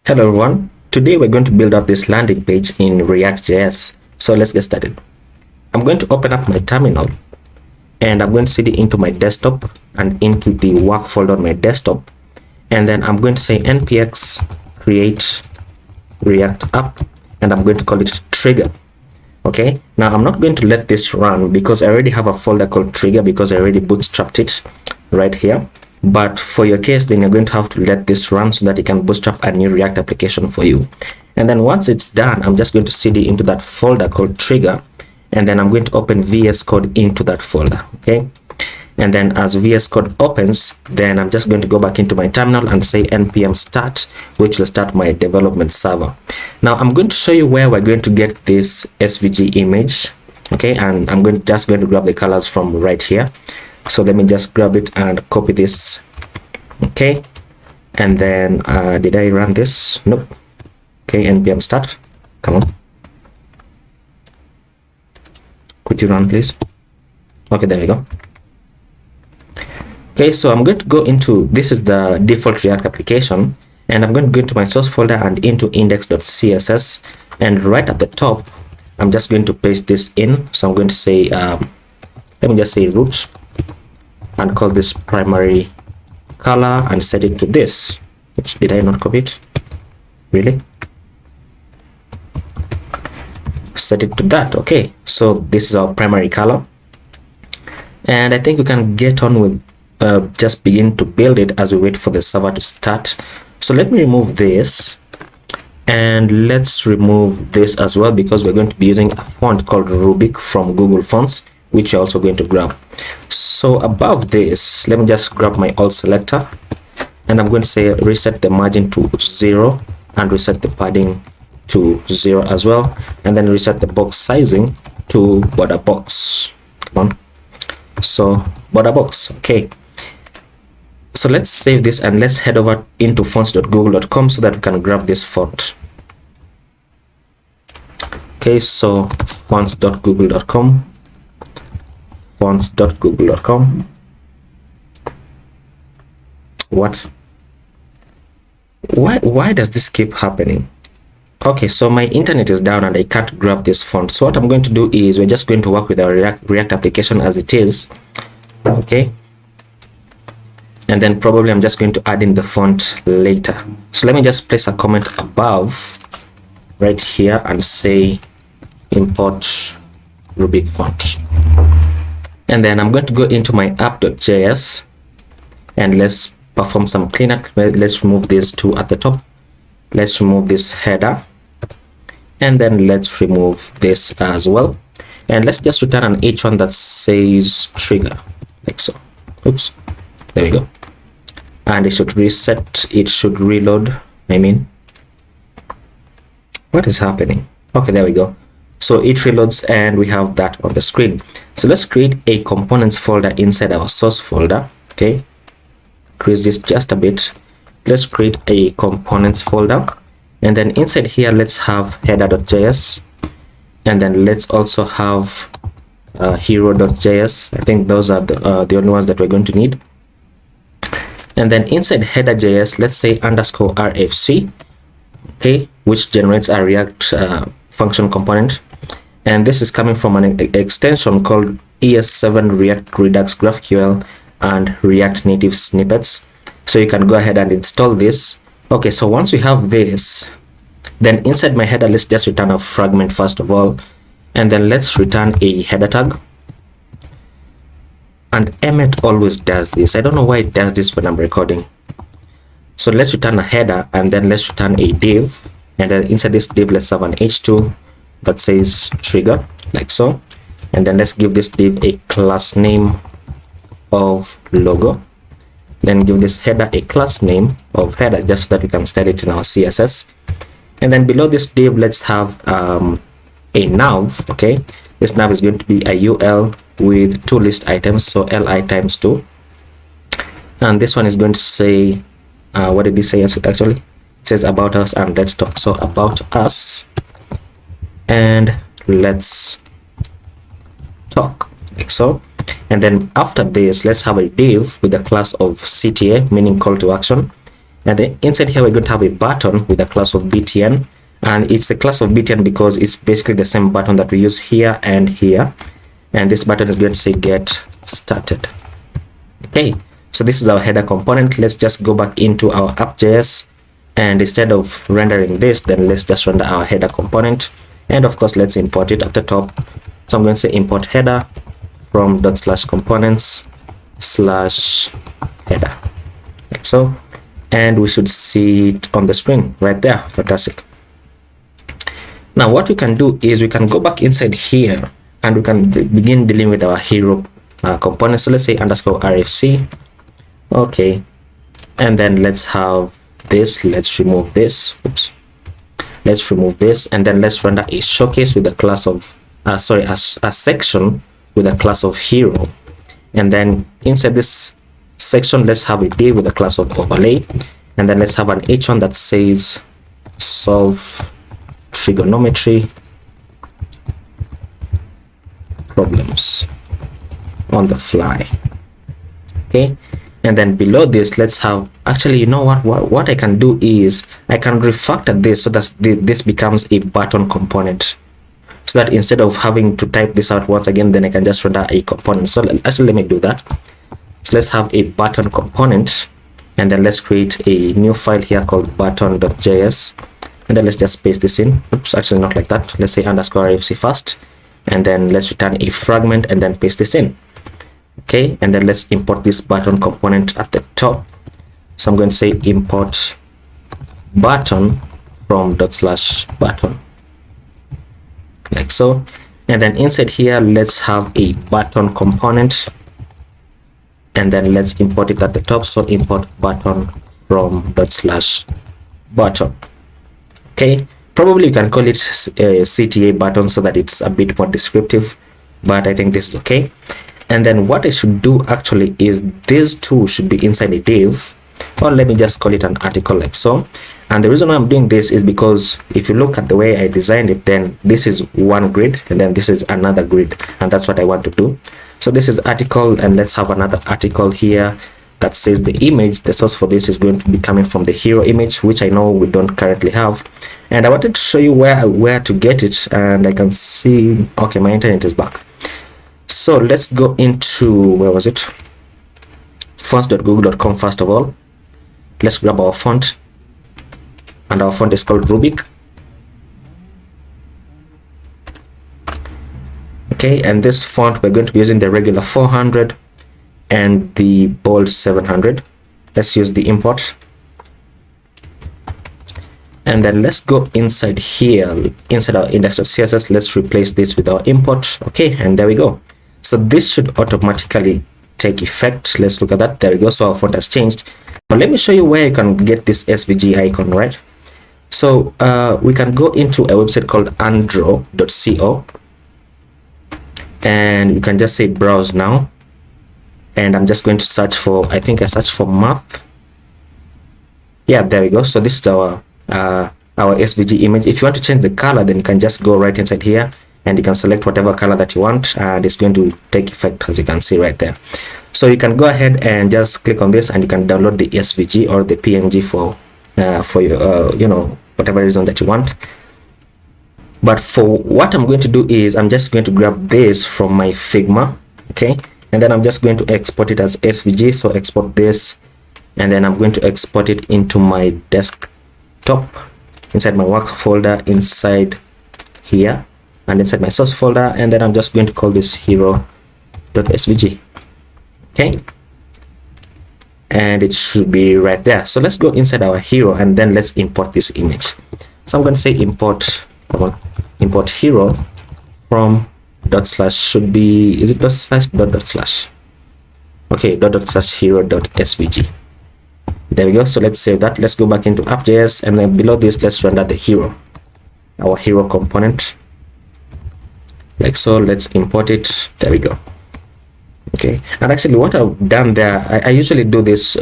Hello everyone, today we're going to build up this landing page in reactjs. So let's get started. I'm going to open up my terminal and I'm going to cd into my desktop and into the work folder on my desktop, and then I'm going to say npx create react app and I'm going to call it Trigr. Okay, now I'm not going to let this run because I already have a folder called Trigr because I already bootstrapped it right here. But for your case, then you're going to have to let this run so that it can bootstrap a new React application for you. And then once it's done, I'm just going to cd into that folder called Trigr, and then I'm going to open VS Code into that folder. Okay, and then as VS Code opens, then I'm just going to go back into my terminal and say npm start, which will start my development server. Now I'm going to show you where we're going to get this SVG image. Okay, and I'm just going to grab the colors from right here. So let me just grab it and copy this. Okay, and then did I run this? Nope. Okay, npm start, come on, could you run please? Okay, there we go. Okay, so I'm going to go into, this is the default React application, and I'm going to go into my source folder and into index.css, and right at the top I'm just going to paste this in. So I'm going to say let me just say root and call this primary color and set it to this. Oops, did I not copy it? Really? Set it to that. Okay, so this is our primary color, and I think we can get on with just begin to build it as we wait for the server to start. So let me remove this, and let's remove this as well because we're going to be using a font called Rubik from Google Fonts, which you're also going to grab. So above this, let me just grab my alt selector, and I'm going to say reset the margin to 0 and reset the padding to 0 as well, and then reset the box sizing to border box. Come on, so border box. Okay, so let's save this and let's head over into fonts.google.com so that we can grab this font. Okay, so fonts.google.com, fonts.google.com. What? Why does this keep happening? Okay, so my internet is down and I can't grab this font. So what I'm going to do is we're just going to work with our React application as it is. Okay, and then probably I'm just going to add in the font later. So let me just place a comment above right here and say import Rubik font. And then I'm going to go into my app.js and let's perform some cleanup. Let's remove these two at the top. Let's remove this header, and then let's remove this as well. And let's just return an h1 that says Trigr, like so. Oops, there we go. And it should reset, it should reload. I mean, what is happening? Okay, there we go. So it reloads and we have that on the screen. So let's create a components folder inside our source folder. Okay, increase this just a bit. Let's create a components folder, and then inside here let's have header.js, and then let's also have hero.js. I think those are the only ones that we're going to need. And then inside header.js, let's say underscore rfc, okay, which generates a React function component, and this is coming from an extension called ES7 React Redux GraphQL and React Native Snippets. So you can go ahead and install this. Okay, so once we have this, then inside my header, let's just return a fragment first of all, and then let's return a header tag. And Emmet always does this. I don't know why it does this when I'm recording. So let's return a header, and then let's return a div, and then inside this div let's have an h2 that says Trigr, like so, and then let's give this div a class name of logo, then give this header a class name of header just so that we can style it in our CSS. And then below this div let's have a nav. Okay, this nav is going to be a UL with two list items, so li times 2, and this one is going to say what did he say actually? It says about us and let's talk. So about us and let's talk, like so. And then after this let's have a div with the class of CTA, meaning call to action, And then inside here we're going to have a button with a class of btn, and it's a class of btn because it's basically the same button that we use here and here. And this button is going to say get started. Okay, so this is our header component. Let's just go back into our app.js, and instead of rendering this, then let's just render our header component, and of course let's import it at the top. So I'm going to say import header from ./components/header, like so, and we should see it on the screen right there. Fantastic. Now what we can do is we can go back inside here and we can begin dealing with our hero component. So let's say _rfc. Okay, and then let's have this. Let's remove this. Oops. Let's remove this, and then let's render a showcase with a class of a section with a class of hero. And then inside this section, let's have a div with a class of overlay, and then let's have an h1 that says solve trigonometry problems on the fly. Okay, and then below this, let's have, actually, you know what I can do is I can refactor this so that this becomes a button component, so that instead of having to type this out once again, then I can just render a component. So actually, let me do that. So let's have a button component, and then let's create a new file here called button.js, and then let's just paste this in. Oops, actually not like that. Let's say _rfc first, and then let's return a fragment and then paste this in. Okay, and then let's import this button component at the top. So I'm going to say import button from ./button, like so. And then inside here, let's have a button component, and then let's import it at the top. So import button from ./button. Okay, probably you can call it CTA button so that it's a bit more descriptive, but I think this is okay. And then what I should do actually is these two should be inside a div, or let me just call it an article, like so. And the reason why I'm doing this is because if you look at the way I designed it, then this is one grid and then this is another grid, and that's what I want to do. So this is article, and let's have another article here that says the image. The source for this is going to be coming from the hero image, which I know we don't currently have. And I wanted to show you where to get it, and I can see, okay, my internet is back. So let's go into, where was it? fonts.google.com. First of all, let's grab our font, and our font is called Rubik. Okay, and this font we're going to be using the regular 400 and the bold 700. Let's use the import, and then let's go inside here, inside our index.css. Let's replace this with our import. Okay, and there we go. So this should automatically take effect. Let's look at that. There we go. So our font has changed. But let me show you where you can get this SVG icon, right? So we can go into a website called andro.co, and you can just say browse now, and I'm just going to search for, I think I searched for math. Yeah, there we go. So this is our SVG image. If you want to change the color, then you can just go right inside here, and you can select whatever color that you want, and it's going to take effect, as you can see right there. So you can go ahead and just click on this, and you can download the SVG or the PNG for your you know, whatever reason that you want. But for what I'm going to do is I'm just going to grab this from my Figma, okay, and then I'm just going to export it as SVG. So export this, and then I'm going to export it into my desktop, inside my work folder, inside here, and inside my source folder, and then I'm just going to call this hero.svg. Okay, and it should be right there. So let's go inside our hero, and then let's import this image. So I'm going to say import, come on, import hero from / should be, is it // okay, / hero.svg. There we go. So let's save that. Let's go back into app.js, and then below this, let's render the hero, our hero component, like so. Let's import it. There we go. Okay, and actually what I've done there, I usually do this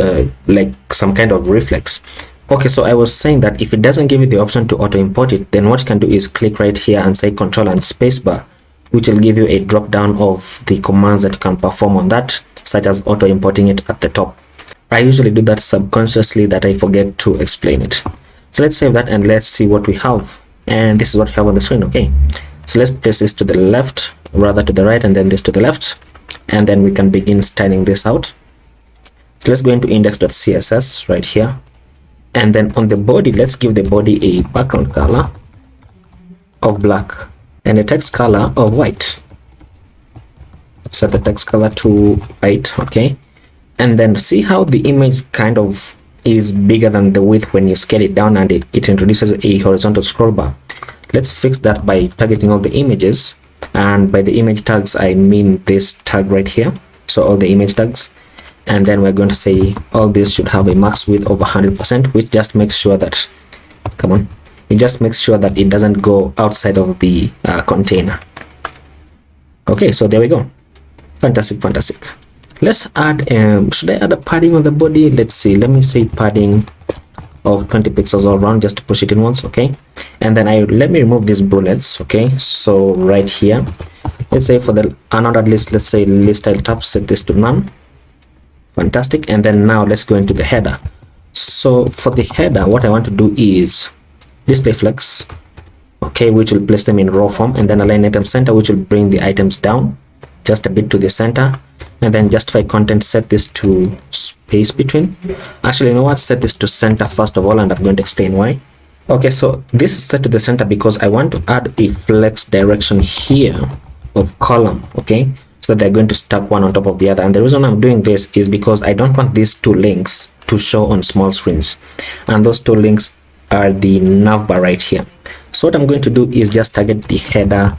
like some kind of reflex. Okay, so I was saying that if it doesn't give you the option to auto import it, then what you can do is click right here and say Control and Spacebar, which will give you a drop down of the commands that you can perform on that, such as auto importing it at the top. I usually do that subconsciously that I forget to explain it. So let's save that and let's see what we have. And this is what we have on the screen. Okay, so let's place this to the left, rather to the right, and then this to the left, and then we can begin styling this out. So let's go into index.css right here, and then on the body, let's give the body a background color of black and a text color of white. Set the text color to white. Okay, and then see how the image kind of is bigger than the width when you scale it down, and it introduces a horizontal scroll bar. Let's fix that by targeting all the images, and by the image tags I mean this tag right here, so all the image tags. And then we're going to say all these should have a max width of 100%, which just makes sure that, come on, it just makes sure that it doesn't go outside of the container. Okay, so there we go. Fantastic. Let's add should I add a padding on the body? Let's see, let me say padding of 20 pixels all around, just to push it in once. Okay, and then let me remove these bullets. Okay, so right here, let's say for the unordered list, let's say list style tab, set this to none. Fantastic. And then now let's go into the header. So for the header, what I want to do is display flex, okay, which will place them in raw form, and then align item center, which will bring the items down just a bit to the center, and then justify content, set this to space between. Actually, you know what, set this to center first of all, and I'm going to explain why. Okay, so this is set to the center because I want to add a flex direction here of column. Okay, so they're going to stack one on top of the other, and the reason I'm doing this is because I don't want these two links to show on small screens, and those two links are the nav bar right here. So what I'm going to do is just target the header,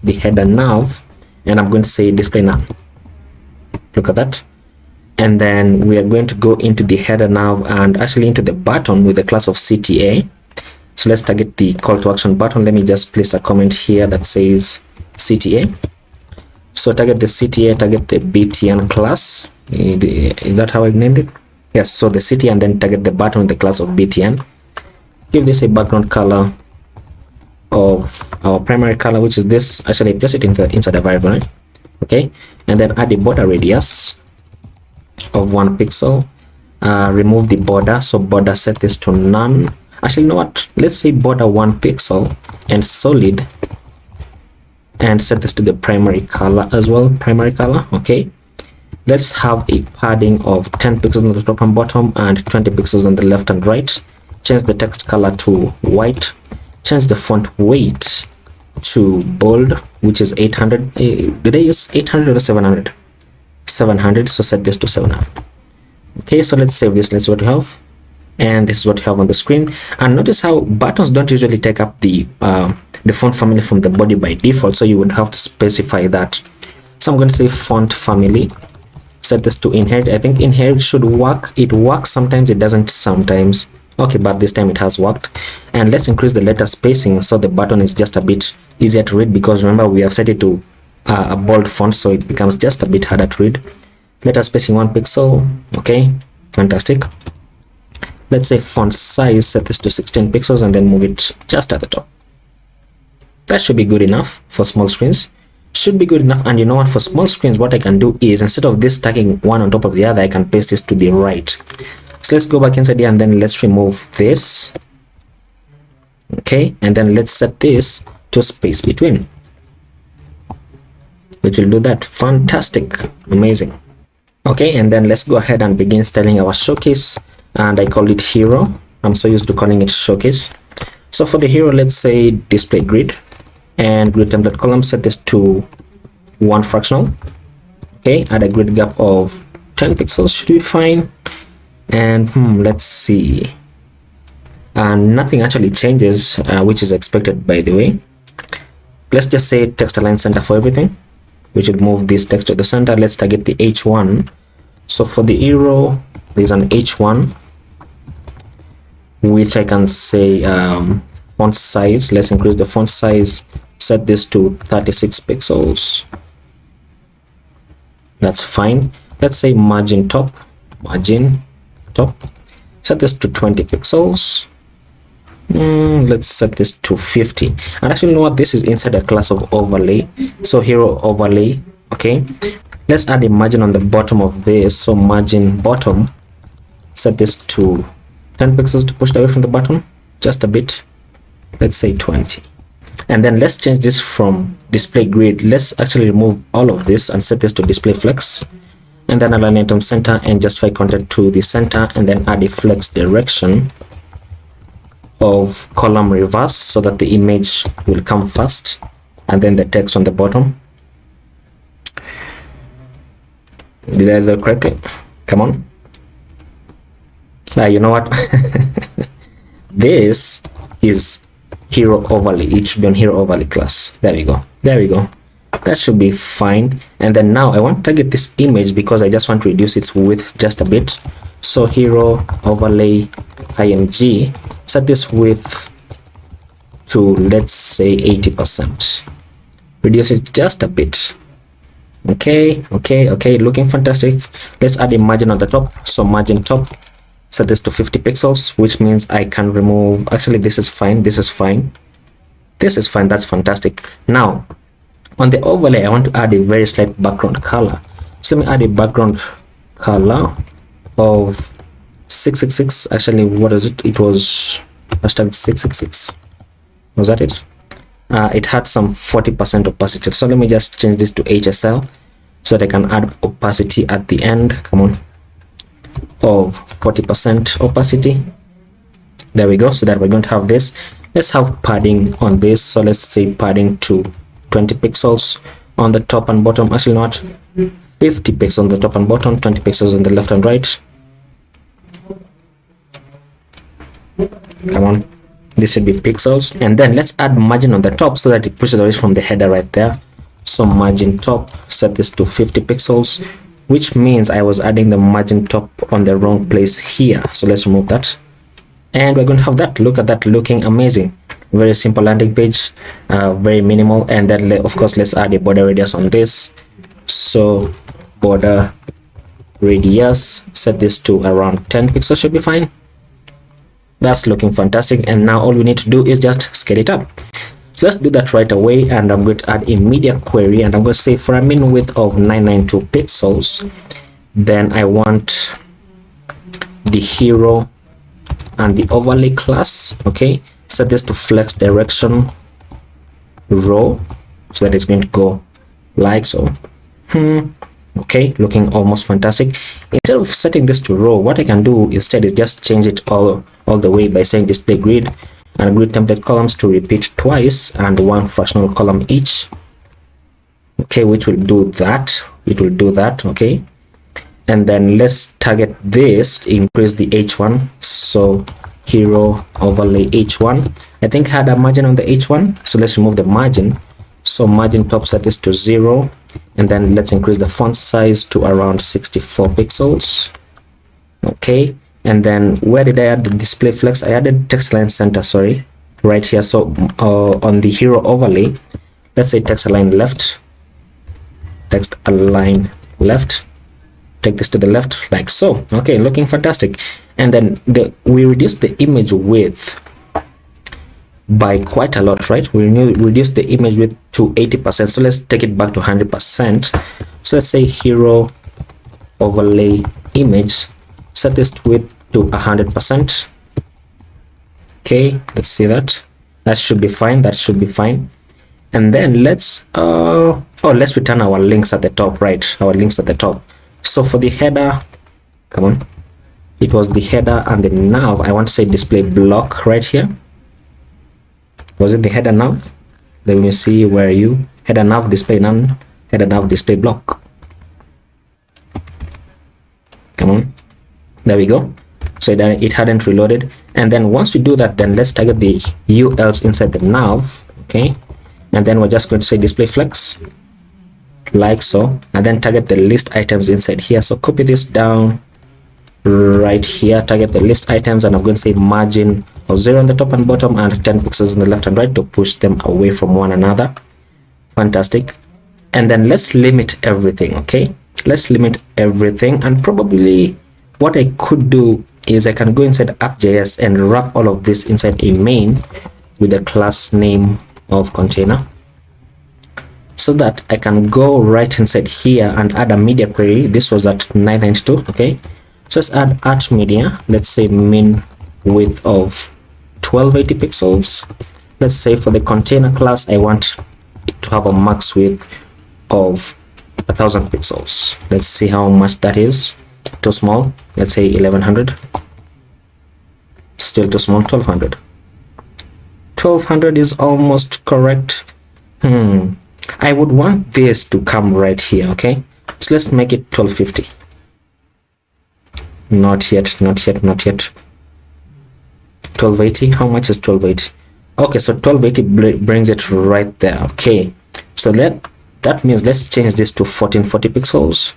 the header nav, and I'm going to say display now. Look at that. And then we are going to go into the header nav and actually into the button with the class of CTA. So let's target the call to action button. Let me just place a comment here that says CTA. So target the CTA, target the btn class. Is that how I named it? Yes, so the CTA, and then target the button with the class of btn. Give this a background color of our primary color, which is this. Actually, place it inside a variable, right? Okay, and then add a border radius of 1 pixel. Remove the border, so border, set this to none. Actually, you know what, let's say border 1 pixel and solid, and set this to the primary color as well, primary color. Okay, let's have a padding of 10 pixels on the top and bottom and 20 pixels on the left and right. Change the text color to white. Change the font weight to bold, which is 800. Did I use 800 or 700? 700, so set this to 700. Okay, so let's save this. Let's see what we have, and this is what we have on the screen. And notice how buttons don't usually take up the font family from the body by default, so you would have to specify that. So I'm going to say font family, set this to inherit. I think inherit should work. It works sometimes, it doesn't sometimes. Okay, but this time it has worked. And let's increase the letter spacing so the button is just a bit easier to read, because remember we have set it to a bold font, so it becomes just a bit harder to read. Letter spacing 1 pixel. Okay, fantastic. Let's say font size, set this to 16 pixels and then move it just at the top. That should be good enough for small screens. Should be good enough. And you know what, for small screens, what I can do is, instead of this stacking one on top of the other, I can paste this to the right. So let's go back inside here and then let's remove this. Okay, and then let's set this to space between, which will do that. Fantastic, amazing. Okay, and then let's go ahead and begin styling our showcase, and I call it hero. I'm so used to calling it showcase. So for the hero, let's say display grid, and grid template column, set this to 1 fractional. Okay, add a grid gap of 10 pixels, should be fine. And let's see, and nothing actually changes, which is expected, by the way. Let's just say text align center for everything, which will move this text to the center. Let's target the h1. So for the hero, there's an h1, which I can say font size. Let's increase the font size, set this to 36 pixels. That's fine. Let's say margin top, set this to 20 pixels. Let's set this to 50. And actually, you know what, this is inside a class of overlay, so hero overlay. Okay, let's add a margin on the bottom of this. So margin bottom, set this to 10 pixels to push it away from the button, just a bit, let's say 20. And then let's change this from display grid. Let's actually remove all of this and set this to display flex, and then align it on center and justify content to the center, and then add a flex direction of column reverse so that the image will come first and then the text on the bottom. Did I do it correctly? Come on. You know what? This is hero overlay. It should be on hero overlay class. There we go. There we go. That should be fine. And then now I want to target this image because I just want to reduce its width just a bit. So hero overlay img, set this width to, let's say, 80%. Reduce it just a bit. Okay, looking fantastic. Let's add a margin on the top. So margin top, set this to 50 pixels, which means I can remove, actually this is fine, this is fine, that's fantastic. Now on the overlay I want to add a very slight background color. So let me add a background color of 666. Actually, what is it? It was hashtag 666. Was that it? It had some 40% opacity. So let me just change this to HSL so that I can add opacity at the end. Come on, of 40% opacity. There we go. So that we're going to have this. Let's have padding on this. So let's say padding to 20 pixels on the top and bottom. Actually not, 50 pixels on the top and bottom, 20 pixels on the left and right. Come on, this should be pixels. And then let's add margin on the top so that it pushes away from the header right there. So margin top, set this to 50 pixels, which means I was adding the margin top on the wrong place here. So let's remove that, and we're going to have that. Look at that, looking amazing. Very simple landing page, very minimal. And then of course let's add a border radius on this. So border radius, set this to around 10 pixels, should be fine. That's looking fantastic. And now all we need to do is just scale it up. So let's do that right away. And I'm going to add a media query, and I'm going to say for a min width of 992 pixels, then I want the hero and the overlay class. Okay, set this to flex direction row so that it's going to go like so. Okay, looking almost fantastic. Instead of setting this to row, what I can do instead is just change it all the way by saying display grid and grid template columns to repeat twice and one fractional column each. Okay, which will do that. It will do that. Okay, and then let's target this, increase the h1. So hero overlay h1, I think I had a margin on the h1, so let's remove the margin. So margin top, set this to 0, and then let's increase the font size to around 64 pixels. Okay, and then where did I add the display flex? I added text align center, sorry, right here. So on the hero overlay, let's say text align left, text align left, take this to the left like so. Okay, looking fantastic. And then we reduced the image width by quite a lot, right? We reduced the image width to 80%, so let's take it back to 100%. So let's say hero overlay image, set this width to 100%. Okay, let's see that. That should be fine. That should be fine. And then let's let's return our links at the top, right? Our links at the top. So for the header, come on, it was the header and the nav. I want to say display block right here. Was it the header nav? Let me see, where are you? Header nav display none, header nav display block. Come on, there we go. So it hadn't reloaded. And then once we do that, then let's target the ULs inside the nav. Okay, and then we're just going to say display flex like so, and then target the list items inside here. So copy this down right here, target the list items, and I'm going to say margin of 0 on the top and bottom and 10 pixels on the left and right to push them away from one another. Fantastic. And then let's limit everything. Okay, let's limit everything. And probably what I could do is I can go inside App.js and wrap all of this inside a main with the class name of container. so that I can go right inside here and add a media query. This was at 992. Okay, so let's add at media. Let's say min width of 1280 pixels. Let's say for the container class, I want it to have a max width of 1000 pixels. Let's see how much that is. Too small. Let's say 1100. Still too small. 1200. 1200 is almost correct. I would want this to come right here. Okay, so let's make it 1250. Not yet, not yet, not yet. 1280. How much is 1280? Okay, so 1280 brings it right there. Okay, so that means let's change this to 1440 pixels.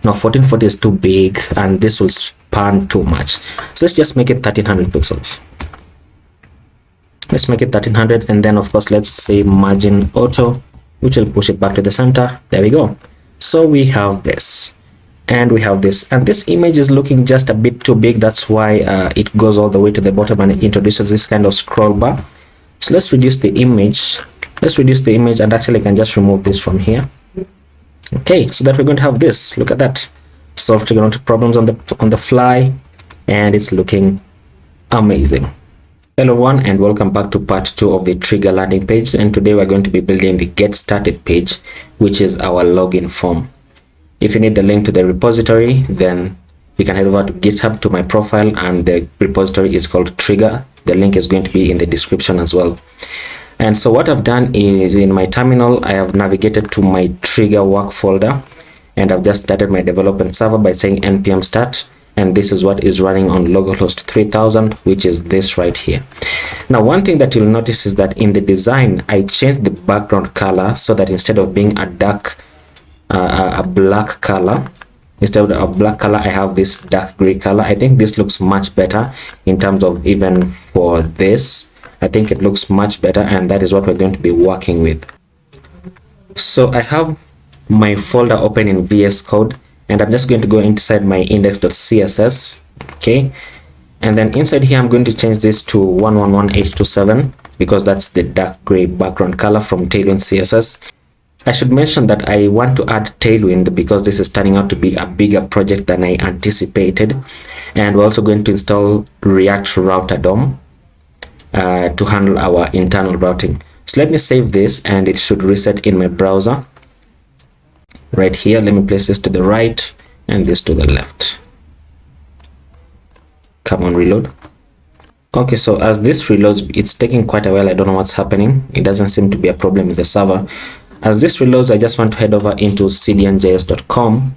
No, 1440 is too big and this will span too much. So let's just make it 1300 pixels. Let's make it 1300, and then of course let's say margin auto, which will push it back to the center. There we go. So we have this and we have this, and this image is looking just a bit too big. That's why it goes all the way to the bottom and it introduces this kind of scroll bar. So let's reduce the image. Let's reduce the image, and actually I can just remove this from here. Okay, so that we're going to have this. Look at that. Solve trigonometric problems on the fly, and it's looking amazing. Hello everyone, and welcome back to part 2 of the Trigr landing page. And today we're going to be building the get started page, which is our login form. If you need the link to the repository, then you can head over to GitHub to my profile, and the repository is called Trigr. The link is going to be in the description as well. And so what I've done is, in my terminal, I have navigated to my Trigr work folder, and I've just started my development server by saying npm start, and this is what is running on localhost 3000, which is this right here. Now, one thing that you'll notice is that in the design, I changed the background color so that instead of being a black color, instead of a black color, I have this dark gray color. I think this looks much better in terms of, even for this, I think it looks much better, and that is what we're going to be working with. So I have my folder open in VS Code, and I'm just going to go inside my index.css. Okay, and then inside here I'm going to change this to 111827 because that's the dark gray background color from Tailwind CSS. I should mention that I want to add Tailwind because this is turning out to be a bigger project than I anticipated, and we're also going to install React Router DOM to handle our internal routing. So let me save this, and it should reset in my browser right here. Let me place this to the right and this to the left. Come on, reload. Okay, so as this reloads, it's taking quite a while. I don't know what's happening. It doesn't seem to be a problem with the server. As this reloads, I just want to head over into cdnjs.com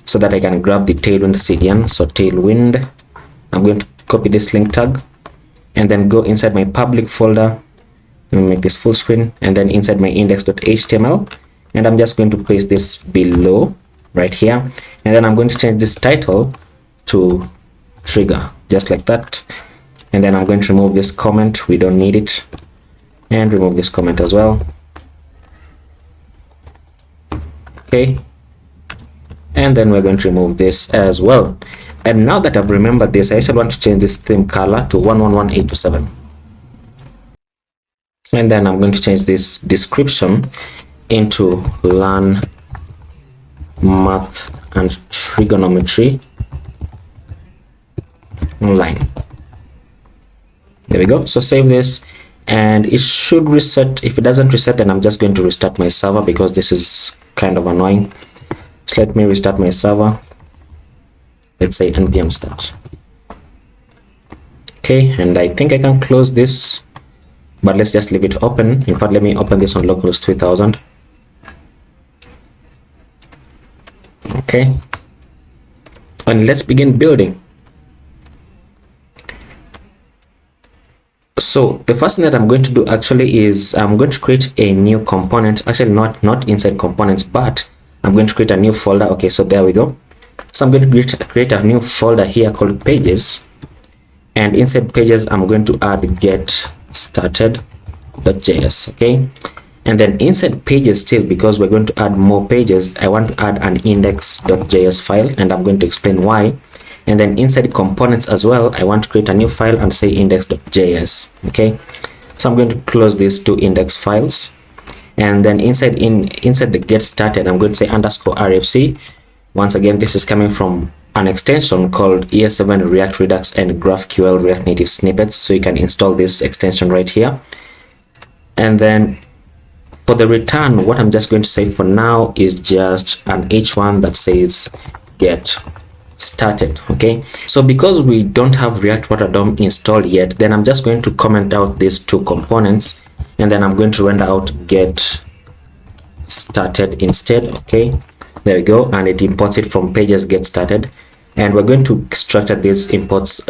so that I can grab the Tailwind CDN. So Tailwind, I'm going to copy this link tag and then go inside my public folder. Let me make this full screen, and then inside my index.html, and I'm just going to paste this below right here, and then I'm going to change this title to Trigr, just like that. And then I'm going to remove this comment, we don't need it, and remove this comment as well. Okay, and then we're going to remove this as well. And now that I've remembered this, I should want to change this theme color to 111827. And then I'm going to change this description into learn math and trigonometry online. There we go. So save this, and it should reset. If it doesn't reset, then I'm just going to restart my server because this is kind of annoying. So let me restart my server. Let's say npm start. Okay, and I think I can close this, but let's just leave it open. In fact, let me open this on localhost 3000. Okay, and let's begin building. So the first thing that I'm going to do actually is I'm going to create a new component. Actually, not inside components, but I'm going to create a new folder. Okay, so there we go. So I'm going to create a new folder here called pages, and inside pages I'm going to add get started.js. okay, and then inside pages still, because we're going to add more pages, I want to add an index.js file, and I'm going to explain why. And then inside components as well, I want to create a new file and say index.js. okay, so I'm going to close these two index files, and then inside the get started, I'm going to say underscore RFC. Once again, this is coming from an extension called ES7 React Redux and GraphQL React Native Snippets, so you can install this extension right here. And then for the return, what I'm just going to say for now is just an H1 that says get started. Okay, so because we don't have React Water DOM installed yet, then I'm just going to comment out these two components, and then I'm going to render out get started instead. Okay, there we go, and it imports it from pages get started, and we're going to structure these imports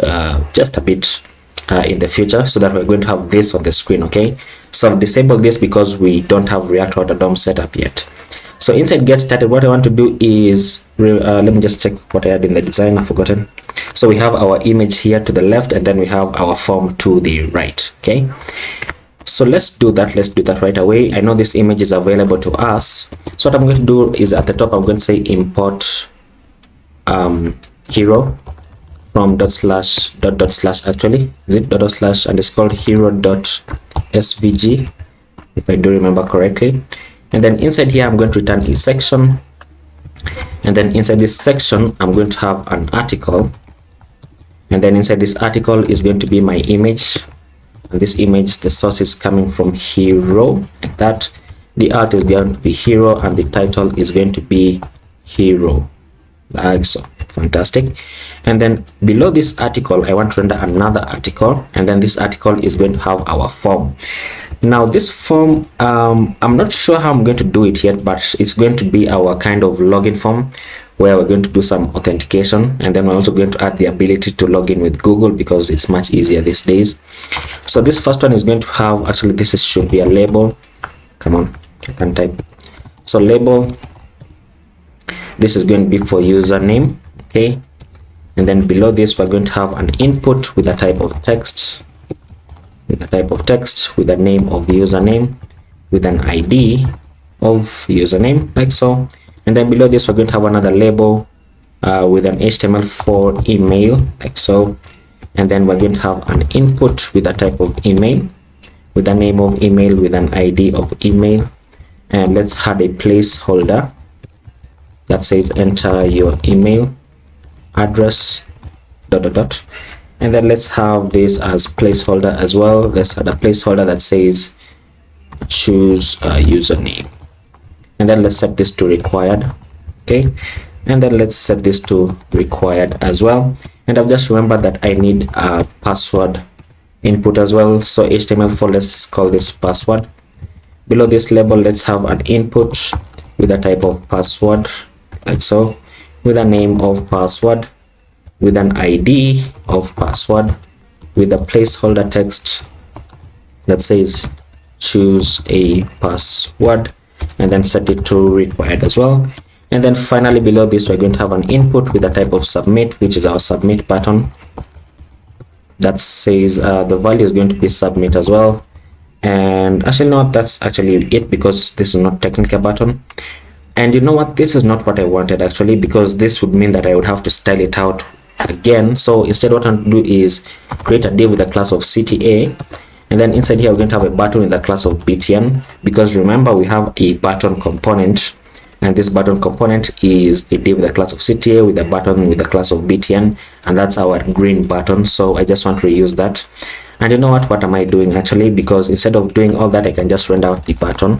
just a bit in the future, so that we're going to have this on the screen. Okay, so I've disabled this because we don't have React Water DOM set up yet. So inside get started, what I want to do is let me just check what I had in the design. I've forgotten. So we have our image here to the left, and then we have our form to the right. Okay, so let's do that right away. I know this image is available to us, so what I'm going to do is at the top I'm going to say import hero from // actually is it // and it's called hero.svg if I do remember correctly. And then inside here I'm going to return a section, and then inside this section I'm going to have an article, and then inside this article is going to be my image, and this image, the source is coming from hero, like that. The art is going to be hero, and the title is going to be hero, like so. Fantastic. And then below this article I want to render another article, and then this article is going to have our form. Now this form, I'm not sure how I'm going to do it yet, but it's going to be our kind of login form where we're going to do some authentication, and then we're also going to add the ability to log in with Google because it's much easier these days. So this first one is going to have, actually this should be a label. Come on, I can type. So label, this is going to be for username. Okay, and then below this we're going to have an input with a type of text, with a name of username, with an ID of username, like so. And then below this we're going to have another label with an HTML for email, like so. And then we're going to have an input with a type of email, with a name of email, with an ID of email. And let's add a placeholder that says enter your email address ... And then let's have this as placeholder as well. Let's add a placeholder that says choose a username, and then let's set this to required. Okay, and then let's set this to required as well. And I've just remembered that I need a password input as well, so HTML4, let's call this password. Below this label let's have an input with a type of password, like so, with a name of password, with an ID of password, with a placeholder text that says choose a password, and then set it to required as well. And then finally below this we're going to have an input with a type of submit, which is our submit button that says the value is going to be submit as well. And actually no, that's actually it, because this is not technically a button. And you know what, this is not what I wanted actually, because this would mean that I would have to style it out again. So instead what I'm going to do is create a div with a class of CTA, and then inside here we're going to have a button with a class of btn, because remember we have a button component, and this button component is a div with a class of CTA with a button with a class of btn, and that's our green button. So I just want to reuse that. And you know what am I doing actually, because instead of doing all that I can just render out the button.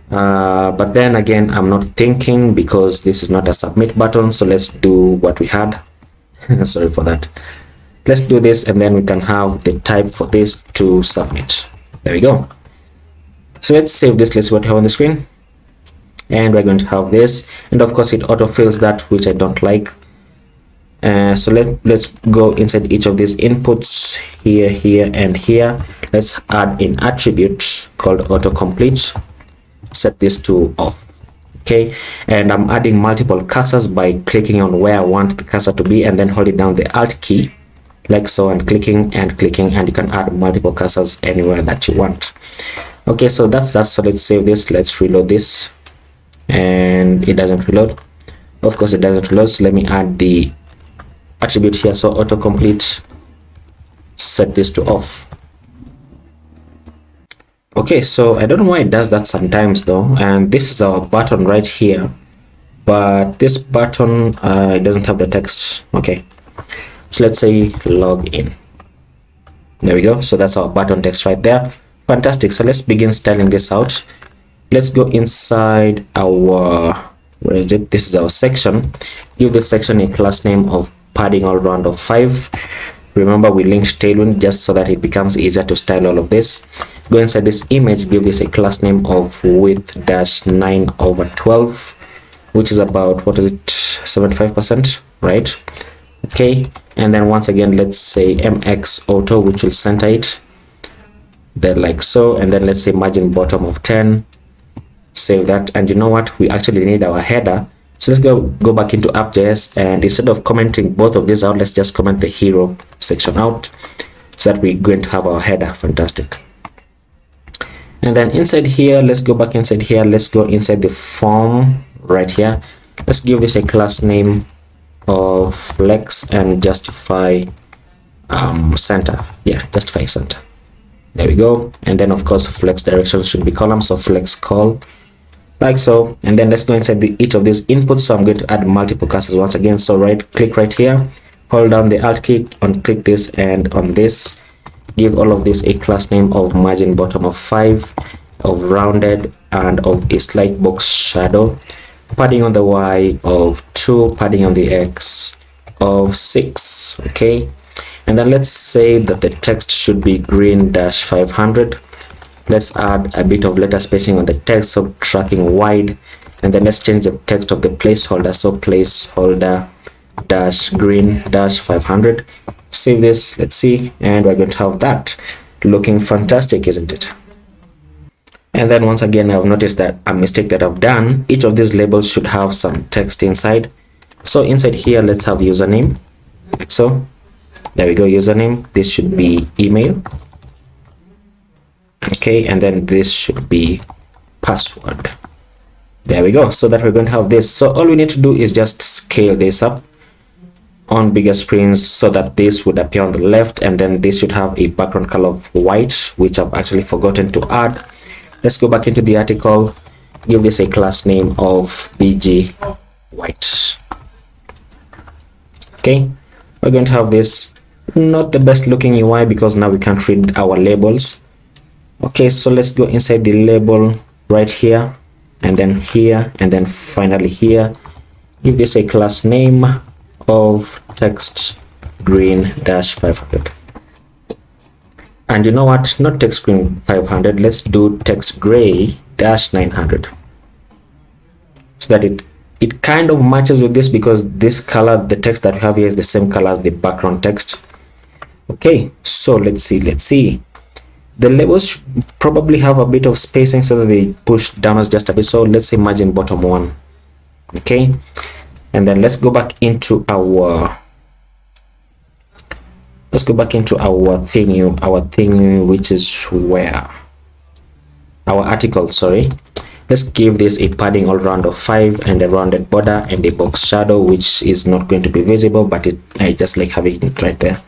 But then again I'm not thinking, because this is not a submit button. So let's do what we had. Sorry for that. Let's do this, and then we can have the type for this to submit. There we go. So let's save this. Let's see what we have on the screen, and we're going to have this, and of course it autofills that, which I don't like. So let's go inside each of these inputs, here and here. Let's add an attribute called autocomplete. Set this to off. Okay, and I'm adding multiple cursors by clicking on where I want the cursor to be, and then holding down the Alt key like so, and clicking, and you can add multiple cursors anywhere that you want. Okay, so that's that. So let's save this, let's reload this, and it doesn't reload. Of course it doesn't reload. So let me add the attribute here. So autocomplete, set this to off. Okay, so I don't know why it does that sometimes though, and this is our button right here, but this button it doesn't have the text. Okay, so let's say log in. There we go. So that's our button text right there. Fantastic. So let's begin styling this out. Let's go inside our, where is it? This is our section. Give this section a class name of padding all round of 5. Remember, we linked Tailwind just so that it becomes easier to style all of this. Go inside this image, give this a class name of width dash 9/12, which is about, what is it, 75%, right? Okay, and then once again, let's say mx auto, which will center it there like so, and then let's say margin bottom of 10. Save that, and you know what, we actually need our header. So let's go back into App.js, and instead of commenting both of these out, let's just comment the hero section out so that we're going to have our header. Fantastic. And then inside here, let's go back inside here, let's go inside the form right here. Let's give this a class name of flex and justify center. Yeah, justify center. There we go. And then of course flex direction should be column, so flex call like so. And then let's go inside each of these inputs. So I'm going to add multiple cursors once again. So click right here, hold down the alt key, click this, and on this give all of this a class name of margin bottom of 5, of rounded, and of a slight box shadow, padding on the y of 2, padding on the x of 6. Okay, and then let's say that the text should be green dash 500. Let's add a bit of letter spacing on the text, so tracking wide, and then let's change the text of the placeholder, so placeholder dash green dash 500. Save this, let's see, and we're going to have that looking fantastic, isn't it? And then once again, I've noticed that a mistake that I've done. Each of these labels should have some text inside. So inside here, let's have username, like so. There we go, username. This should be email. Okay, and then this should be password. There we go, so that we're going to have this. So all we need to do is just scale this up on bigger screens so that this would appear on the left, and then this should have a background color of white, which I've actually forgotten to add. Let's go back into the article, give this a class name of bg white. Okay, we're going to have this, not the best looking UI because now we can't read our labels. Okay, so let's go inside the label right here, and then here, and then finally here. Give this a class name of text green dash 500. And you know what, not text green 500, let's do text gray dash 900, so that it kind of matches with this, because this color, the text that we have here, is the same color as the background text. Okay, so let's see. The labels should probably have a bit of spacing so that they push downwards just a bit. So let's say margin bottom 1. Okay, and then let's go back into our thing, which is where our article, sorry. Let's give this a padding all round of 5 and a rounded border and a box shadow, which is not going to be visible, but I just like having it right there.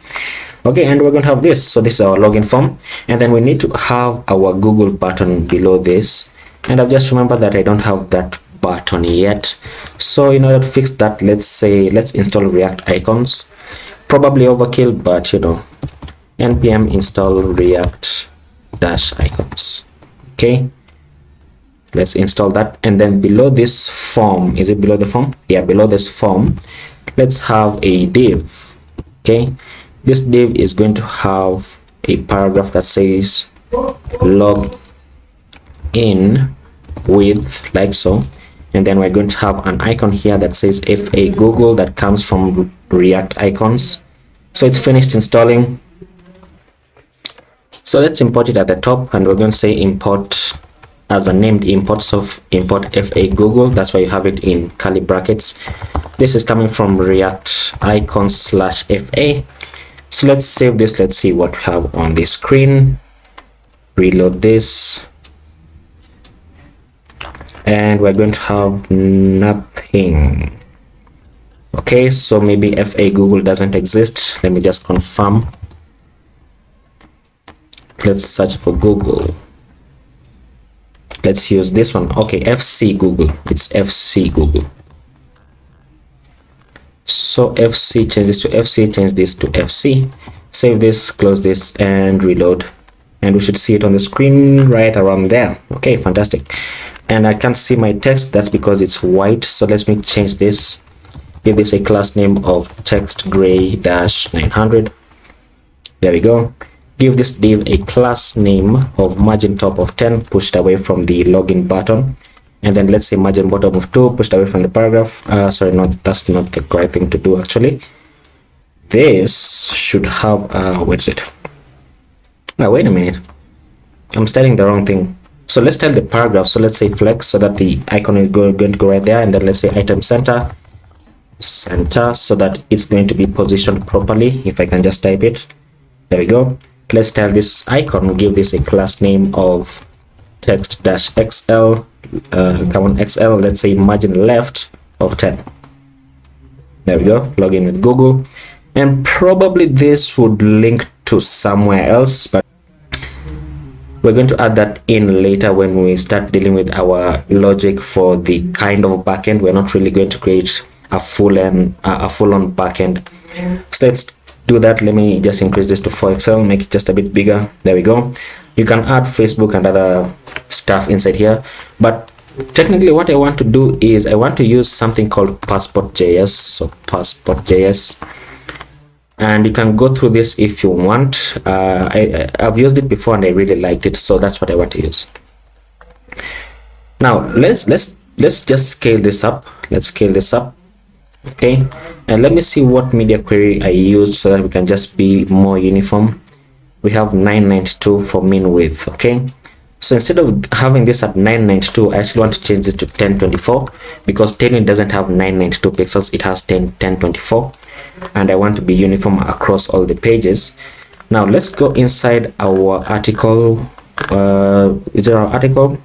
Okay, and we're going to have this. So this is our login form, and then we need to have our Google button below this, and I've just remembered that I don't have that button yet. So in order to fix that, let's install React icons. Probably overkill, but you know, npm install react icons. Okay, let's install that, and then below this form, is it below the form? Yeah, below this form, let's have a div. Okay, this div is going to have a paragraph that says log in with, like so, and then we're going to have an icon here that says FA Google that comes from React icons. So it's finished installing. So let's import it at the top, and we're going to say import as a named import, so import FA Google. That's why you have it in curly brackets. This is coming from React icons /FA. So let's save this. Let's see what we have on the screen. Reload this, and we're going to have nothing. Okay, so maybe FA Google doesn't exist. Let me just confirm. Let's search for Google. let's use this one. Okay, FC Google, it's FC Google. So FC, change this to FC, change this to FC, save this, close this, and reload, and we should see it on the screen right around there. Okay, fantastic. And I can't see my text, that's because it's white. So let me change this, give this a class name of text gray dash 900. There we go. Give this div a class name of margin top of 10 pushed away from the login button, and then let's say margin bottom of 2 pushed away from the paragraph. Sorry, that's not the correct thing to do actually. This should have what is it? Wait a minute, I'm styling the wrong thing. So let's tell the paragraph. So let's say flex, so that the icon is going to go right there, and then let's say item center, so that it's going to be positioned properly. If I can just type it, there we go. Let's tell this icon, give this a class name of text dash XL, come on XL, let's say margin left of 10. There we go. Login with Google, and probably this would link to somewhere else, but we're going to add that in later when we start dealing with our logic for the kind of backend. We're not really going to create a full-on backend. So let's do that. Let me just increase this to 4XL, make it just a bit bigger. There we go. You can add Facebook and other stuff inside here, but technically what I want to do is I want to use something called passport.js. So passport.js, and you can go through this if you want. I've used it before and I really liked it, so that's what I want to use. Now let's just scale this up. Let's scale this up. Okay, and let me see what media query I used so that we can just be more uniform. We have 992 for mean width. Okay, so instead of having this at 992, I actually want to change this to 1024, because Tailwind doesn't have 992 pixels, it has 1024, and I want to be uniform across all the pages. Now let's go inside our article. Is it our article?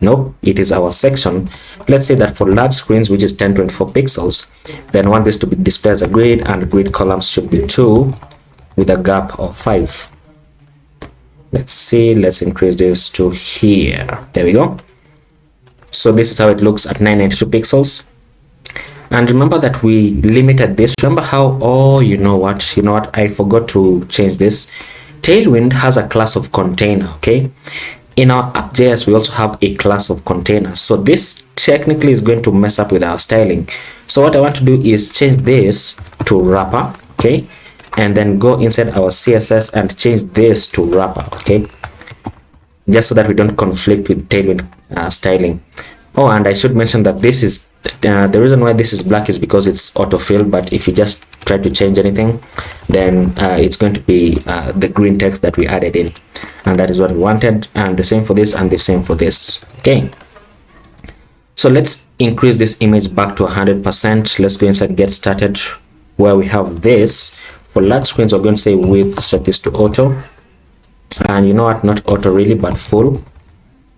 Nope, it is our section. Let's say that for large screens, which is 1024 pixels, then I want this to be displayed as a grid, and grid columns should be 2 with a gap of 5. Let's see, let's increase this to here. There we go. So this is how it looks at 992 pixels. And remember that we limited this. Remember how, oh, you know what, I forgot to change this. Tailwind has a class of container. Okay, in our App.js we also have a class of container, so this technically is going to mess up with our styling. So what I want to do is change this to wrapper. Okay, and then go inside our CSS and change this to wrapper. Okay, just so that we don't conflict with Tailwind styling. Oh, and I should mention that this is the reason why this is black is because it's autofill, but if you just try to change anything, then it's going to be the green text that we added in, and that is what we wanted. And the same for this, and the same for this. Okay, so let's increase this image back to 100%. Let's go inside get started, where we have this. For large screens, we're going to say width, set this to auto, and you know what, not auto really, but full,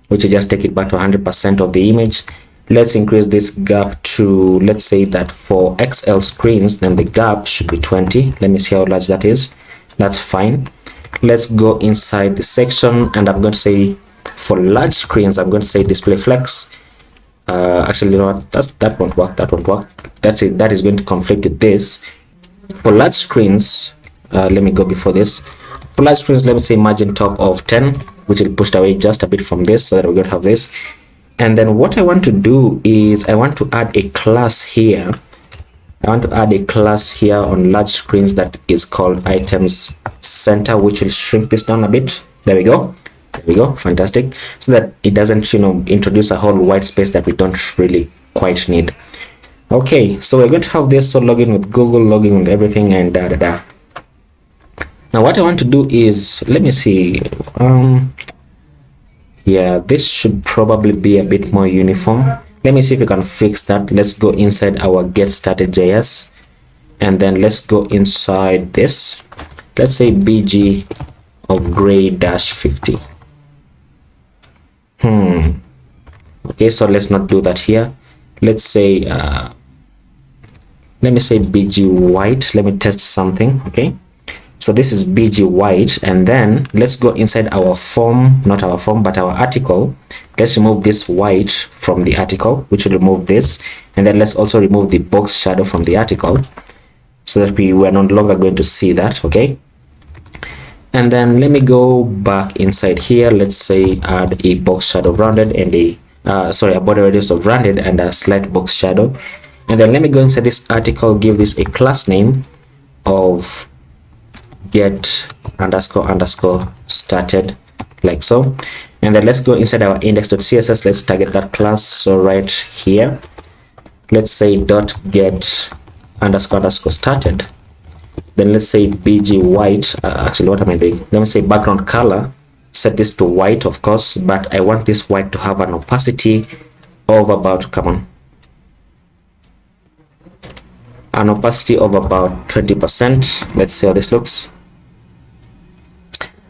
which will just take it back to 100% of the image. Let's increase this gap to, let's say that for XL screens, then the gap should be 20. Let me see how large that is. That's fine. Let's go inside the section, and I'm going to say for large screens, I'm going to say display flex. Actually, you know what, that won't work. That won't work. That's it. That is going to conflict with this. For large screens, let me go before this. For large screens, let me say margin top of 10, which will push away just a bit from this, so that we're going to have this. And then what I want to do is I want to add a class here. I want to add a class here on large screens that is called items center, which will shrink this down a bit. There we go. There we go. Fantastic. So that it doesn't, introduce a whole white space that we don't really quite need. Okay, so we're going to have this. So login with Google, login with everything, and Now what I want to do is, let me see. Yeah, this should probably be a bit more uniform. Let me see if we can fix that. Let's go inside our get started JS, and then let's go inside this. Let's say bg of gray dash 50. Okay, so let's not do that here. Let's say let me say bg white. Let me test something. Okay, so this is bg white, and then let's go inside our form, not our form but our article, let's remove this white from the article, which will remove this, and then let's also remove the box shadow from the article so that we are no longer going to see that. Okay, and then let me go back inside here. Let's say add a box shadow rounded and a border radius of rounded and a slight box shadow. And then let me go inside this article, give this a class name of get underscore underscore started, like so. And then let's go inside our index.css. Let's target that class. So right here, let's say dot get underscore underscore started. Then let's say bg white. Actually, what am I doing? Let me say background color. Set this to white, of course, but I want this white to have an opacity of about, an opacity of about 20%. Let's see how this looks.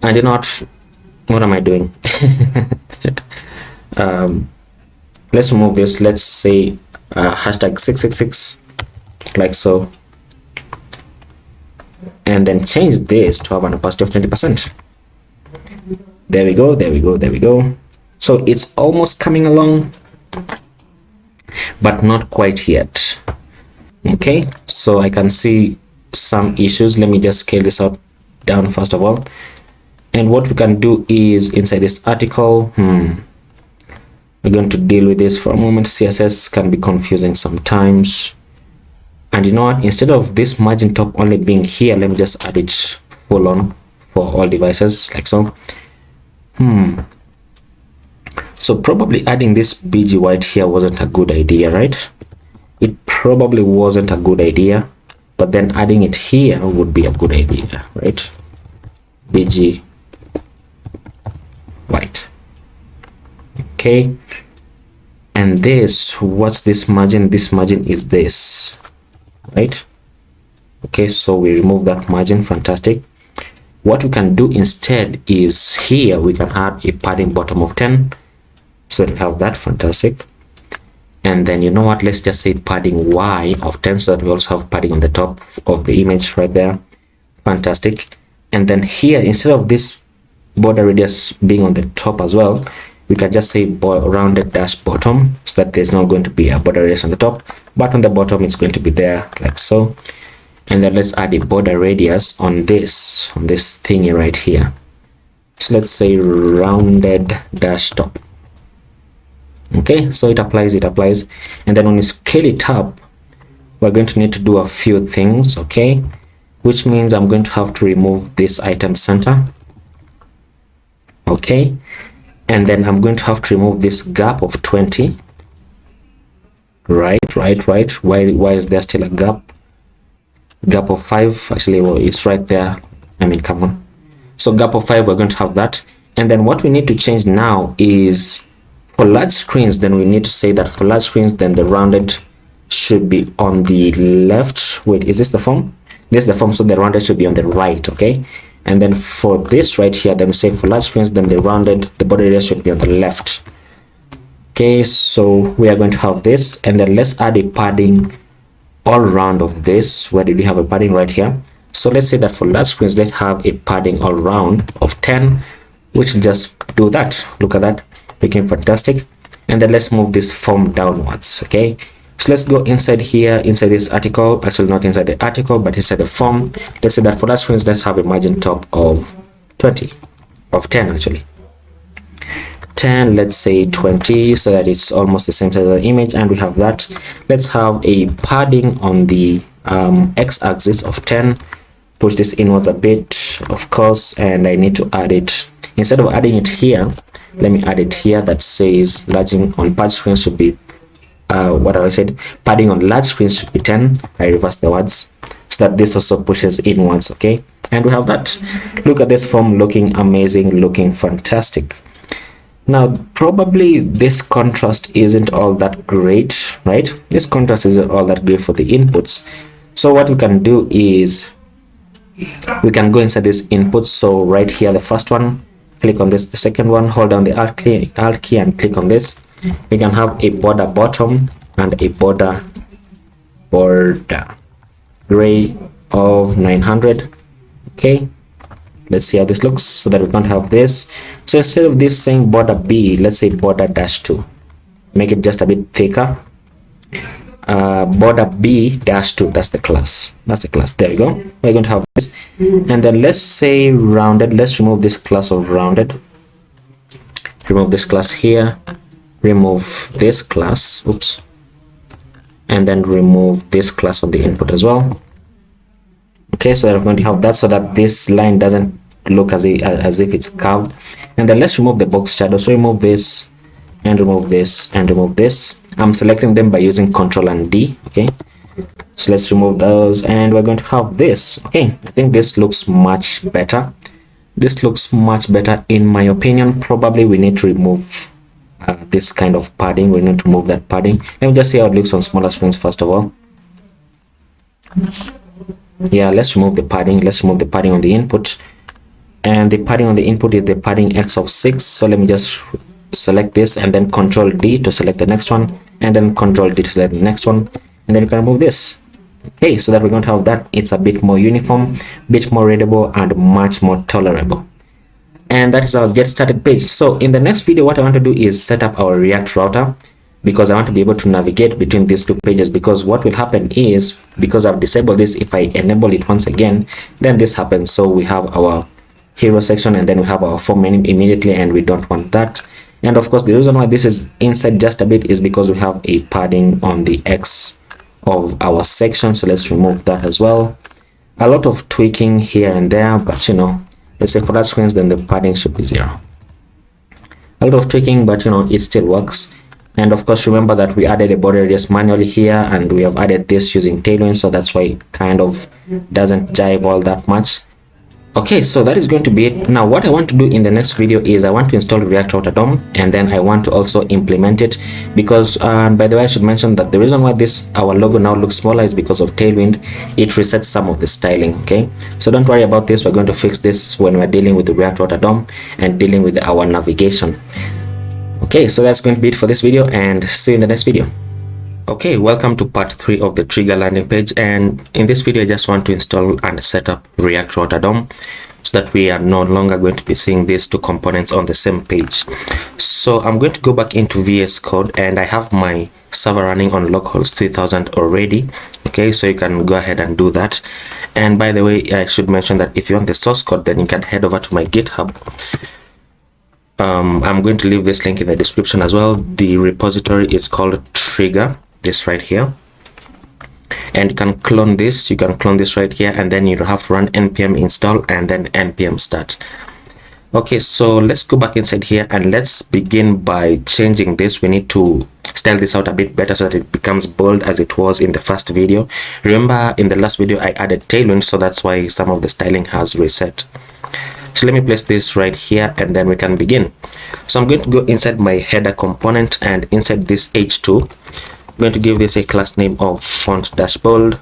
And you know what am I doing? Let's remove this. Let's say hashtag 666, like so, and then change this to have an opacity of 20%. There we go, there we go, there we go. So it's almost coming along, but not quite yet. Okay, so I can see some issues. Let me just scale this up down first of all. And what we can do is inside this article, we're going to deal with this for a moment. CSS can be confusing sometimes. And you know what? Instead of this margin top only being here, let me just add it full on for all devices, like so. So probably adding this BG white here wasn't a good idea, right? It probably wasn't a good idea, but then adding it here would be a good idea, right? BG white. Okay, and this, what's this margin? This margin is this, right? Okay, so we remove that margin. Fantastic. What we can do instead is here we can add a padding bottom of 10, so that we have that. Fantastic. And then you know what, let's just say padding Y of 10, so that we also have padding on the top of the image right there. Fantastic. And then here, instead of this border radius being on the top as well, we can just say rounded dash bottom, so that there's not going to be a border radius on the top, but on the bottom it's going to be there, like so. And then let's add a border radius on this thingy right here. So let's say rounded dash top. Okay, so it applies. And then when we scale it up, we're going to need to do a few things. Okay, which means I'm going to have to remove this item center. Okay, and then I'm going to have to remove this gap of 20. Right. Why is there still a gap of 5? Actually, well, it's right there. I mean, come on. So gap of 5, we're going to have that. And then what we need to change now is for large screens, then we need to say that for large screens, then the rounded should be on the left. Wait, is this the form? This is the form, so the rounded should be on the right. Okay, and then for this right here, then we say for large screens, then the border area should be on the left. Okay, so we are going to have this, and then let's add a padding all round of this. Where did we have a padding? Right here. So let's say that for large screens, let's have a padding all round of 10, which will just do that. Look at that, became fantastic. And then let's move this form downwards. Okay, so let's go inside here, inside this article. Actually, not inside the article, but inside the form. Let's say that for large screens, let's have a margin top of 10 actually. 10, let's say 20, so that it's almost the same size as the image, and we have that. Let's have a padding on the x-axis of 10. Push this inwards a bit, of course, and I need to add it. Instead of adding it here, let me add it here. That says larging on large screens should be what I said, padding on large screens should be 10. I reverse the words so that this also pushes inwards. Okay, and we have that. Look at this form, looking amazing, looking fantastic. Now, probably this contrast isn't all that great, right? This contrast isn't all that great for the inputs. So what we can do is we can go inside this input. So right here, the first one, click on this. The second one, hold down the alt key and click on this. We can have a border bottom and a border gray of 900. Okay, let's see how this looks, so that we can't have this. So instead of this saying border B, let's say border -2. Make it just a bit thicker. Border B-2, that's the class. There we go. We're going to have this, and then let's say rounded. Let's remove this class of rounded. Remove this class here. Remove this class. Oops. And then remove this class of the input as well. Okay, so we're going to have that so that this line doesn't look as if it's curved. And then let's remove the box shadow. So remove this and remove this and remove this. I'm selecting them by using Ctrl and D. Okay, so let's remove those, and we're going to have this. Okay, I think this looks much better. This looks much better in my opinion. Probably we need to remove this kind of padding. We need to remove that padding. Let me just see how it looks on smaller screens first of all. Yeah, let's remove the padding. Let's remove the padding on the input, and the padding on the input is the padding X of 6. So let me just select this and then Control D to select the next one, and then Control D to select the next one, and then you can remove this. Okay, so that we're going to have that. It's a bit more uniform, bit more readable, and much more tolerable. And that is our get started page. So in the next video, what I want to do is set up our React router, because I want to be able to navigate between these two pages. Because what will happen is, because I've disabled this, if I enable it once again, then this happens. So we have our hero section, and then we have our form menu immediately, and we don't want that. And of course, the reason why this is inside just a bit is because we have a padding on the X of our section. So let's remove that as well. A lot of tweaking here and there, but you know, let's say for that screens, then the padding should be 0. A lot of tweaking, but you know, it still works. And of course, remember that we added a border radius manually here, and we have added this using Tailwind, so that's why it kind of doesn't jive all that much. Okay, so that is going to be it. Now what I want to do in the next video is I want to install React Router DOM, and then I want to also implement it, because by the way, I should mention that the reason why our logo now looks smaller is because of Tailwind. It resets some of the styling. Okay, so don't worry about this. We're going to fix this when we're dealing with the React Router DOM and dealing with our navigation. Okay, so that's going to be it for this video, and see you in the next video. Okay, welcome to part 3 of the Trigr landing page, and in this video I just want to install and set up React Router DOM so that we are no longer going to be seeing these two components on the same page. So I'm going to go back into VS Code, and I have my server running on localhost 3000 already. Okay, so you can go ahead and do that. And by the way, I should mention that if you want the source code, then you can head over to my GitHub. I'm going to leave this link in the description as well. The repository is called Trigr, this right here, and you can clone this. You can clone this right here, and then you have to run npm install and then npm start. Okay, so let's go back inside here, and let's begin by changing this. We need to style this out a bit better so that it becomes bold as it was in the first video. Remember, in the last video I added Tailwind, so that's why some of the styling has reset. So let me place this right here, and then we can begin. So I'm going to go inside my header component, and inside this h2 I'm going to give this a class name of font-bold,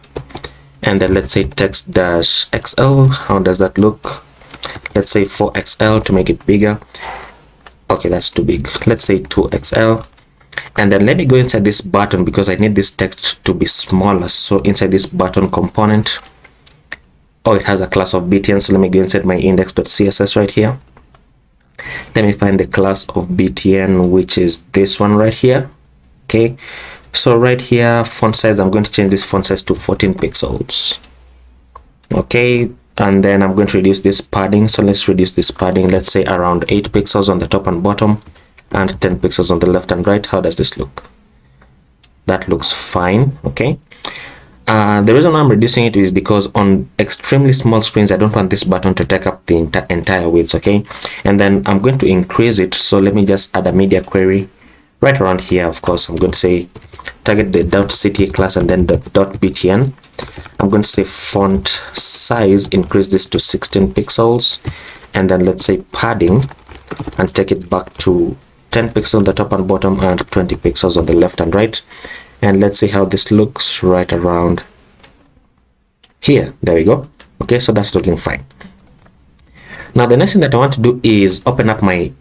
and then let's say text-xl. How does that look? Let's say 4xl to make it bigger. Okay, that's too big. Let's say 2xl. And then let me go inside this button, because I need this text to be smaller. So inside this button component, oh, it has a class of btn, so let me go inside my index.css right here. Let me find the class of btn, which is this one right here. Okay, so right here, font size, I'm going to change this font size to 14 pixels. Okay, and then I'm going to reduce this padding. So let's reduce this padding, let's say around 8 pixels on the top and bottom, and 10 pixels on the left and right. How does this look? That looks fine. Okay, the reason I'm reducing it is because on extremely small screens I don't want this button to take up the entire width. Okay, and then I'm going to increase it. So let me just add a media query right around here. Of course, I'm going to say target the .cta class and then the .btn. I'm going to say font size, increase this to 16 pixels, and then let's say padding, and take it back to 10 pixels on the top and bottom and 20 pixels on the left and right. And let's see how this looks right around here. There we go. Okay, so that's looking fine. Now the next thing that I want to do is open up my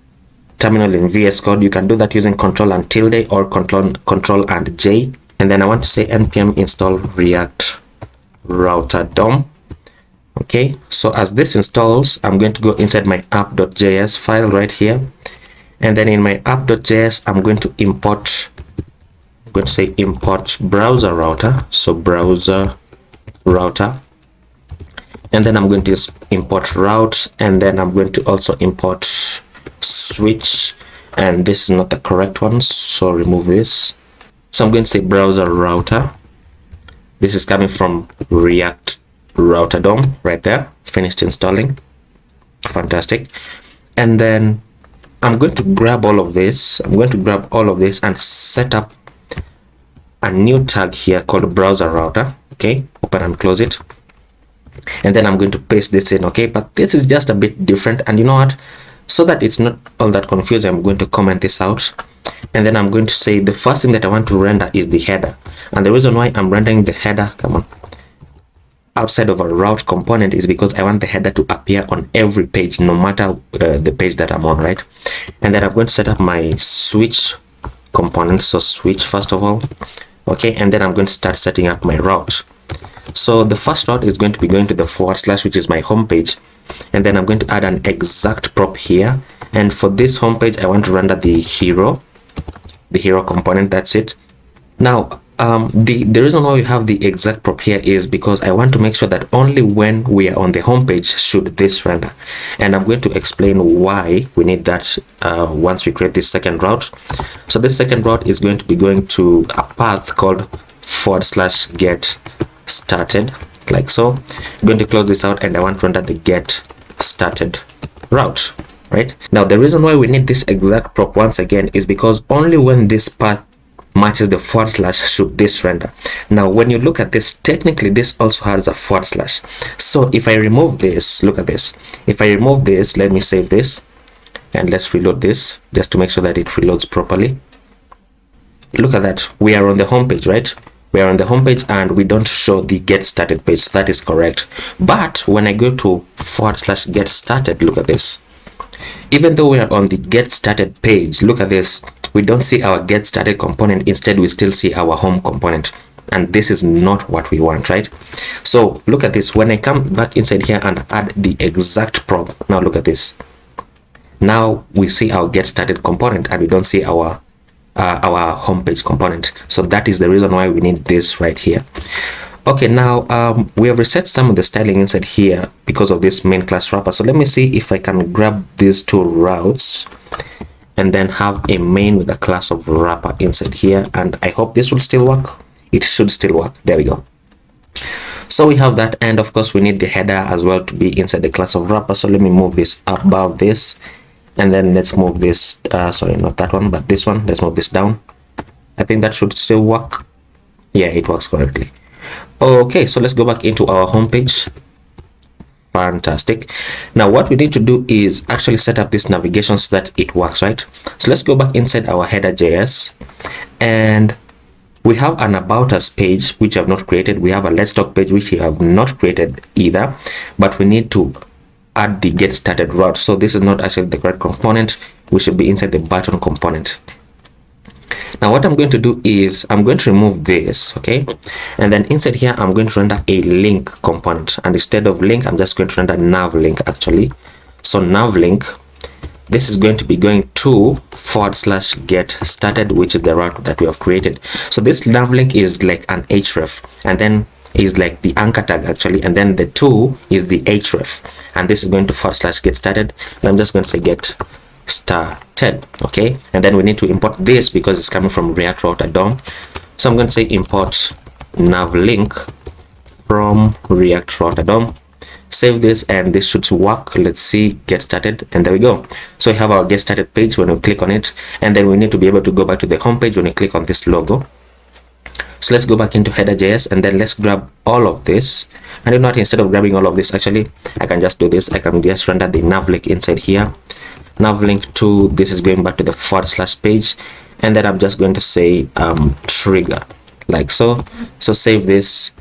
terminal in VS Code. You can do that using Control and tilde or Control and J. And then I want to say npm install React Router DOM. Okay, so as this installs, I'm going to go inside my app.js file right here, and then in my app.js I'm going to import, I'm going to say import browser router, so browser router, and then I'm going to import route, and then I'm going to also import switch, and this is not the correct one, so remove this. So I'm going to say browser router. This is coming from React Router DOM right there. Finished installing. Fantastic. And then I'm going to grab all of this. I'm going to grab all of this and set up a new tag here called browser router. Okay, open and close it. And then I'm going to paste this in. Okay, but this is just a bit different, and you know what, so that it's not all that confusing, I'm going to comment this out, and then I'm going to say the first thing that I want to render is the header. And the reason why I'm rendering the header, come on, outside of a route component is because I want the header to appear on every page, no matter the page that I'm on, right? And then I'm going to set up my switch component, so switch first of all. Okay, and then I'm going to start setting up my route. So the first route is going to be going to the /, which is my home page, and then I'm going to add an exact prop here, and for this home page I want to render the hero component. That's it. Now the reason why we have the exact prop here is because I want to make sure that only when we are on the home page should this render, and I'm going to explain why we need that once we create this second route. So this second route is going to be going to a path called /get started, like so. I'm going to close this out, and I want to render the get started route. Right now, the reason why we need this exact prop once again is because only when this path matches the / should this render. Now when you look at this, technically this also has a /. So if I remove this, look at this, if I remove this, let me save this and let's reload this just to make sure that it reloads properly. Look at that, we are on the home page, right? We are on the home page and we don't show the get started page. So that is correct. But when I go to / get started, look at this. Even though we are on the get started page, look at this, we don't see our get started component. Instead, we still see our home component, and this is not what we want, right? So look at this, when I come back inside here and add the exact prop, now look at this, now we see our get started component and we don't see our home page component. So that is the reason why we need this right here. Okay, now we have reset some of the styling inside here because of this main class wrapper. So let me see if I can grab these two routes and then have a main with a class of wrapper inside here, and I hope this will still work. It should still work. There we go. So we have that, and of course we need the header as well to be inside the class of wrapper. So let me move this above this, and then let's move this sorry, not that one but this one, let's move this down. I think that should still work. Yeah, it works correctly. Okay, so let's go back into our home page. Fantastic. Now what we need to do is actually set up this navigation so that it works, right? So let's go back inside our header.js, and we have an about us page which I have not created. We have a let's talk page which we have not created either, but we need to add the get started route. So this is not actually the correct component. We should be inside the button component. Now what I'm going to do is I'm going to remove this, okay, and then inside here I'm going to render a link component, and instead of link I'm just going to render nav link actually. So nav link, this is going to be going to / get started, which is the route that we have created. So this nav link is like an href, and then is like the anchor tag actually, and then the 2 is the href, and this is going to / get started, and I'm just going to say get started. Okay, and then we need to import this because it's coming from React Router DOM. So I'm going to say import nav link from React Router DOM. Save this, and this should work. Let's see, get started, and there we go. So we have our get started page when we click on it, and then we need to be able to go back to the home page when we click on this logo. So let's go back into header.js, and then let's grab all of this. And you know what, instead of grabbing all of this, actually I can just do this. I can just render the nav link inside here. Nav link to this is going back to the / page, and then I'm just going to say Trigr, like so. So save this,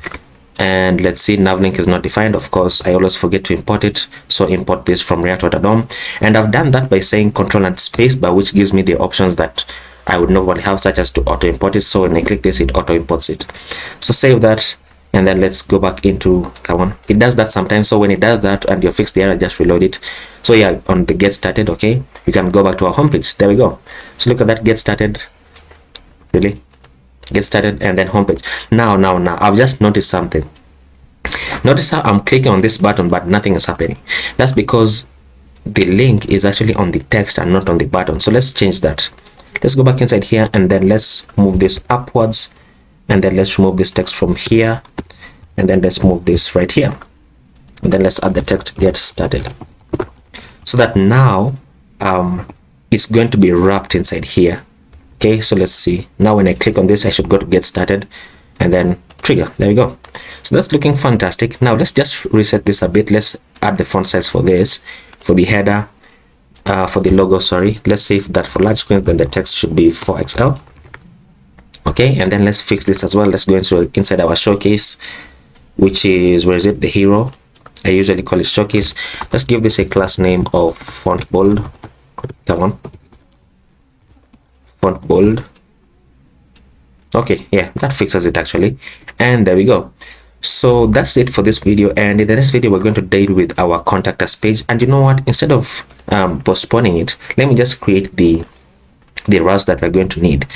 and let's see, nav link is not defined. Of course I always forget to import it, so import this from React Router DOM, and I've done that by saying Control and space bar, which gives me the options that I would normally have, such as to auto import it. So when I click this, it auto imports it. So save that, and then let's go back into, come on, it does that sometimes. So when it does that and you fix the error, just reload it. So yeah, on the get started, okay, we can go back to our homepage. There we go. So look at that, get started, really, get started, and then homepage. Now I've just noticed something. Notice how I'm clicking on this button but nothing is happening. That's because the link is actually on the text and not on the button. So let's change that. Let's go back inside here, and then let's move this upwards, and then let's remove this text from here, and then let's move this right here, and then let's add the text get started, so that now it's going to be wrapped inside here. Okay, so let's see. Now when I click on this, I should go to get started and then Trigr. There we go. So that's looking fantastic. Now let's just reset this a bit. Let's add the font size for this, for the header, for the logo, sorry. Let's save that for large screens, then the text should be 4XL. Okay, and then let's fix this as well. Let's go inside our showcase, which is, where is it, the hero. I usually call it showcase. Let's give this a class name of font bold. Come on, font bold. Okay, yeah, that fixes it actually. And there we go. So that's it for this video, and in the next video we're going to deal with our contact us page. And you know what, instead of postponing it, let me just create the routes that we're going to need.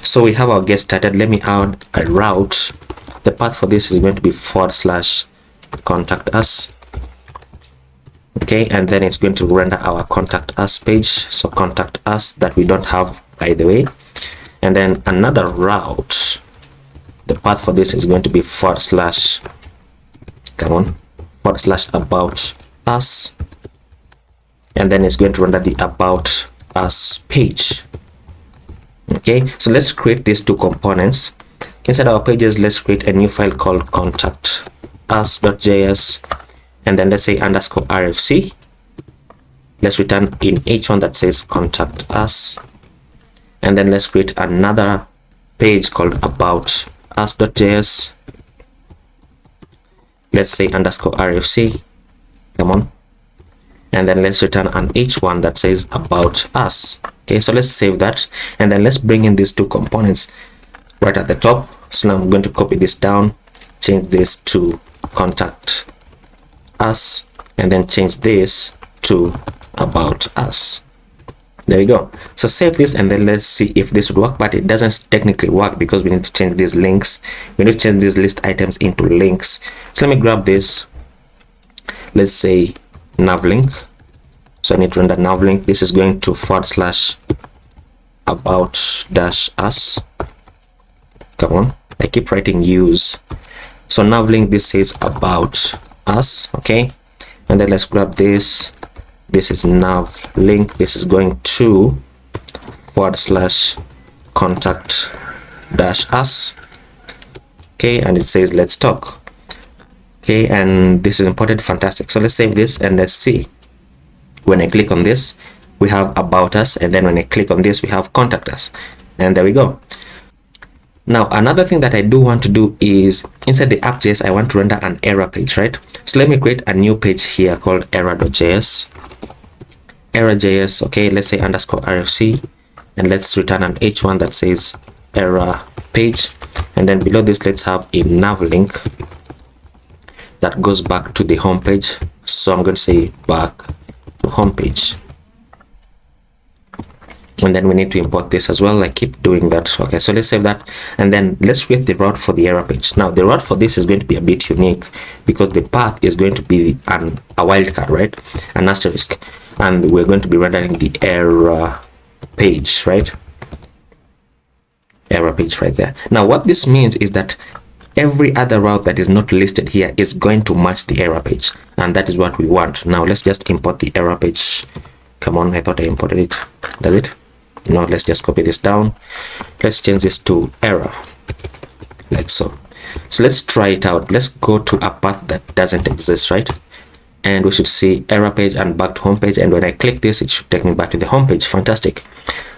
So we have our get started. Let me add a route. The path for this is going to be / contact us. Okay, and then it's going to render our contact us page. So contact us that we don't have, by the way. And then another route, the path for this is going to be / come on, / about us, and then it's going to render the about us page. Okay, so let's create these two components. Inside our pages, let's create a new file called contact us.js, and then let's say _rfc. Let's return in h1 that says contact us, and then let's create another page called about us.js. Let's say _rfc, come on, and then let's return an h1 that says about us. Okay, so let's save that, and then let's bring in these two components right at the top. So now I'm going to copy this down, change this to contact us, and then change this to about us. There we go. So save this, and then let's see if this would work. But it doesn't technically work because we need to change these links. We need to change these list items into links. So let me grab this. Let's say nav link. So I need to render nav link. This is going to / about -us. Come on, I keep writing use. So nav link, this says about us. Okay, and then let's grab this. This is nav link. This is going to / contact -us. Okay, and it says let's talk. Okay, and this is important. Fantastic. So let's save this, and let's see. When I click on this, we have about us, and then when I click on this, we have contact us, and there we go. Now another thing that I do want to do is inside the app.js, I want to render an error page, right? So let me create a new page here called error.js. Error.js. Okay, let's say _rfc, and let's return an h1 that says error page, and then below this let's have a nav link that goes back to the home page. So I'm going to say back to home page, and then we need to import this as well. I keep doing that. Okay, so let's save that, and then let's create the route for the error page. Now the route for this is going to be a bit unique because the path is going to be a wildcard, right, an asterisk, and we're going to be rendering the error page, right? Error page right there. Now what this means is that every other route that is not listed here is going to match the error page, and that is what we want. Now let's just import the error page. Come on, I thought I imported it. Does it? No, let's just copy this down. Let's change this to error, like so. So let's try it out. Let's go to a path that doesn't exist, right? And we should see error page and back to home page, and when I click this, it should take me back to the home page. Fantastic.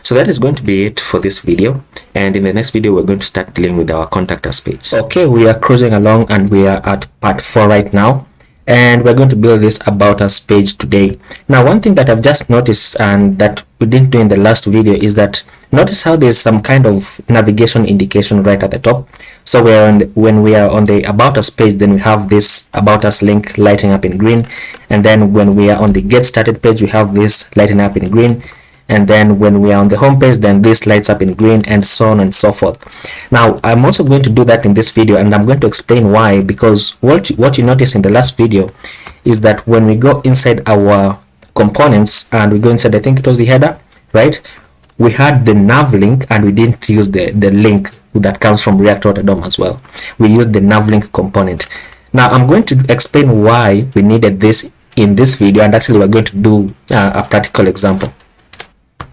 So that is going to be it for this video, and in the next video we're going to start dealing with our contact us page. Okay, we are cruising along and we are at part 4 right now, and we're going to build this about us page today. Now one thing that I've just noticed and that we didn't do in the last video is that notice how there's some kind of navigation indication right at the top. So we're on when we are on the About Us page, then we have this About Us link lighting up in green, and then when we are on the Get Started page, we have this lighting up in green, and then when we are on the home page, then this lights up in green, and so on and so forth. Now I'm also going to do that in this video, and I'm going to explain why, because what you noticed in the last video is that when we go inside our components and we go inside, I think it was the header, right, we had the nav link and we didn't use the link that comes from React Rotterdam as well. We used the nav link component. Now I'm going to explain why we needed this in this video, and actually we're going to do a practical example.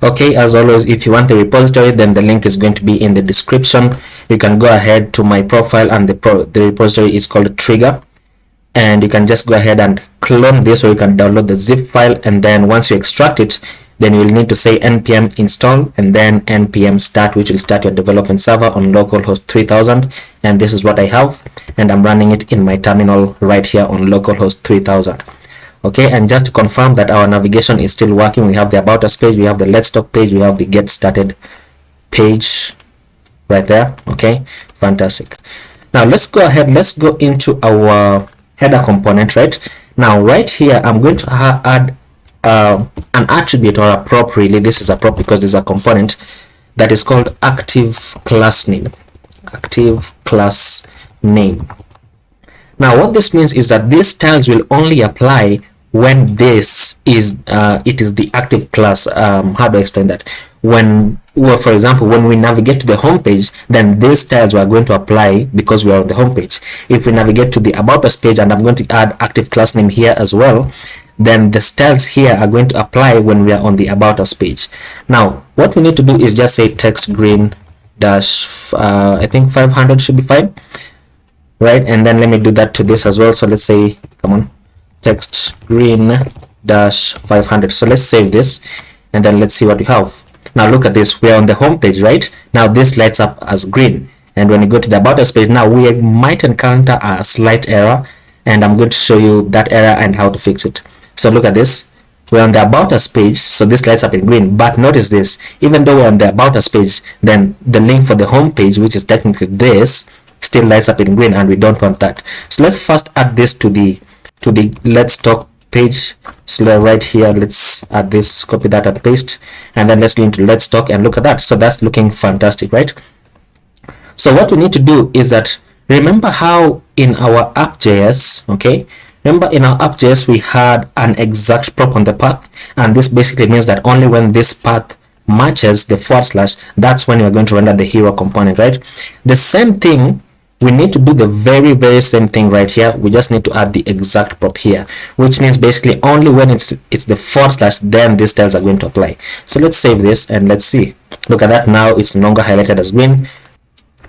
Okay, as always, if you want the repository, then the link is going to be in the description. You can go ahead to my profile, and the repository is called Trigr, and you can just go ahead and clone this, or you can download the zip file, and then once you extract it, then you will need to say npm install and then npm start, which will start your development server on localhost 3000. And this is what I have, and I'm running it in my terminal right here on localhost 3000. Okay, and just to confirm that our navigation is still working, we have the About Us page, we have the Let's Talk page, we have the Get Started page right there. Okay, fantastic. Now let's go ahead, let's go into our header component. Right now, right here, I'm going to add an attribute, or a prop. Really, this is a prop because there's a component that is called active class name. Active class name. Now what this means is that these styles will only apply when this is it is the active class. How do I explain that? When, well, for example, when we navigate to the home page, then these styles are going to apply because we are on the home page. If we navigate to the About Us page, and I'm going to add active class name here as well, then the styles here are going to apply when we are on the About Us page. Now what we need to do is just say text green dash I think 500 should be fine, right? And then let me do that to this as well. So let's say, come on, text green dash 500. So let's save this, and then let's see what we have. Now look at this, we are on the home page, right? Now this lights up as green, and when you go to the About Us page, now we might encounter a slight error, and I'm going to show you that error and how to fix it. So look at this, we're on the About Us page, so this lights up in green. But notice this, even though we're on the About Us page, then the link for the home page, which is technically this, still lights up in green, and we don't want that. So let's first add this to the Let's Talk page. So right here, let's add this, copy that and paste, and then let's go into Let's Talk, and look at that. So that's looking fantastic, right? So what we need to do is that, remember how in our App.js, okay, remember in our App.js we had an exact prop on the path, and this basically means that only when this path matches the /, that's when you're going to render the hero component, right? The same thing, we need to do the very same thing right here. We just need to add the exact prop here, which means basically only when it's the /, then these styles are going to apply. So let's save this and let's see. Look at that, now it's no longer highlighted as green,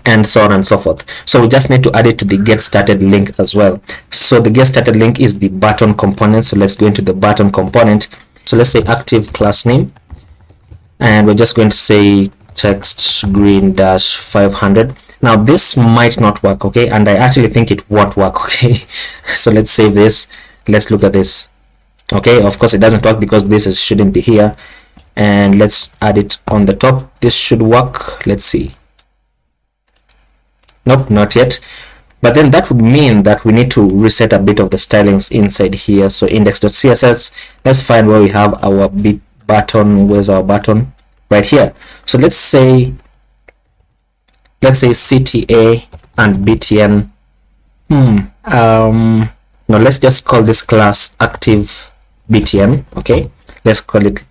and so on and so forth. So we just need to add it to the Get Started link as well. So the Get Started link is the button component. So let's go into the button component. So let's say active class name, and we're just going to say text green dash 500. Now this might not work, okay, and I actually think it won't work, okay. So let's save this, let's look at this. Okay, of course it doesn't work because this shouldn't be here, and let's add it on the top. This should work. Let's see. Nope, not yet. But then that would mean that we need to reset a bit of the stylings inside here. So index.css, let's find where we have our button. Where's our button? Right here. So let's say CTA and btn. No, let's just call this class active btn. Okay, let's call it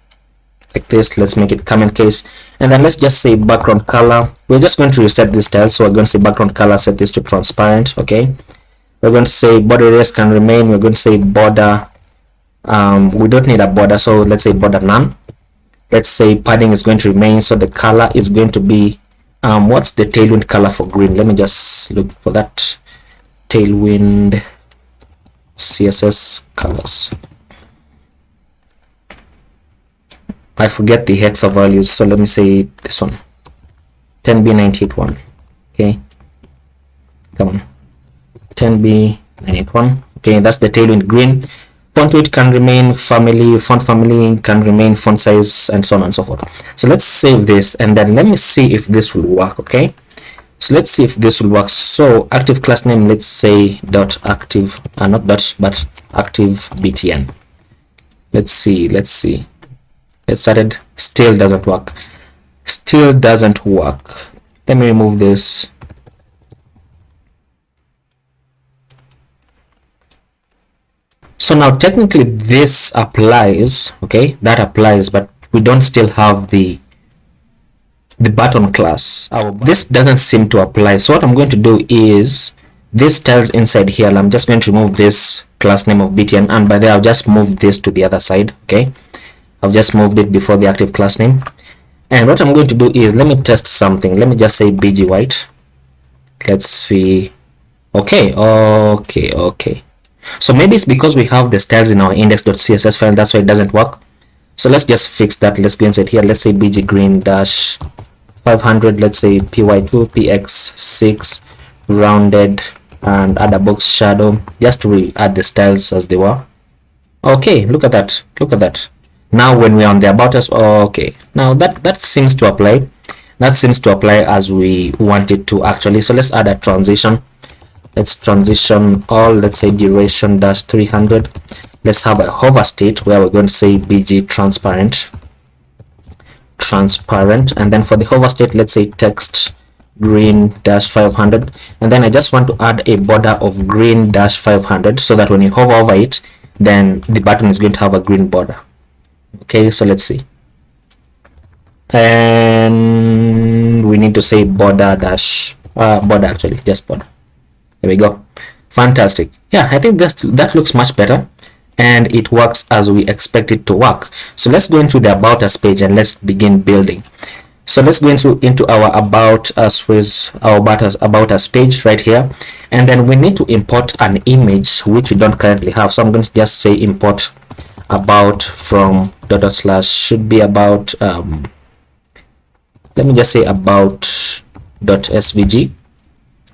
like this. Let's make it comment case, and then let's just say background color. We're just going to reset this style, so we're going to say background color, set this to transparent. Okay, we're going to say border radius can remain. We're going to say border, we don't need a border, so let's say border none. Let's say padding is going to remain, so the color is going to be what's the Tailwind color for green? Let me just look for that. Tailwind CSS colors. I forget the hexa values, so let me say this one, 10b981. Okay, come on, 10b981. Okay, that's the Tailwind green. Font weight can remain, font family can remain, font size, and so on and so forth. So let's save this, and then let me see if this will work. Okay, So let's see if this will work. So active class name, let's say dot active, not dot, but active btn. Let's see. It started, still doesn't work. Let me remove this. So now technically this applies, okay, that applies, but we don't still have the button class. This doesn't seem to apply. So what I'm going to do is this styles inside here, I'm just going to remove this class name of btn, and by there I'll just move this to the other side. Okay, I've just moved it before the active class name. And what I'm going to do is, let me test something. Let me just say bg white. Let's see. Okay. So maybe it's because we have the styles in our index.css file, that's why it doesn't work. So let's just fix that. Let's go inside here. Let's say bg green dash 500. Let's say py2 px6 rounded and add a box shadow, just to re-add the styles as they were. Okay, look at that. Now when we're on the about us, okay, now that seems to apply. That seems to apply as we want it to actually. So let's add a transition. Let's transition all, let's say duration dash 300. Let's have a hover state where we're going to say bg transparent, and then for the hover state, let's say text green dash 500, and then I just want to add a border of green dash 500 so that when you hover over it, then the button is going to have a green border. Okay, so let's see, and we need to say border dash border, actually just border. There we go. Fantastic. Yeah, I think that looks much better, and it works as we expect it to work. So let's go into the about us page and let's begin building. So let's go into our about us with our about us page right here, and then we need to import an image which we don't currently have. So I'm going to just say import about from .. should be about let me just say about.svg,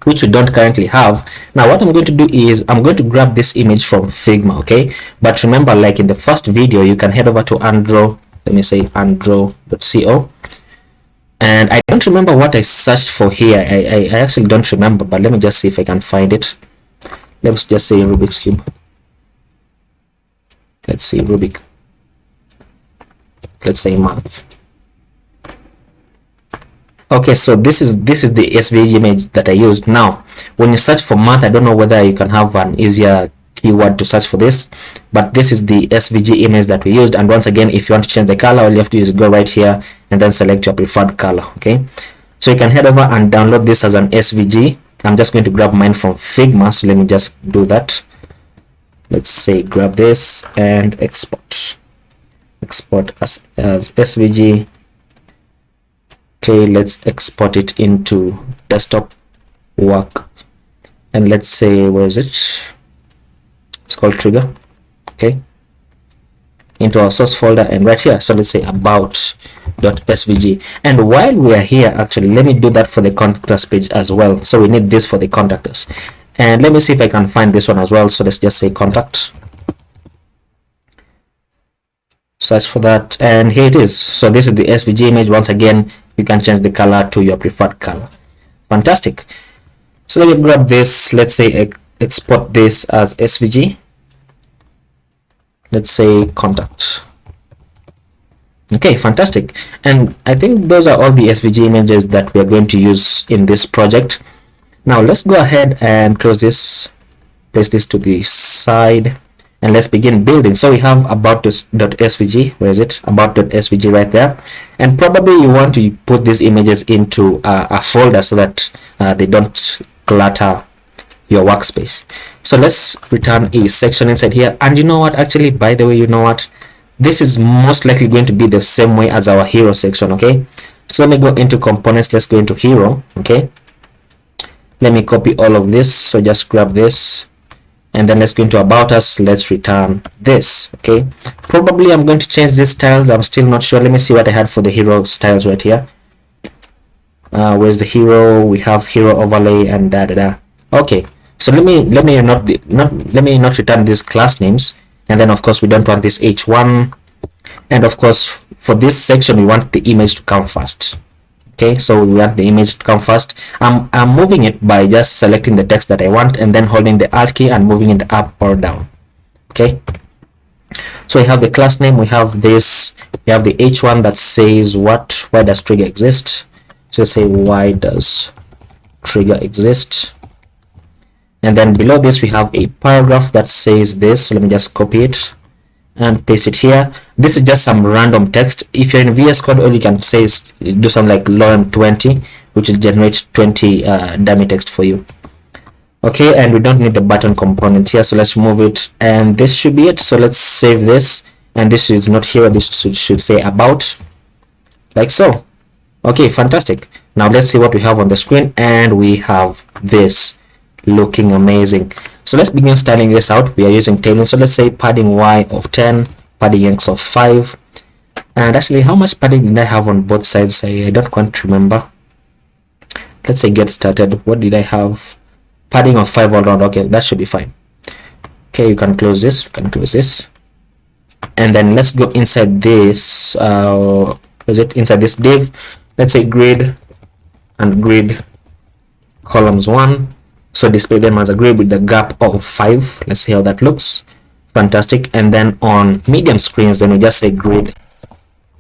which we don't currently have. Now what I'm going to do is I'm going to grab this image from Figma, okay? But remember, like in the first video, you can head over to Andro, let me say andro.co, and I don't remember what I searched for here. I actually don't remember, but let me just see if I can find it. Let's just say Rubik's cube. Let's see Rubik. Let's say math. Okay, so this is the SVG image that I used. Now when you search for math, I don't know whether you can have an easier keyword to search for this, but this is the SVG image that we used. And once again, if you want to change the color, all you have to do is go right here and then select your preferred color. Okay, so you can head over and download this as an SVG. I'm just going to grab mine from Figma, so let me just do that. Let's say grab this and export as SVG. Okay, let's export it into desktop work, and let's say, where is it? It's called Trigr. Okay, into our source folder, and right here, so let's say about.svg. and while we are here, actually let me do that for the contact us page as well. So we need this for the contact us, and let me see if I can find this one as well. So let's just say contact, search for that, and here it is. So this is the SVG image. Once again, you can change the color to your preferred color. Fantastic. So let me grab this. Let's say export this as SVG. Let's say contact. Okay, fantastic. And I think those are all the SVG images that we are going to use in this project. Now let's go ahead and close this, place this to the side, and let's begin building. So we have about.svg. Where is it? About.svg right there. And probably you want to put these images into a folder so that they don't clutter your workspace. So let's return a section inside here. And you know what, actually, by the way, you know what, this is most likely going to be the same way as our hero section. Okay, so let me go into components. Let's go into hero. Okay, let me copy all of this. So just grab this, and then let's go into about us. Let's return this. Okay, probably I'm going to change these styles. I'm still not sure. Let me see what I had for the hero styles right here. Where's the hero? We have hero overlay and okay, so let me not return these class names, and then of course we don't want this h1, and of course for this section we want the image to come first. Okay, so we want the image to come first. I'm moving it by just selecting the text that I want and then holding the Alt key and moving it up or down. Okay, so we have the class name, we have this, we have the h1 that says what, why does Trigr exist. So let's say why does Trigr exist, and then below this we have a paragraph that says this. So let me just copy it and paste it here. This is just some random text. If you're in VS Code, all you can say is do something like lorem20, which will generate 20 dummy text for you. Okay, and we don't need the button component here, so let's remove it, and this should be it. So let's save this, and this is not here, this should say about, like so. Okay, fantastic. Now let's see what we have on the screen, and we have this looking amazing. So let's begin styling this out. We are using Tailwind, so let's say padding y of 10, padding x of 5, and actually how much padding did I have on both sides? I don't quite remember. Let's say get started. What did I have? Padding of 5 all around. Okay, that should be fine. Okay, you can close this, and then let's go inside this inside this div. Let's say grid and grid columns 1, so display them as a grid with the gap of 5. Let's see how that looks. Fantastic. And then on medium screens, then we just say grid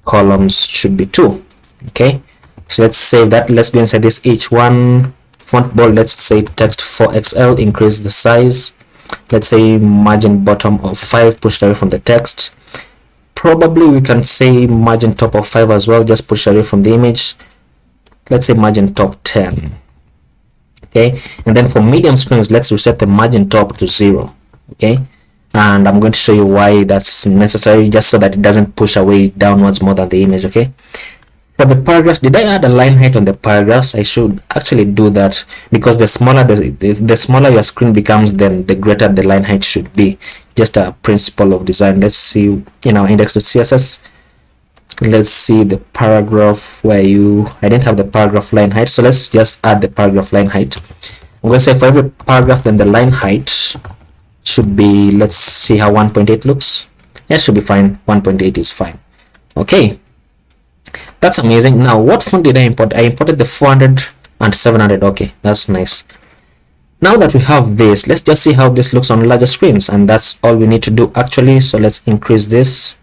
columns should be 2. Okay, so let's save that. Let's go inside this h1 font bold. Let's say text 4XL, increase the size. Let's say margin bottom of 5, push it away from the text. Probably we can say margin top of 5 as well, just push it away from the image. Let's say margin top 10. Okay, and then for medium screens, let's reset the margin top to 0. Okay, and I'm going to show you why that's necessary, just so that it doesn't push away downwards more than the image. Okay, for the paragraphs, did I add a line height on the paragraphs? I should actually do that, because the smaller the smaller your screen becomes, then the greater the line height should be. Just a principle of design. Let's see in our index.css. Let's see the paragraph where I didn't have the paragraph line height, so let's just add the paragraph line height. I'm going to say for every paragraph, then the line height should be, let's see how 1.8 looks. Yeah, should be fine. 1.8 is fine. Okay, that's amazing. Now what font did I import? I imported the 400 and 700. Okay, that's nice. Now that we have this, let's just see how this looks on larger screens, and that's all we need to do actually. So let's increase this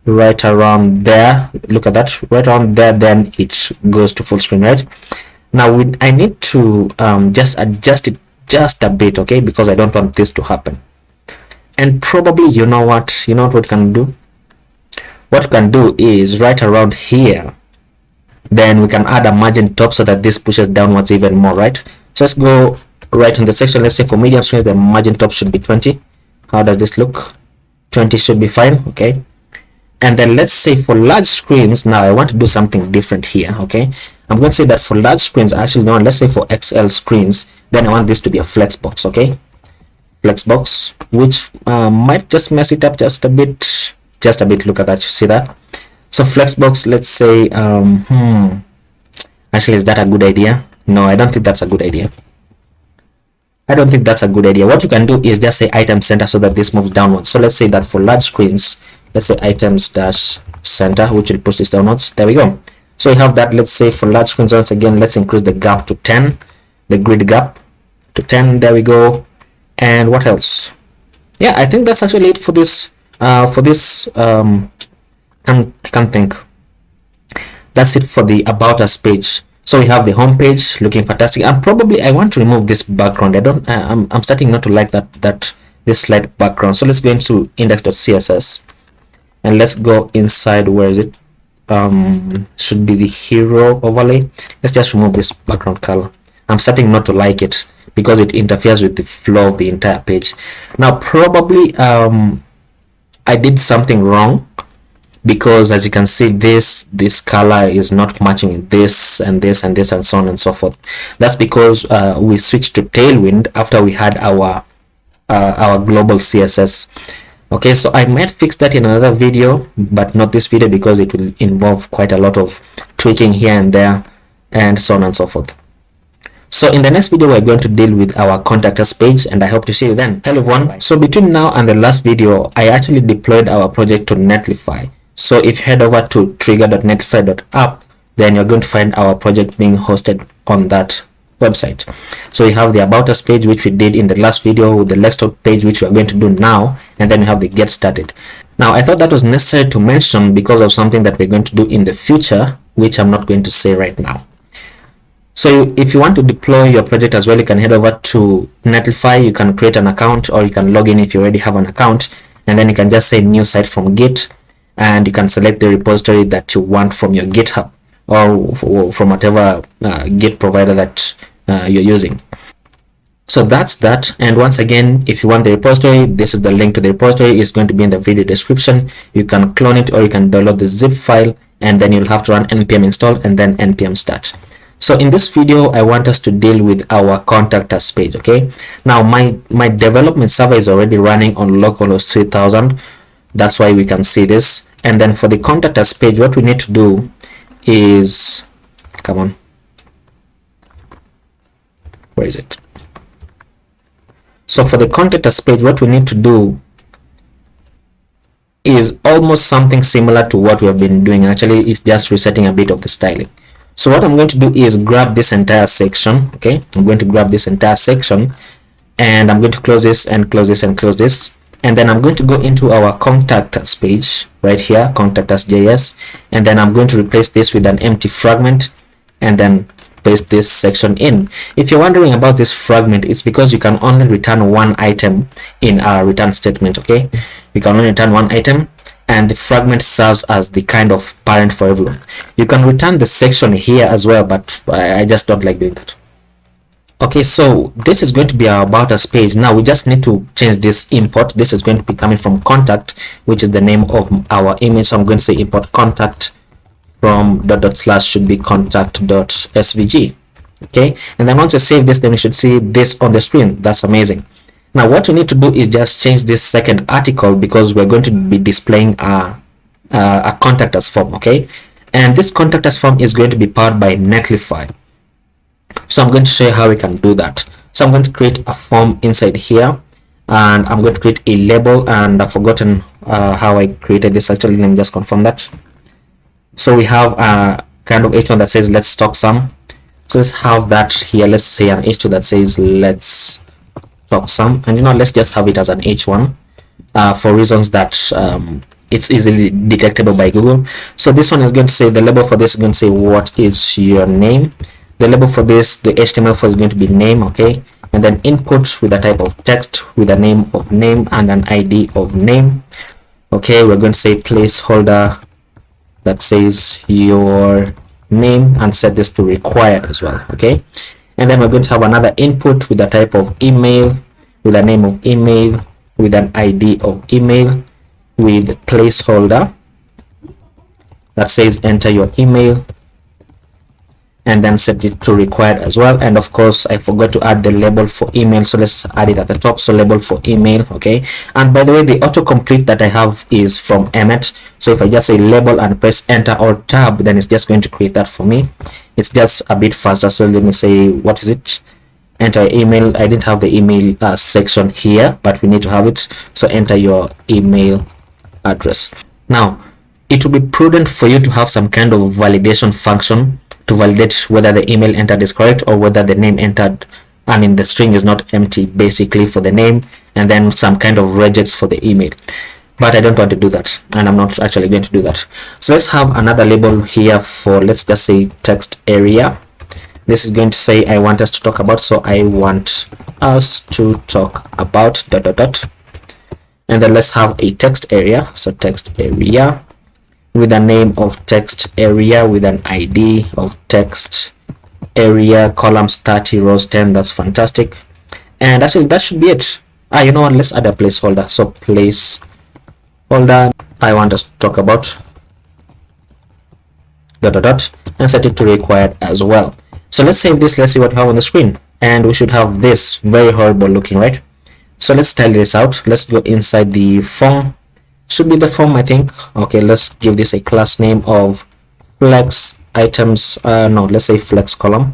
right around there. Look at that, right around there, then it goes to full screen. Right now I need to just adjust it just a bit, okay, because I don't want this to happen. And probably you know what we can do? What we can do is right around here, then we can add a margin top so that this pushes downwards even more. Right, so let's go right in the section. Let's say for medium screens, the margin top should be 20. How does this look? 20 should be fine. Okay, and then let's say for large screens, now I want to do something different here. Okay, I'm going to say that for large screens, actually no, let's say for XL screens, then I want this to be a flex box. Okay, flex box, which might just mess it up just a bit. Look at that, you see that? So flex box, let's say actually, is that a good idea? No, I don't think that's a good idea. What you can do is just say item center so that this moves downwards. So let's say that for large screens, let's say items dash center, which will push this downwards. There we go. So we have that. Let's say for large screens, once again, let's increase the gap to 10, the grid gap to 10. There we go. And what else? Yeah, I think that's actually it for this. I can't think. That's it for the about us page. So we have the home page looking fantastic, and probably I want to remove this background. I'm starting not to like this slight background. So let's go into index.css and let's go inside. Where is it? Should be the hero overlay. Let's just remove this background color. I'm starting not to like it because it interferes with the flow of the entire page. Now probably I did something wrong, because as you can see, this color is not matching with this and this and this and so on and so forth. That's because we switched to Tailwind after we had our global CSS. Okay, so I might fix that in another video, but not this video, because it will involve quite a lot of tweaking here and there and so on and so forth. So in the next video, we're going to deal with our contact us page, and I hope to see you then. Hello everyone. So between now and the last video, I actually deployed our project to Netlify. So if you head over to trigger.netlify.app, then you're going to find our project being hosted on that website. So we have the about us page, which we did in the last video, with the next page, which we are going to do now, and then we have the get started. Now I thought that was necessary to mention because of something that we're going to do in the future, which I'm not going to say right now. So if you want to deploy your project as well, you can head over to Netlify. You can create an account, or you can log in if you already have an account, and then you can just say new site from Git, and you can select the repository that you want from your GitHub, or from whatever Git provider that you're using. So that's that. And once again, if you want the repository, this is the link to the repository. It's going to be in the video description. You can clone it, or you can download the zip file, and then you'll have to run npm install and then npm start. So in this video, I want us to deal with our contact us page. Okay, now my development server is already running on localhost 3000. That's why we can see this. And then for the contact us page, what we need to do is, come on, where is it? So for the contact us page, what we need to do is almost something similar to what we have been doing. Actually, it's just resetting a bit of the styling. So what I'm going to do is grab this entire section. Okay, I'm going to grab this entire section, and I'm going to close this and close this and close this, and then I'm going to go into our contact us page right here, contact us.js, and then I'm going to replace this with an empty fragment, and then paste this section in. If you're wondering about this fragment, it's because you can only return one item in our return statement. Okay, you can only return one item, and the fragment serves as the kind of parent for everyone. You can return the section here as well, but I just don't like doing that. Okay, so this is going to be our about us page. Now we just need to change this import. This is going to be coming from contact, which is the name of our image. So I'm going to say import contact from / should be contact.svg. Okay, and then once you save this, then you should see this on the screen. That's amazing. Now what we need to do is just change this second article, because we're going to be displaying a contact us form. Okay, and this contact us form is going to be powered by Netlify. So I'm going to show you how we can do that. So I'm going to create a form inside here, and I'm going to create a label, and I've forgotten how I created this. Actually, let me just confirm that. So we have a kind of h1 that says let's talk some. So let's have that here. Let's say an h2 that says let's talk some, and let's just have it as an h1 for reasons that it's easily detectable by Google. So this one is going to say, the label for this is going to say what is your name. The label for this, the HTML for is going to be name. Okay, and then input with a type of text with a name of name and an ID of name. Okay, we're going to say placeholder that says your name, and set this to required as well. Okay, and then we're going to have another input with a type of email, with a name of email, with an ID of email, with placeholder that says enter your email, and then set it to required as well. And of course, I forgot to add the label for email, so let's add it at the top. So label for email. Okay, and by the way, the autocomplete that I have is from Emmet. So if I just say label and press enter or tab, then it's just going to create that for me. It's just a bit faster. So let me say, what is it? Enter email. I didn't have the email section here, but we need to have it. So enter your email address. Now it will be prudent for you to have some kind of validation function to validate whether the email entered is correct, or whether the name entered, I mean the string is not empty, basically, for the name, and then some kind of regex for the email. But I don't want to do that, and I'm not actually going to do that. So let's have another label here for, let's just say text area. This is going to say I want us to talk about, so I want us to talk about ... And then let's have a text area. So text area with a name of text area, with an ID of text area, columns 30, rows 10. That's fantastic. And actually that should be it. You know what, let's add a placeholder. So placeholder, I want us to talk about ... and set it to required as well. So let's save this. Let's see what we have on the screen, and we should have this very horrible looking, right? So let's style this out. Let's go inside the form. Should be the form, I think. Okay, let's give this a class name of flex items. No, let's say flex column.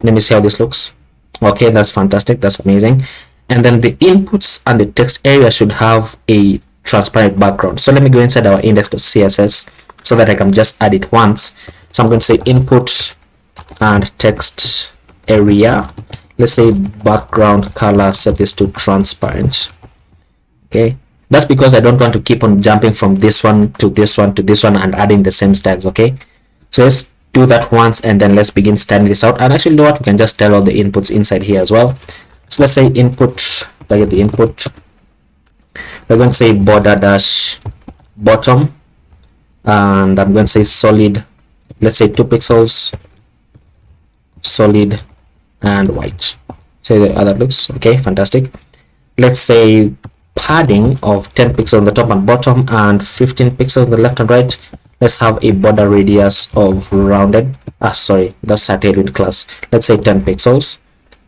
Let me see how this looks. Okay, that's fantastic. That's amazing. And then the inputs and the text area should have a transparent background. So let me go inside our index.css, so that I can just add it once. So I'm going to say input and text area. Let's say background color, set this to transparent. Okay, that's because I don't want to keep on jumping from this one to this one to this one and adding the same tags. Okay, so let's do that once, and then let's begin styling this out. And actually, you know what, we can just tell all the inputs inside here as well. So let's say input, target the input. We're going to say border dash bottom, and I'm going to say solid, let's say 2 pixels, solid and white. So the other looks okay, fantastic. Let's say padding of 10 pixels on the top and bottom and 15 pixels on the left and right. Let's have a border radius of rounded, sorry, that's a Tailwind class. Let's say 10 pixels.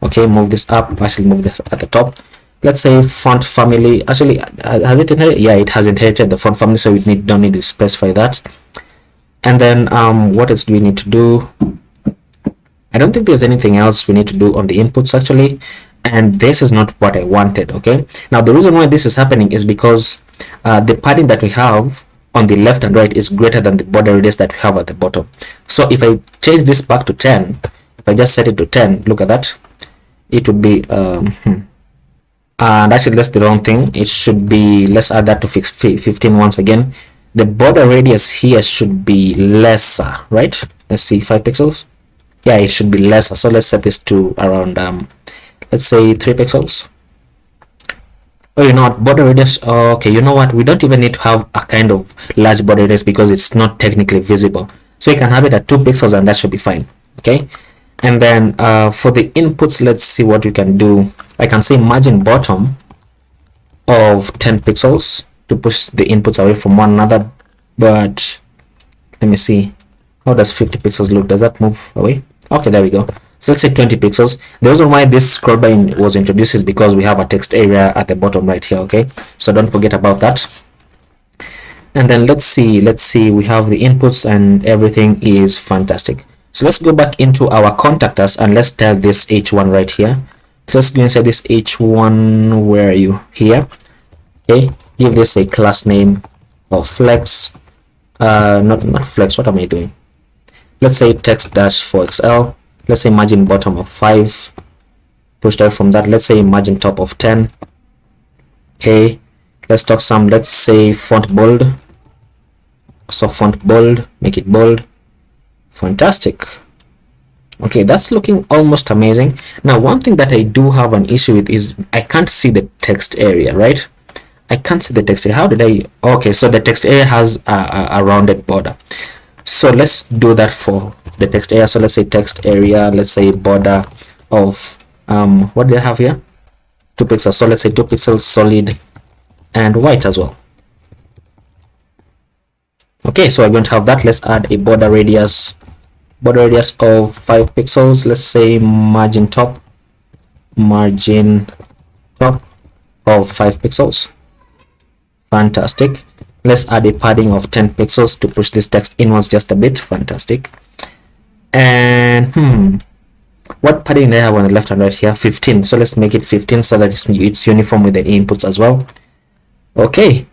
Okay, move this up, actually move this at the top. Let's say font family, actually has it inherited? Yeah, it has inherited the font family, so we don't need to specify that. And then what else do we need to do? I don't think there's anything else we need to do on the inputs actually, and this is not what I wanted. Okay, now the reason why this is happening is because the padding that we have on the left and right is greater than the border radius that we have at the bottom. So if I change this back to 10, if I just set it to 10, look at that, it would be and actually that's the wrong thing. It should be, let's add that to 15 once again. The border radius here should be lesser, right? Let's see, 5 pixels. Yeah, it should be lesser. So let's set this to around let's say 3 pixels. Oh, you know what, border radius, okay, you know what, we don't even need to have a kind of large border radius because it's not technically visible. So you can have it at 2 pixels and that should be fine. Okay, and then for the inputs, let's see what we can do. I can say margin bottom of 10 pixels to push the inputs away from one another, but let me see, how does 50 pixels look? Does that move away? Okay, there we go. So let's say 20 pixels. The reason why this scroll bar was introduced is because we have a text area at the bottom right here. Okay, so don't forget about that. And then let's see, we have the inputs and everything is fantastic. So let's go back into our contact us and let's tell this h1 right here. So let's go inside this h1, where are you? Here. Okay, give this a class name of flex, not flex, what am I doing? Let's say text dash for XL. Let's say margin bottom of 5, push out from that. Let's say margin top of 10. Okay, let's talk some, let's say font bold. So font bold, make it bold. Fantastic. Okay, that's looking almost amazing. Now one thing that I do have an issue with is I can't see the text area, right? I can't see the text area. How did I? Okay, so the text area has a rounded border. So let's do that for the text area. So let's say text area, let's say border of what do I have here? 2 pixels. So let's say 2 pixels, solid and white as well. Okay, so we're going to have that. Let's add a border radius of 5 pixels. Let's say margin top of 5 pixels. Fantastic. Let's add a padding of 10 pixels to push this text inwards just a bit. Fantastic. And what padding do I have on the left and right here? 15. So let's make it 15 so that it's uniform with the inputs as well. Okay,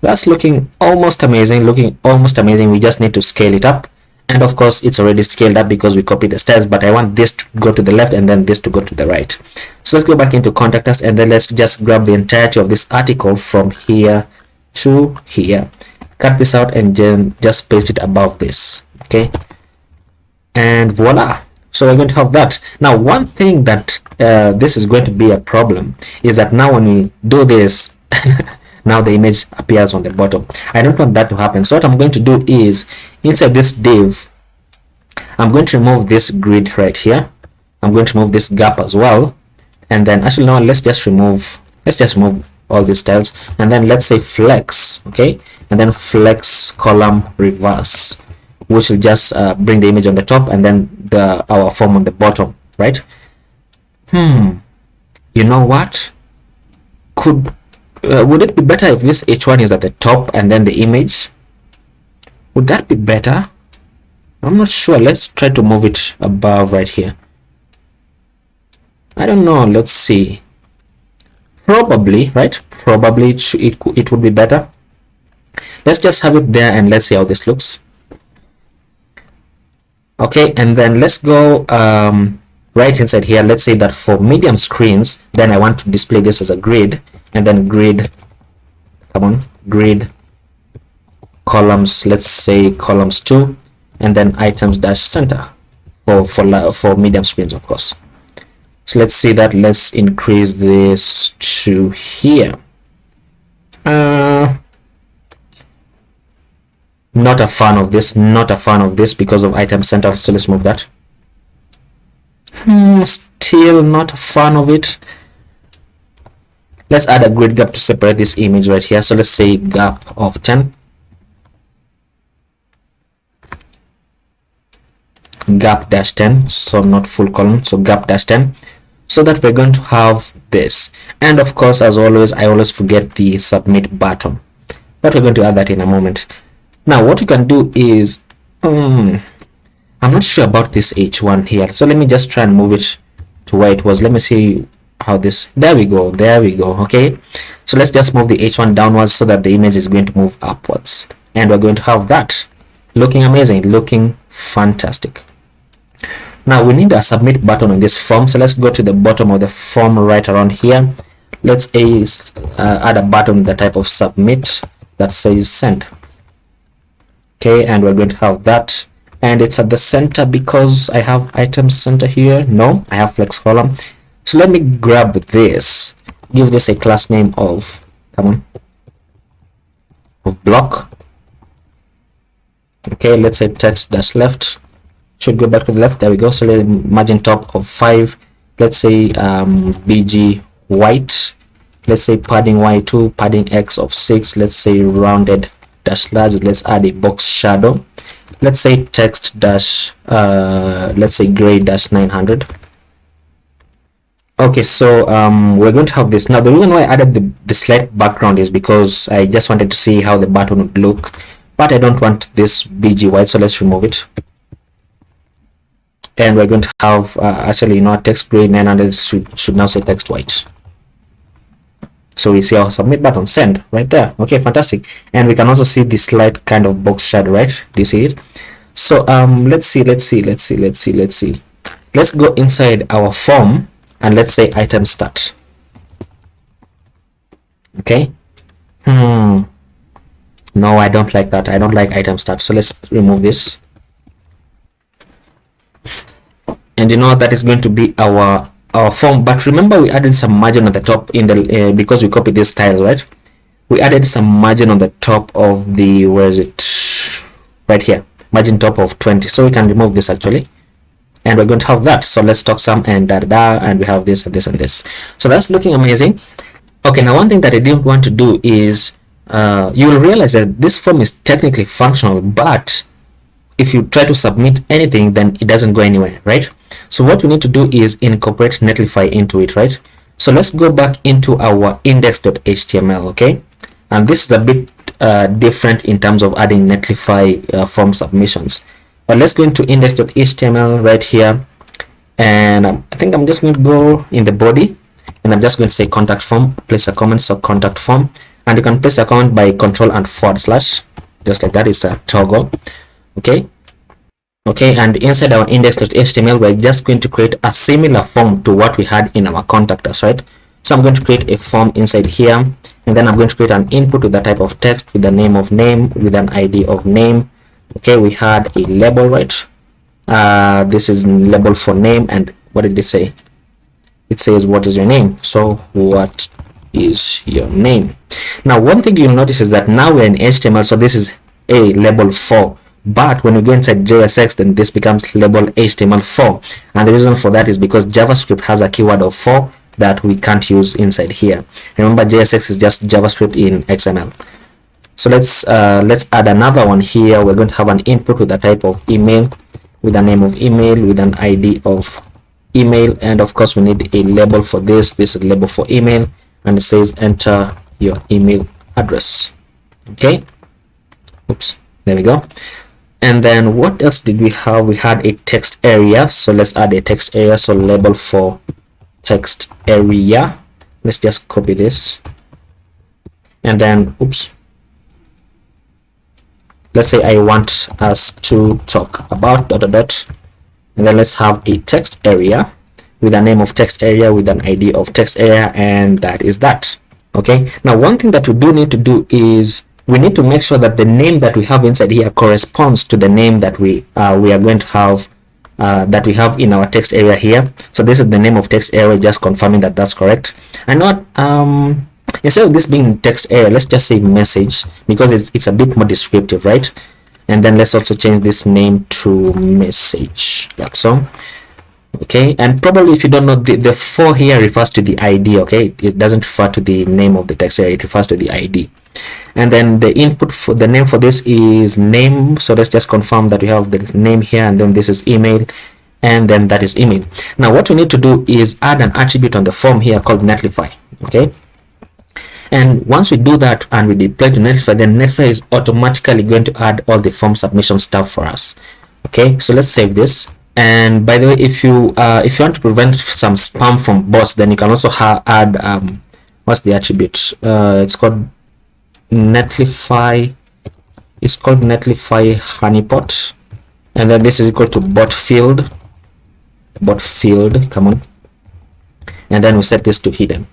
that's looking almost amazing. We just need to scale it up, and of course it's already scaled up because we copied the styles, but I want this to go to the left and then this to go to the right. So let's go back into contact us and then let's just grab the entirety of this article from here to here, cut this out and then just paste it above this. Okay, and voila, so we're going to have that. Now one thing that this is going to be a problem is that now when we do this now the image appears on the bottom. I don't want that to happen, so what I'm going to do is inside this div I'm going to remove this grid right here. I'm going to remove this gap as well, and then actually now let's just remove all these styles, and then let's say flex. Okay, and then flex column reverse, which will just bring the image on the top and then our form on the bottom, right? You know what, would it be better if this h1 is at the top and then the image? Would that be better? I'm not sure. Let's try to move it above right here. I don't know, let's see. Probably, right? Probably it would be better. let's just have it there and let's see how this looks. Okay, and then let's go right inside here. Let's say that for medium screens, then I want to display this as a grid, and then grid, come on, grid columns, let's say columns 2, and then items dash center for medium screens, of course. So let's see that. Let's increase this to here. Not a fan of this, because of item center. So let's move that. Still not a fan of it. Let's add a grid gap to separate this image right here. So let's say gap of 10, gap dash 10, so not full column, so gap dash 10, so that we're going to have this. And of course, as always, I always forget the submit button, but we're going to add that in a moment. Now what you can do is I'm not sure about this H1 here, so let me just try and move it to where it was. Let me see how this, there we go. Okay, so let's just move the H1 downwards so that the image is going to move upwards, and we're going to have that looking amazing, looking fantastic. Now we need a submit button on this form, so let's go to the bottom of the form right around here. Let's add a button with the type of submit that says send. Okay, and we're going to have that, and it's at the center because I have item center here. No, I have flex column. So let me grab this, give this a class name of, come on, of block. Okay, let's say text dash left, should go back to the left. There we go. So let's margin top of 5, let's say bg white, let's say padding y2, padding x of 6, let's say rounded dash large, let's add a box shadow, let's say text dash let's say gray dash 900. Okay, so we're going to have this. Now the reason why I added the slight background is because I just wanted to see how the button would look, but I don't want this bg white, so let's remove it. And we're going to have actually, text gray 900 should now say text white. So we see our submit button, send, right there. Okay, fantastic. And we can also see the slight kind of box shadow, right? Do you see it? So let's see. Let's go inside our form and let's say item start. Okay. No, I don't like that. I don't like item start. So let's remove this. And that is going to be our form. But remember, we added some margin on the top in the because we copied these styles, right? We added some margin on the top of the, where is it, right here, margin top of 20. So we can remove this actually, and we're going to have that. So let's talk some and and we have this and this and this. So that's looking amazing. Okay, now one thing that I didn't want to do is you will realize that this form is technically functional, but if you try to submit anything, then it doesn't go anywhere, right? So what we need to do is incorporate netlify into it, right? So let's go back into our index.html, okay? And this is a bit different in terms of adding netlify form submissions. But let's go into index.html right here, and I think I'm just going to go in the body, and I'm just going to say contact form, place a comment, so contact form, and you can place a comment by control and /, just like that. It's a toggle. Okay, and inside our index.html, we're just going to create a similar form to what we had in our contact us, right? So I'm going to create a form inside here, and then I'm going to create an input with the type of text, with the name of name, with an ID of name. Okay, we had a label, right? This is label for name, and what did it say? It says, what is your name? So what is your name? Now one thing you'll notice is that now we're in HTML, so this is a label 4. But when we go inside JSX, then this becomes label HTML4, and the reason for that is because JavaScript has a keyword of 4 that we can't use inside here. Remember, JSX is just JavaScript in XML. So let's add another one here. We're going to have an input with a type of email, with a name of email, with an ID of email, and of course we need a label for this. This is a label for email, and it says enter your email address. Okay, oops, there we go. And then what else did we have? We had a text area, so let's add a text area. So label for text area, let's just copy this, and then oops, let's say I want us to talk about ... and then let's have a text area with a name of text area with an ID of text area, and that is that. Okay, now one thing that we do need to do is we need to make sure that the name that we have inside here corresponds to the name that we are going to have that we have in our text area here. So this is the name of text area, just confirming that that's correct. And not instead of this being text area, let's just say message, because it's a bit more descriptive, right? And then let's also change this name to message, like so. Okay, and probably if you don't know, the 4 here refers to the ID. Okay, it doesn't refer to the name of the text area, it refers to the ID. And then the input for the name for this is name, so let's just confirm that we have the name here, and then this is email, and then that is email. Now what we need to do is add an attribute on the form here called netlify. Okay, and once we do that and we deploy to netlify, then netlify is automatically going to add all the form submission stuff for us. Okay, so let's save this. And by the way, if you want to prevent some spam from bots, then you can also add what's the attribute? It's called netlify. It's called netlify honeypot, and then this is equal to bot field. Come on, and then we set this to hidden.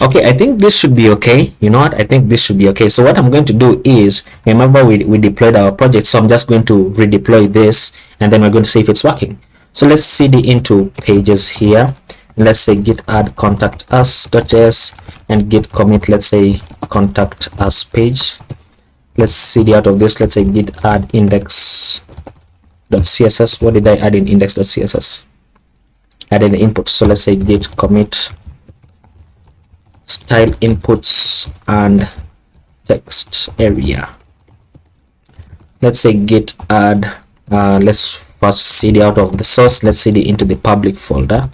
Okay, I think this should be okay. You know what? I think this should be okay. So what I'm going to do is, remember we deployed our project, so I'm just going to redeploy this, and then we're going to see if it's working. So let's cd into pages here. Let's say git add contact us.js and git commit, let's say contact us page. Let's cd out of this. Let's say git add index.css. What did I add in index.css? Added the input. So let's say git commit style inputs and text area. Let's say git add let's first cd out of the source. Let's cd into the public folder.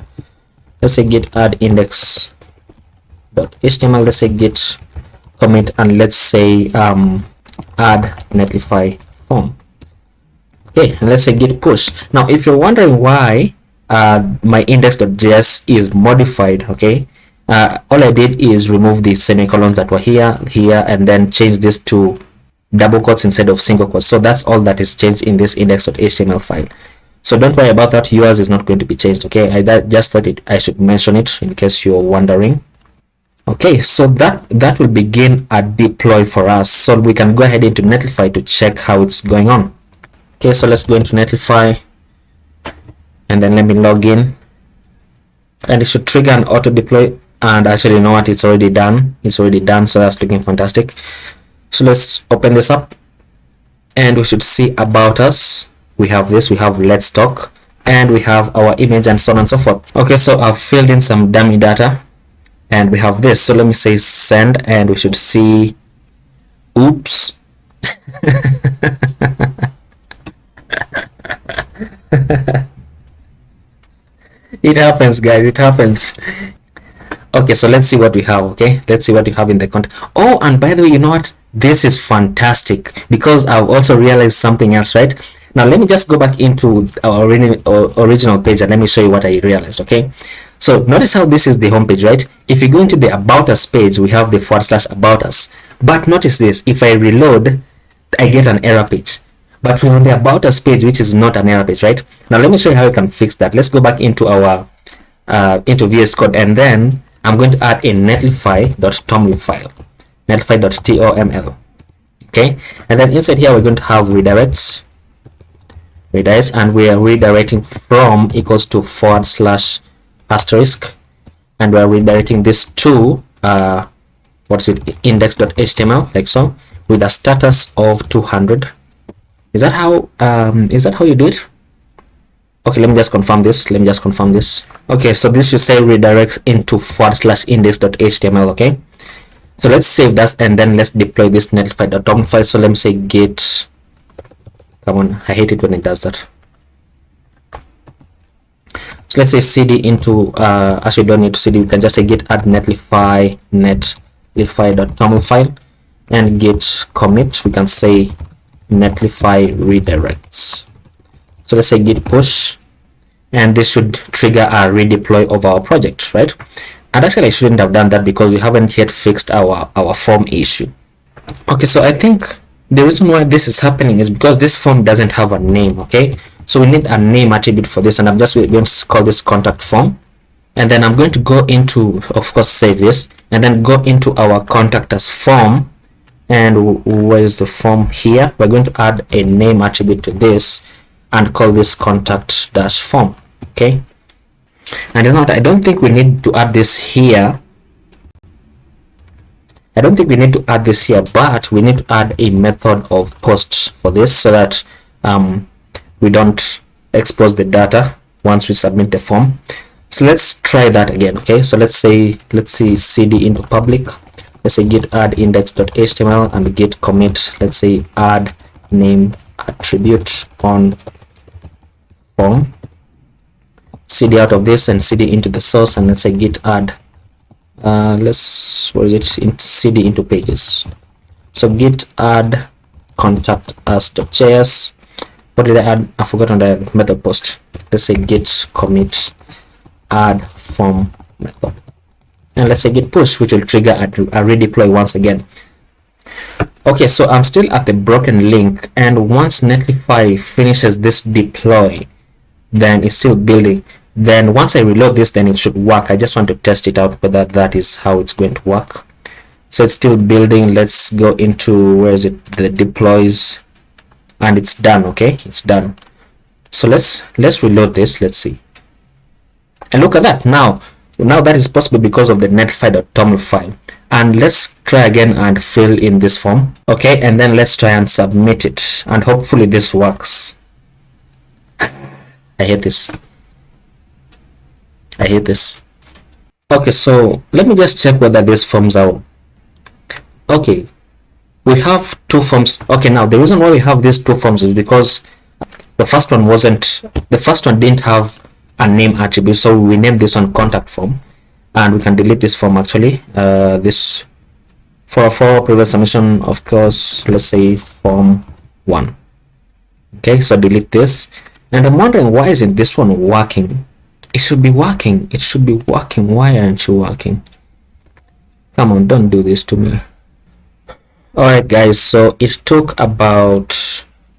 Let's say git add index.html. let's say git commit, and let's say add netlify form. Okay, and let's say git push. Now if you're wondering why my index.js is modified, okay, all I did is remove the semicolons that were here, and then change this to double quotes instead of single quotes. So that's all that is changed in this index.html file. So don't worry about that. Yours is not going to be changed. Okay, I just thought I should mention it in case you're wondering. Okay, so that will begin a deploy for us. So we can go ahead into Netlify to check how it's going on. Okay, so let's go into Netlify, and then let me log in, and it should trigger an auto deploy. And actually, you know what, it's already done. So that's looking fantastic. So let's open this up, and we should see about us. We have this, we have let's talk, and we have our image, and so on and so forth. Okay, so I've filled in some dummy data, and we have this. So let me say send, and we should see, oops. It happens, guys, it happens. Okay, so let's see what we have. Okay, let's see what we have in the content. Oh, and by the way, you know what, this is fantastic, because I've also realized something else, right? Now let me just go back into our original page, and let me show you what I realized. Okay, so notice how this is the home page, right? If you go into the about us page, we have the / about us, but notice this, if I reload, I get an error page. But we're on the about us page, which is not an error page, right? Now let me show you how you can fix that. Let's go back into our into VS Code, and then I'm going to add a netlify.toml file, netlify.toml. Okay, and then inside here we're going to have redirects, and we are redirecting from equals to /**, and we are redirecting this to what is it, index.html, like so, with a status of 200. Is that how you do it? Okay, let me just confirm this. Okay, so this should say redirect into /index.html. Okay, so let's save that, and then let's deploy this netlify.toml file. So let me say git, come on, I hate it when it does that. So let's say cd into actually don't need to cd, we can just say git add netlify.toml file, and git commit, we can say netlify redirects. So let's say git push, and this should trigger a redeploy of our project, right? And actually I shouldn't have done that because we haven't yet fixed our form issue. Okay, so I think the reason why this is happening is because this form doesn't have a name. Okay, so we need a name attribute for this, and I'm just going to call this contact form. And then I'm going to go into, of course, save this, and then go into our contact as form. And where is the form? Here we're going to add a name attribute to this and call this contact dash form. Okay, and you know what, I don't think we need to add this here. I don't think we need to add this here, but we need to add a method of post for this so that we don't expose the data once we submit the form. So let's try that again. Okay, so let's see cd into public, let's say git add index.html and git commit, let's say add name attribute on form, cd out of this and cd into the source, and let's say git add where is it, in cd into pages. So git add contact us.js. What did I add? I forgot on the method post. Let's say git commit add form method, and let's say git push, which will trigger a redeploy once again. Okay, so I'm still at the broken link, and once Netlify finishes this deploy, then it's still building. Then once I reload this, then it should work. I just want to test it out whether that is how it's going to work. So it's still building. Let's go into, where is it, the deploys, and it's done. Okay, it's done. So let's reload this. Let's see, and look at that. Now that is possible because of the netlify.toml file. And let's try again and fill in this form. Okay, and then let's try and submit it, and hopefully this works. I hate this. I hate this. Okay, so let me just check whether these forms are okay. We have two forms. Okay, now the reason why we have these two forms is because the first one didn't have a name attribute, so we named this one contact form, and we can delete this form actually. This for previous submission, of course, let's say form 1. Okay, so delete this. And I'm wondering, why isn't this one working? It should be working. It should be working. Why aren't you working? Come on, don't do this to me. Alright guys, so it took about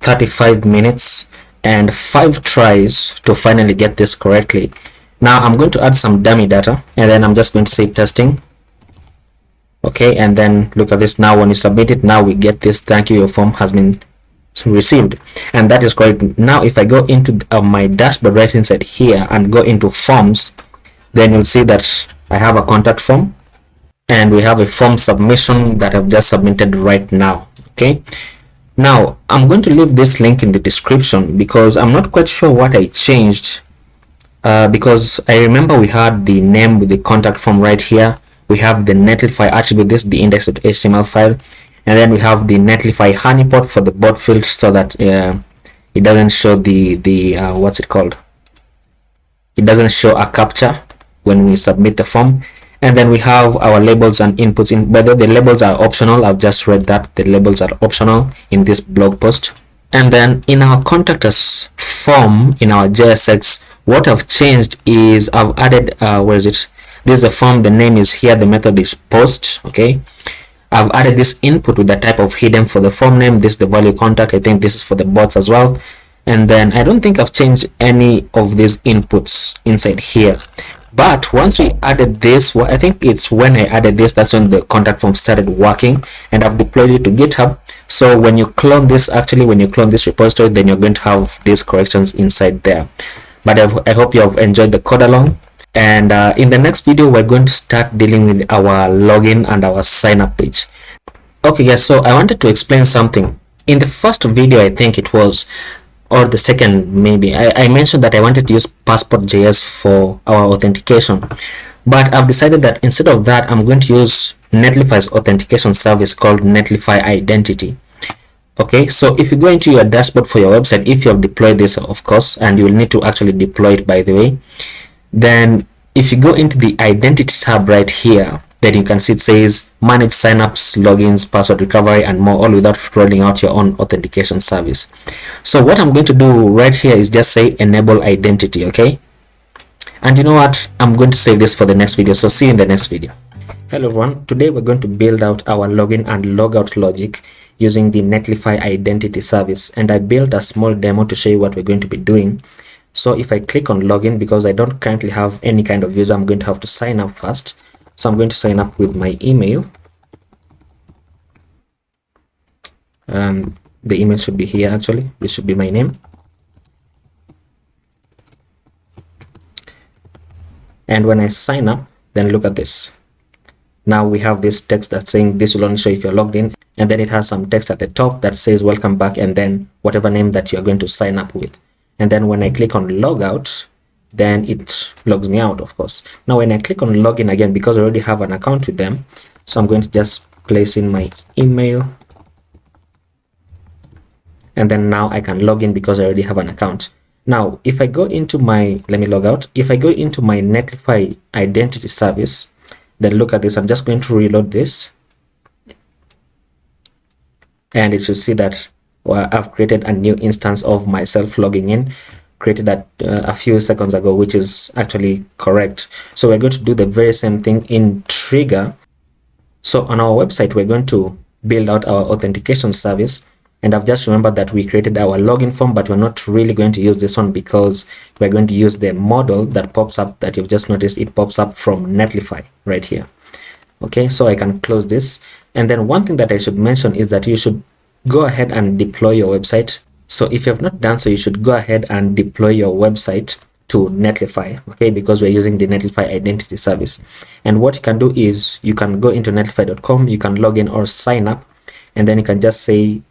35 minutes and 5 tries to finally get this correctly. Now I'm going to add some dummy data, and then I'm just going to say testing. Okay, and then look at this. Now when you submit it, now we get this, thank you, your form has been received, and that is correct. Now if I go into my dashboard right inside here and go into forms, then you'll see that I have a contact form and we have a form submission that I've just submitted right now. Okay, now I'm going to leave this link in the description because I'm not quite sure what I changed, because I remember we had the name with the contact form right here, we have the netlify attribute, this the index.html file, and then we have the netlify honeypot for the bot field so that it doesn't show the what's it called, it doesn't show a captcha when we submit the form. And then we have our labels and inputs. In whether the labels are optional, I've just read that the labels are optional in this blog post. And then in our contact us form in our JSX, what I've changed is I've added where is it, this is a form, the name is here, the method is post. Okay, I've added this input with the type of hidden for the form name, this the value contact, I think this is for the bots as well. And then I don't think I've changed any of these inputs inside here. But once we added this, well, I think it's when I added this, that's when the contact form started working, and I've deployed it to GitHub. So when you clone this, actually when you clone this repository, then you're going to have these corrections inside there. But I hope you have enjoyed the code along, and in the next video we're going to start dealing with our login and our sign up page. Okay guys, so I wanted to explain something. In the first video, I think it was, or the second maybe, I mentioned that I wanted to use passport.js for our authentication, but I've decided that instead of that I'm going to use Netlify's authentication service called netlify-identity. Okay, so if you go into your dashboard for your website, if you have deployed this, of course, and you will need to actually deploy it, by the way, then if you go into the identity tab right here, then you can see it says manage signups, logins, password recovery, and more, all without rolling out your own authentication service. So what I'm going to do right here is just say enable identity. Okay, and you know what, I'm going to save this for the next video, so see you in the next video. Hello everyone, today we're going to build out our login and logout logic using the Netlify identity service, and I built a small demo to show you what we're going to be doing. So if I click on login, because I don't currently have any kind of user, I'm going to have to sign up first. So I'm going to sign up with my email. The email should be here. Actually, this should be my name. And when I sign up, then look at this. Now we have this text that's saying this will only show if you're logged in, and then it has some text at the top that says welcome back, and then whatever name that you're going to sign up with. And then when I click on logout, then it logs me out, of course. Now when I click on login again, because I already have an account with them, so I'm going to just place in my email, and then now I can log in because I already have an account. Now if I go into my, let me log out. If I go into my Netlify identity service, then look at this. I'm just going to reload this, and it should see that I've created a new instance of myself logging in, created that a few seconds ago, which is actually correct. So we're going to do the very same thing in Trigr. So on our website, we're going to build out our authentication service, and I've just remembered that we created our login form, but we're not really going to use this one because we're going to use the model that pops up, that you've just noticed. It pops up from Netlify right here. Okay, so I can close this. And then one thing that I should mention is that you should go ahead and deploy your website. So if you have not done so, you should go ahead and deploy your website to Netlify, okay, because we're using the Netlify identity service. And what you can do is you can go into netlify.com, you can log in or sign up, and then you can just say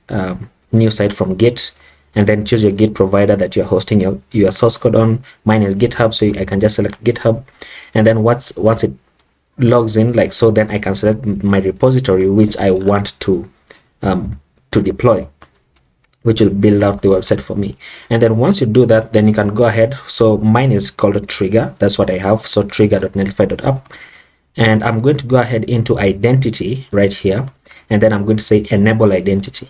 new site from Git, and then choose your Git provider that you're hosting your source code on. Mine is GitHub, so I can just select GitHub, and then once it logs in like so, then I can select my repository which I want to deploy, which will build out the website for me. And then once you do that, then you can go ahead. So mine is called a Trigr, that's what I have. So trigr.netlify.app, and I'm going to go ahead into identity right here, and then I'm going to say enable identity.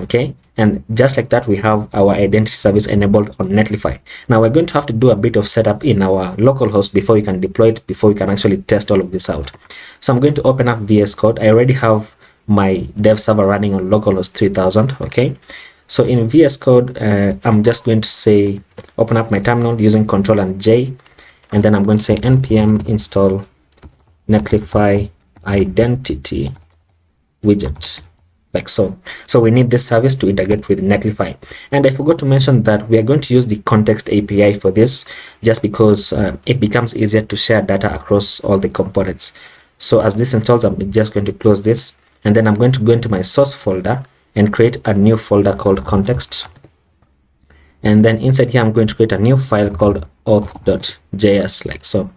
Okay, and just like that, we have our identity service enabled on Netlify. Now we're going to have to do a bit of setup in our localhost before we can deploy it, before we can actually test all of this out. So I'm going to open up VS Code. I already have my dev server running on localhost 3000. Okay, so in VS Code, I'm just going to say open up my terminal using Control and J, and then I'm going to say npm install netlify identity widget, like so. So we need this service to integrate with Netlify. And I forgot to mention that we are going to use the context API for this, just because it becomes easier to share data across all the components. So as this installs, I'm just going to close this, and then I'm going to go into my source folder and create a new folder called context. And then inside here, I'm going to create a new file called auth.js, like so.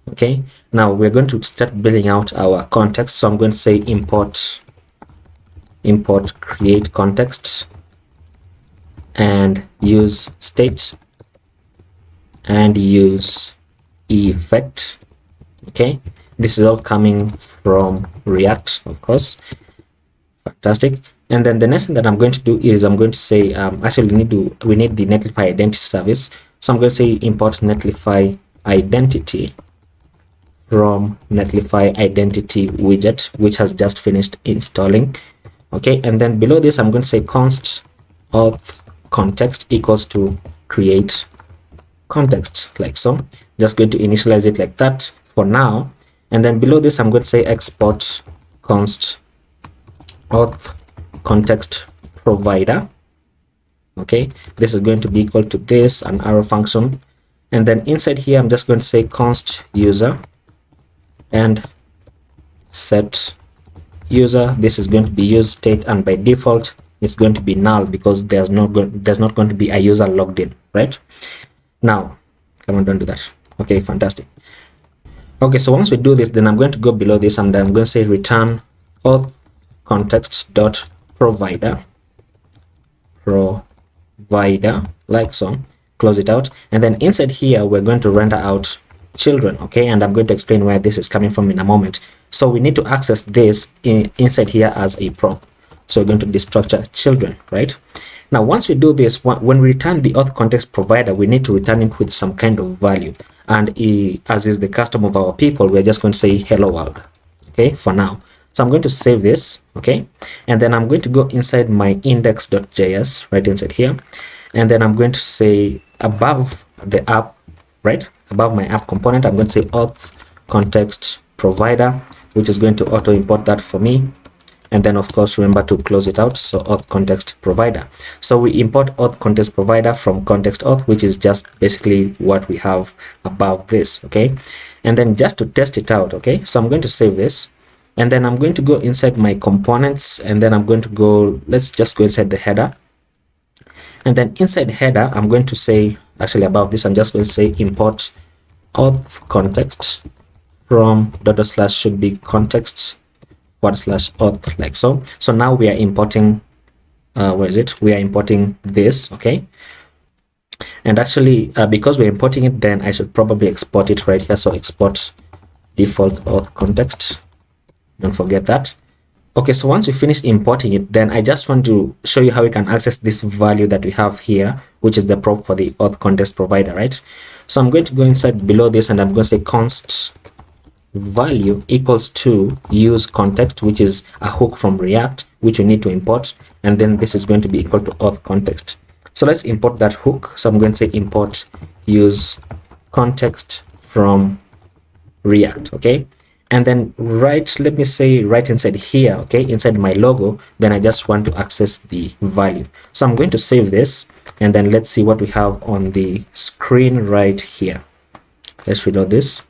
Okay, now we're going to start building out our context. So I'm going to say import create context, and use state, and use effect. Okay, this is all coming from React, of course. Fantastic. And then the next thing that I'm going to do is I'm going to say actually we need the Netlify identity service. So I'm going to say import Netlify identity from Netlify identity widget, which has just finished installing. Okay, and then below this, I'm going to say const auth context equals to create context, like so. Just going to initialize it like that for now. And then below this, I'm going to say export const auth context provider. Okay, this is going to be equal to this, an arrow function. And then inside here, I'm just going to say const user and set user. This is going to be use state, and by default it's going to be null because there's not going to be a user logged in, right? Now come on, don't do that. Okay, fantastic. Okay, so once we do this, then I'm going to go below this, and I'm going to say return auth context dot provider, like so. Close it out, and then inside here we're going to render out children. Okay, and I'm going to explain where this is coming from in a moment. So we need to access this inside here as a prop. So we're going to destructure children, right? Now, once we do this, when we return the auth context provider, we need to return it with some kind of value. And as is the custom of our people, we're just going to say hello world, okay, for now. So I'm going to save this, okay, and then I'm going to go inside my index.js right inside here, and then I'm going to say above the app, right, above my app component, I'm going to say auth context provider, which is going to auto import that for me. And then of course remember to close it out, so auth context provider. So we import auth context provider from context auth, which is just basically what we have above this, okay. And then just to test it out, okay, so I'm going to save this, and then I'm going to go inside my components, and then I'm going to go, let's just go inside the header, and then inside header I'm going to say, actually above this I'm just going to say import auth context from / should be context / auth, like so. So now we are importing where is it, we are importing this, okay. And actually because we're importing it, then I should probably export it right here, so export default auth context, don't forget that. Okay, so once we finish importing it, then I just want to show you how we can access this value that we have here, which is the prop for the auth context provider, right? So I'm going to go inside below this, and I'm going to say const value equals to use context, which is a hook from React, which we need to import, and then this is going to be equal to auth context. So let's import that hook. So I'm going to say import use context from React, okay. And then let me say right inside here, okay, inside my logo, then I just want to access the value. So I'm going to save this, and then let's see what we have on the screen right here. Let's reload this,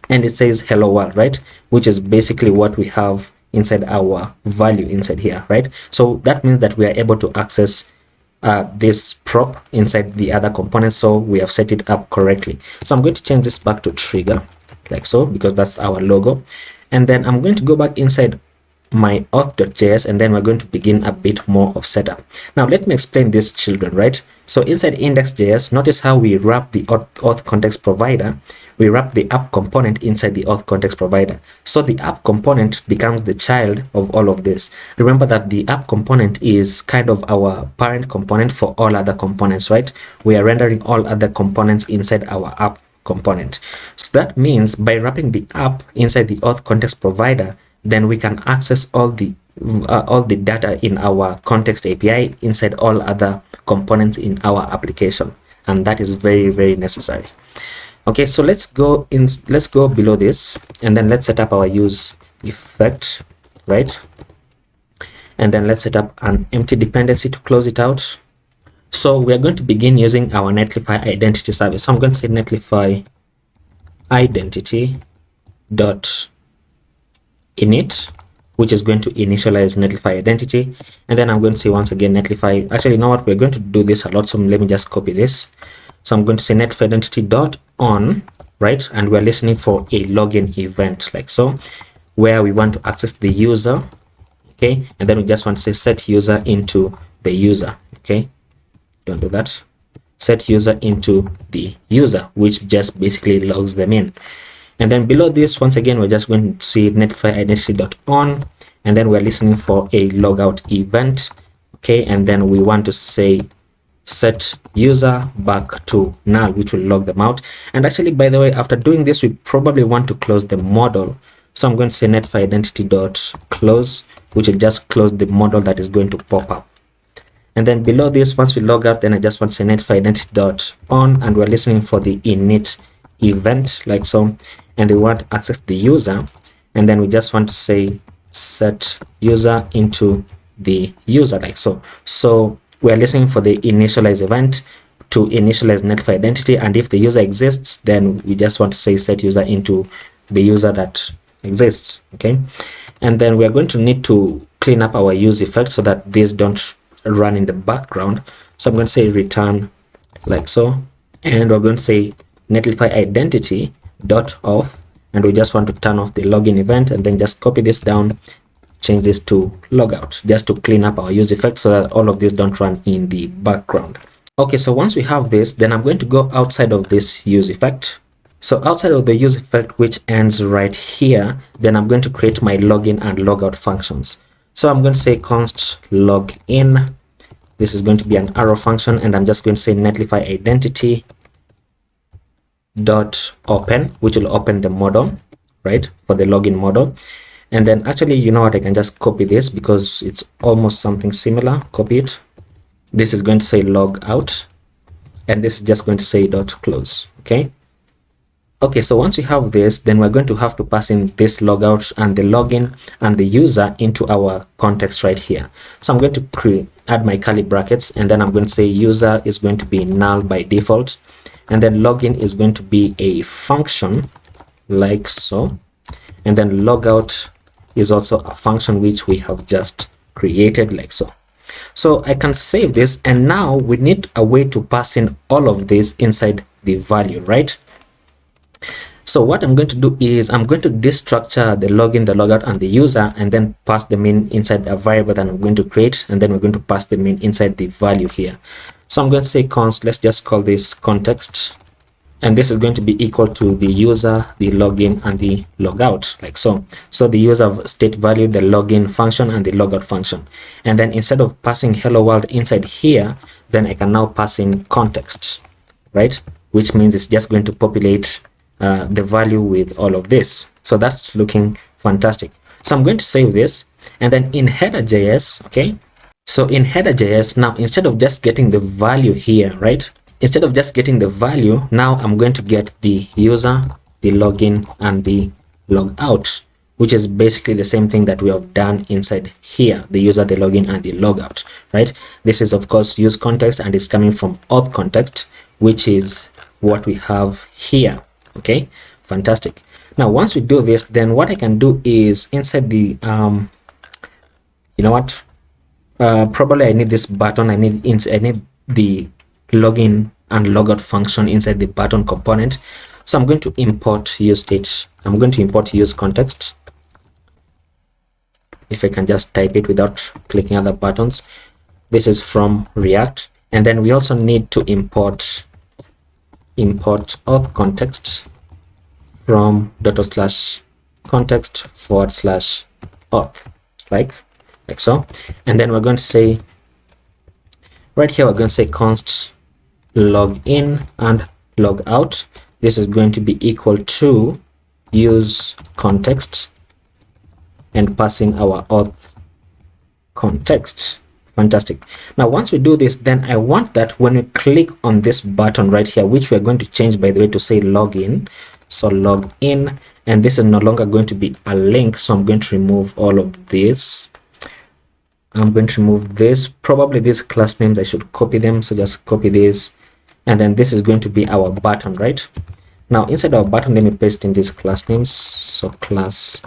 and it says hello world, right, which is basically what we have inside our value inside here, right? So that means that we are able to access this prop inside the other components, so we have set it up correctly. So I'm going to change this back to Trigr, like so, because that's our logo. And then I'm going to go back inside my auth.js, and then we're going to begin a bit more of setup. Now let me explain this, children, right? So inside index.js, notice how we wrap the auth context provider, we wrap the app component inside the auth context provider. So the app component becomes the child of all of this. Remember that the app component is kind of our parent component for all other components, right? We are rendering all other components inside our app component. So that means by wrapping the app inside the auth context provider, then we can access all the data in our context API inside all other components in our application, and that is very, very necessary. Okay, so let's go below this, and then let's set up our use effect, right? And then let's set up an empty dependency to close it out. So we are going to begin using our netlify-identity-service. So I'm going to say netlify-identity.init, which is going to initialize netlify identity. And then I'm going to say once again netlify, actually, you know what, we're going to do this a lot, so let me just copy this. So I'm going to say netlify-identity.on, right? And we're listening for a login event, like so, where we want to access the user, okay? And then we just want to say set user into the user, okay? Don't do that. Set user into the user, which just basically logs them in. And then below this, once again, we're just going to see netlify-identity.on, and then we're listening for a logout event, okay? And then we want to say set user back to null, which will log them out. And actually, by the way, after doing this, we probably want to close the model. So I'm going to say netlify-identity.close, which will just close the model that is going to pop up. And then below this, once we log out, then I just want to say netlify-identity.on, and we're listening for the init event, like so, and we want to access the user, and then we just want to say set user into the user, like so. So we're listening for the initialize event to initialize netlify identity, and if the user exists, then we just want to say set user into the user that exists, okay? And then we're going to need to clean up our use effect so that these don't run in the background. So I'm going to say return, like so, and we're going to say netlify-identity.off, and we just want to turn off the login event, and then just copy this down, change this to logout, just to clean up our use effect so that all of these don't run in the background. Okay, so once we have this, then I'm going to go outside of this use effect. So outside of the use effect, which ends right here, then I'm going to create my login and logout functions. So I'm going to say const login, This is going to be an arrow function, and I'm just going to say netlify-identity-open, which will open the model, right, for the login model. And then actually, you know what, I can just copy this because it's almost something similar. Copy it. This is going to say log out, and this is just going to say .close. Okay, so once we have this, then we're going to have to pass in this logout and the login and the user into our context right here. So I'm going to add my curly brackets, and then I'm going to say user is going to be null by default, and then login is going to be a function like so, and then logout is also a function which we have just created like so. So I can save this, and now we need a way to pass in all of this inside the value, right? So what I'm going to do is I'm going to destructure the login, the logout, and the user, and then pass them in inside a variable that I'm going to create, and then we're going to pass them in inside the value here. So I'm going to say const, let's just call this context, and this is going to be equal to the user, the login, and the logout like so. So the user state value, the login function, and the logout function. And then instead of passing hello world inside here, then I can now pass in context, right? Which means it's just going to populate the value with all of this. So that's looking fantastic. So I'm going to save this, and then in header.js, okay, so in header.js, now instead of just getting the value here, right, instead of just getting the value, now I'm going to get the user, the login, and the logout, which is basically the same thing that we have done inside here, the user, the login, and the logout, right? This is of course use context, and it's coming from auth context, which is what we have here. Okay, fantastic. Now once we do this, then what I can do is inside the you know what, probably I need this button. I need the login and logout function inside the button component. So I'm going to import use state. I'm going to import use context. If I can just type it without clicking other buttons. This is from React, and then we also need to import auth context from ./context/auth, like so. And then we're going to say right here, we're going to say const login and logout. This is going to be equal to use context and passing our auth context. Fantastic. Now once we do this, then I want that when we click on this button right here, which we're going to change by the way to say login, so log in, and this is no longer going to be a link, so I'm going to remove all of this. I'm going to remove this, probably these class names I should copy them, so just copy this, and then this is going to be our button, right? Now inside our button, let me paste in these class names, so class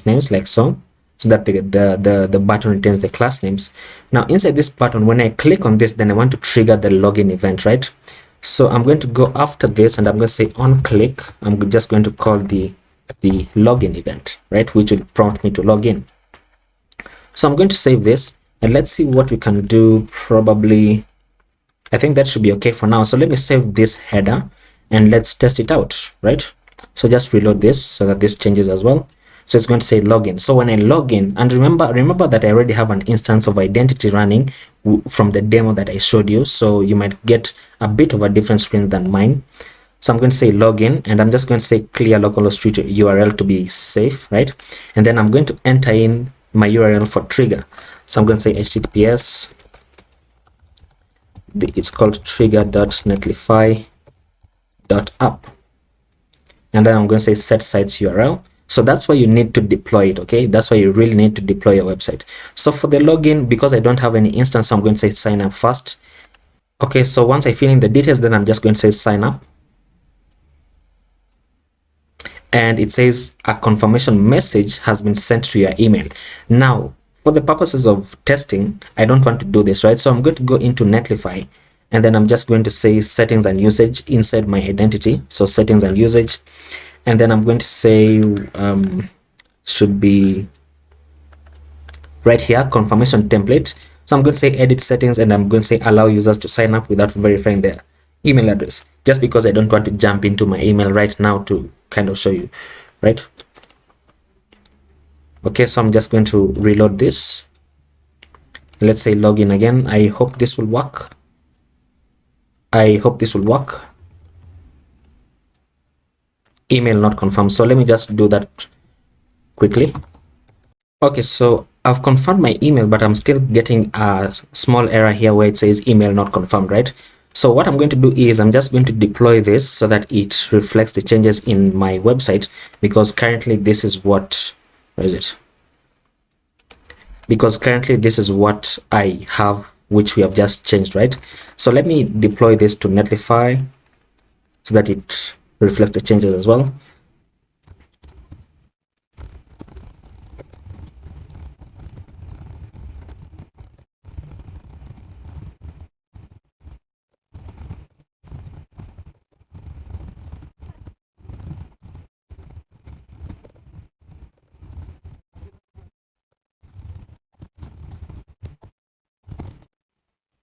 names like so that the button retains the class names. Now inside this button, when I click on this, then I want to trigger the login event, right? So I'm going to go after this, and I'm going to say on click, I'm just going to call the login event, right, which would prompt me to log in. So I'm going to save this, and let's see what we can do. Probably I think that should be okay for now. So let me save this header and let's test it out, right? So just reload this so that this changes as well. So it's going to say login. So when I log in, and remember that I already have an instance of identity running from the demo that I showed you, so you might get a bit of a different screen than mine. So I'm going to say login, and I'm just going to say clear localhost URL to be safe, right? And then I'm going to enter in my URL for Trigr. So I'm going to say https, it's called trigr.netlify.app, and then I'm going to say set sites URL. So that's why you need to deploy it, okay? That's why you really need to deploy your website. So for the login, because I don't have any instance, so I'm going to say sign up first. Okay, so once I fill in the details, then I'm just going to say sign up. And it says a confirmation message has been sent to your email. Now, for the purposes of testing, I don't want to do this, right? So I'm going to go into Netlify, and then I'm just going to say settings and usage inside my identity. So settings and usage. And then I'm going to say should be right here, confirmation template. So I'm going to say edit settings, and I'm going to say allow users to sign up without verifying their email address, just because I don't want to jump into my email right now to kind of show you, right? Okay, so I'm just going to reload this, Let's say login again. I hope this will work. Email not confirmed. So let me just do that quickly. Okay, so I've confirmed my email, but I'm still getting a small error here where it says email not confirmed, right? So what I'm going to do is I'm just going to deploy this so that it reflects the changes in my website, because currently this is what, where is it? Because currently this is what I have, which we have just changed, right? So let me deploy this to Netlify so that it reflects the changes as well.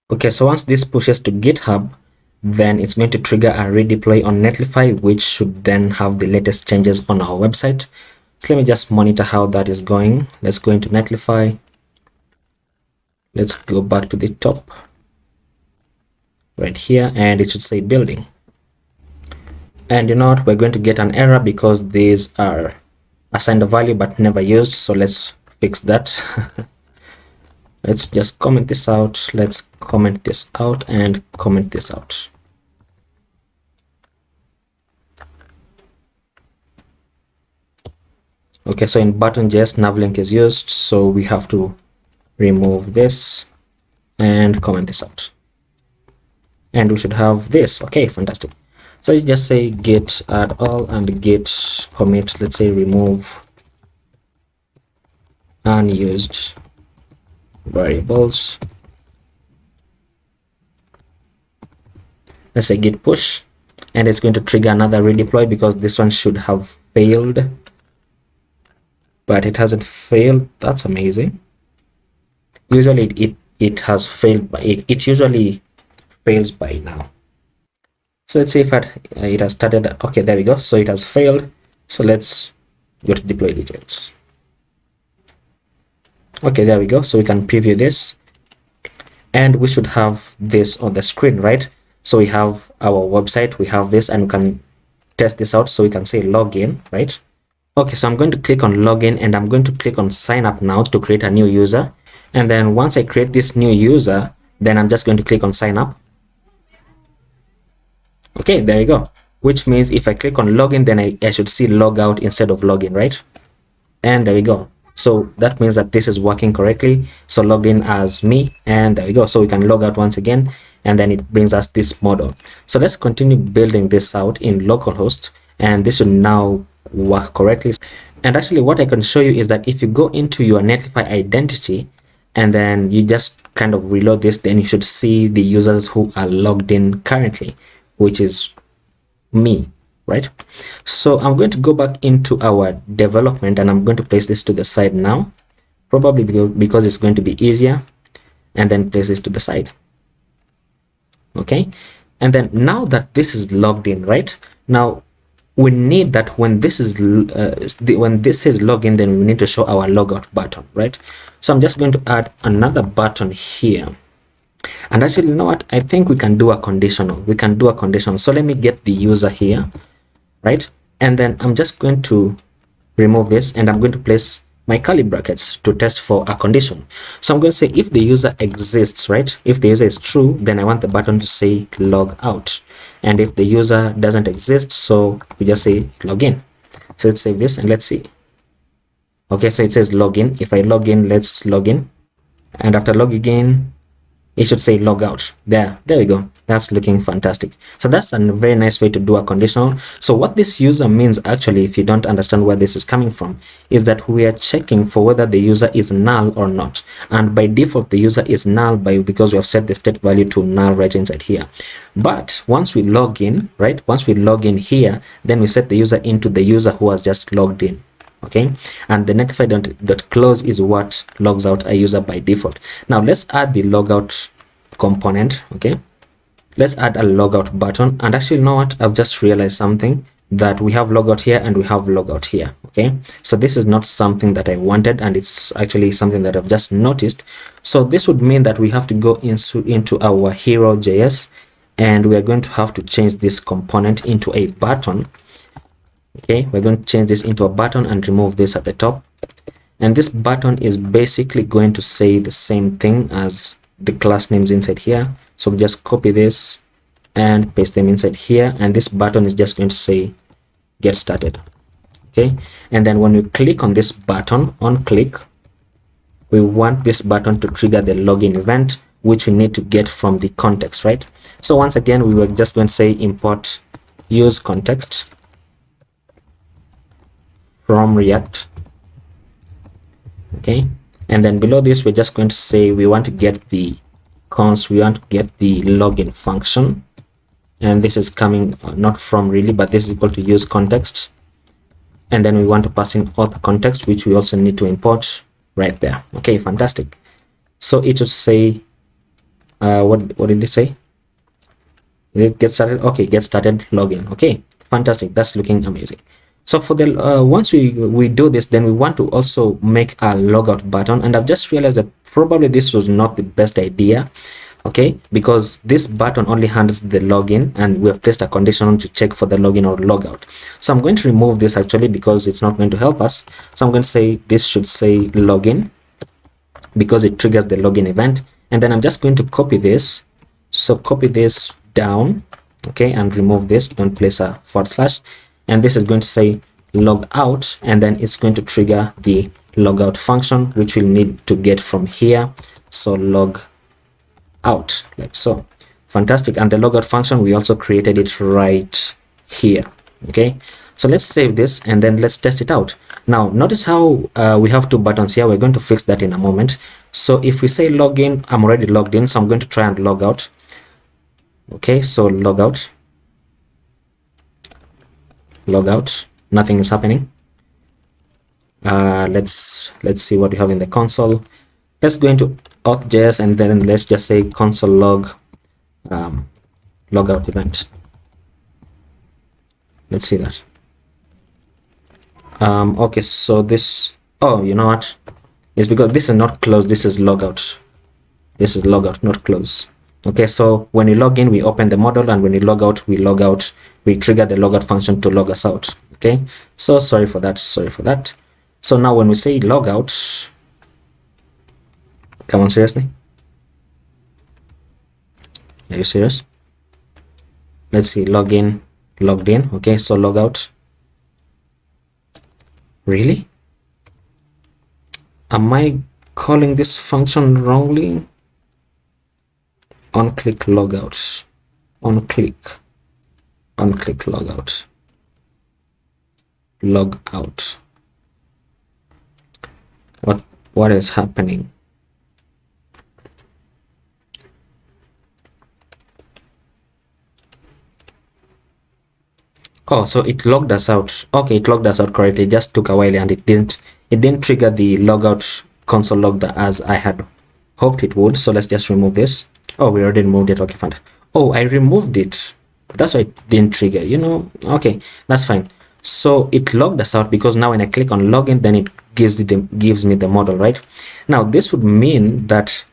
Okay, so once this pushes to GitHub, then it's going to trigger a redeploy on Netlify, which should then have the latest changes on our website. So let me just monitor how that is going. Let's go into Netlify. Let's go back to the top right here, and it should say building. And you know what, we're going to get an error because these are assigned a value but never used. So let's fix that. Let's just comment this out. Let's comment this out and comment this out. Okay, so in button.js, navlink is used, so we have to remove this and comment this out. And we should have this. Okay, fantastic. So you just say git add all and git commit, let's say remove unused variables. Let's say git push, and it's going to trigger another redeploy because this one should have failed, but it hasn't failed. That's amazing. Usually it has failed, but it usually fails by now. So let's see if it has started. Okay, there we go. So it has failed. So let's go to deploy details. Okay, there we go. So we can preview this, and we should have this on the screen, right? So we have our website, we have this, and we can test this out. So we can say login, right? Okay, so I'm going to click on login, and I'm going to click on sign up now to create a new user. And then once I create this new user, then I'm just going to click on sign up. Okay, there you go. Which means if I click on login, then I should see log out instead of login, right? And there we go. So that means that this is working correctly. So logged in as me, and there we go. So we can log out once again, and then it brings us this model. So let's continue building this out in localhost, and this should now work correctly. And actually what I can show you is that if you go into your Netlify identity and then you just kind of reload this, then you should see the users who are logged in currently, which is me, right? So I'm going to go back into our development, and I'm going to place this to the side now, probably because it's going to be easier, and then place this to the side. Okay, and then now that this is logged in, right, now we need that when this is login, then we need to show our logout button, right? So I'm just going to add another button here. And actually, you know what, I think we can do a conditional. So let me get the user here, right? And then I'm just going to remove this, and I'm going to place my curly brackets to test for a condition. So I'm going to say if the user exists, right? If the user is true, then I want the button to say log out. And if the user doesn't exist, so we just say login. So let's save this and let's see. Okay, so it says login. If I log in, let's log in. And after logging in, it should say log out. There we go. That's looking fantastic. So that's a very nice way to do a conditional. So what this user means, actually, if you don't understand where this is coming from, is that we are checking for whether the user is null or not. And by default, the user is null because we have set the state value to null right inside here. But once we log in, right, once we log in here, then we set the user into the user who has just logged in. Okay, and the netlify.close is what logs out a user by default. Now let's add the logout component. Okay, let's add a logout button. And actually, you know what, I've just realized something. that we have logout here and we have logout here. Okay, so this is not something that I wanted, and it's actually something that I've just noticed. So this would mean that we have to go into our hero.js, and we are going to have to change this component into a button. Okay, we're going to change this into a button and remove this at the top, and this button is basically going to say the same thing as the class names inside here. So we just copy this and paste them inside here, and this button is just going to say get started. Okay, and then when we click on this button, on click, we want this button to trigger the login event, which we need to get from the context, right? So once again, we were just going to say import use context from React. Okay, and then below this, we're just going to say we want to get the login function, and this is coming not from really, but this is equal to use context, and then we want to pass in auth context, which we also need to import right there. Okay, fantastic. So it would say what did it say? Get started. Okay, get started login. Okay, fantastic. That's looking amazing. So for the once we do this, then we want to also make a logout button, and I've just realized that probably this was not the best idea. Okay, because this button only handles the login, and we have placed a condition to check for the login or logout. So I'm going to remove this actually because it's not going to help us. So I'm going to say this should say login because it triggers the login event, and then I'm just going to copy this. So copy this down, okay, and remove this. Don't place a /, and this is going to say log out, and then it's going to trigger the logout function, which we'll need to get from here. So log out, like so. Fantastic. And the logout function, we also created it right here. Okay, so let's save this and then let's test it out. Now notice how we have two buttons here. We're going to fix that in a moment. So if we say login, I'm already logged in, so I'm going to try and log out. Okay, so log out, nothing is happening. Let's see what we have in the console. Let's go into auth.js, and then let's just say console log logout event. Let's see that. Okay, so this, oh, you know what, it's because this is not close, this is logout, not close. Okay, so when we log in, we open the model, and when we log out, we trigger the logout function to log us out. Okay, so sorry for that. So now when we say logout, come on, seriously, are you serious? Let's see, login, logged in. Okay, so logout. Really? Am I calling this function wrongly? On click logout, on click logout, log out. What is happening? Oh, so it logged us out. Okay, it logged us out correctly. It just took a while, and it didn't trigger the logout console log as I had hoped it would. So let's just remove this. Oh, we already removed it. Okay, fine. Oh, I removed it. That's why it didn't trigger, you know. Okay, that's fine. So it logged us out because now when I click on login, then it gives me the model, right? Now this would mean that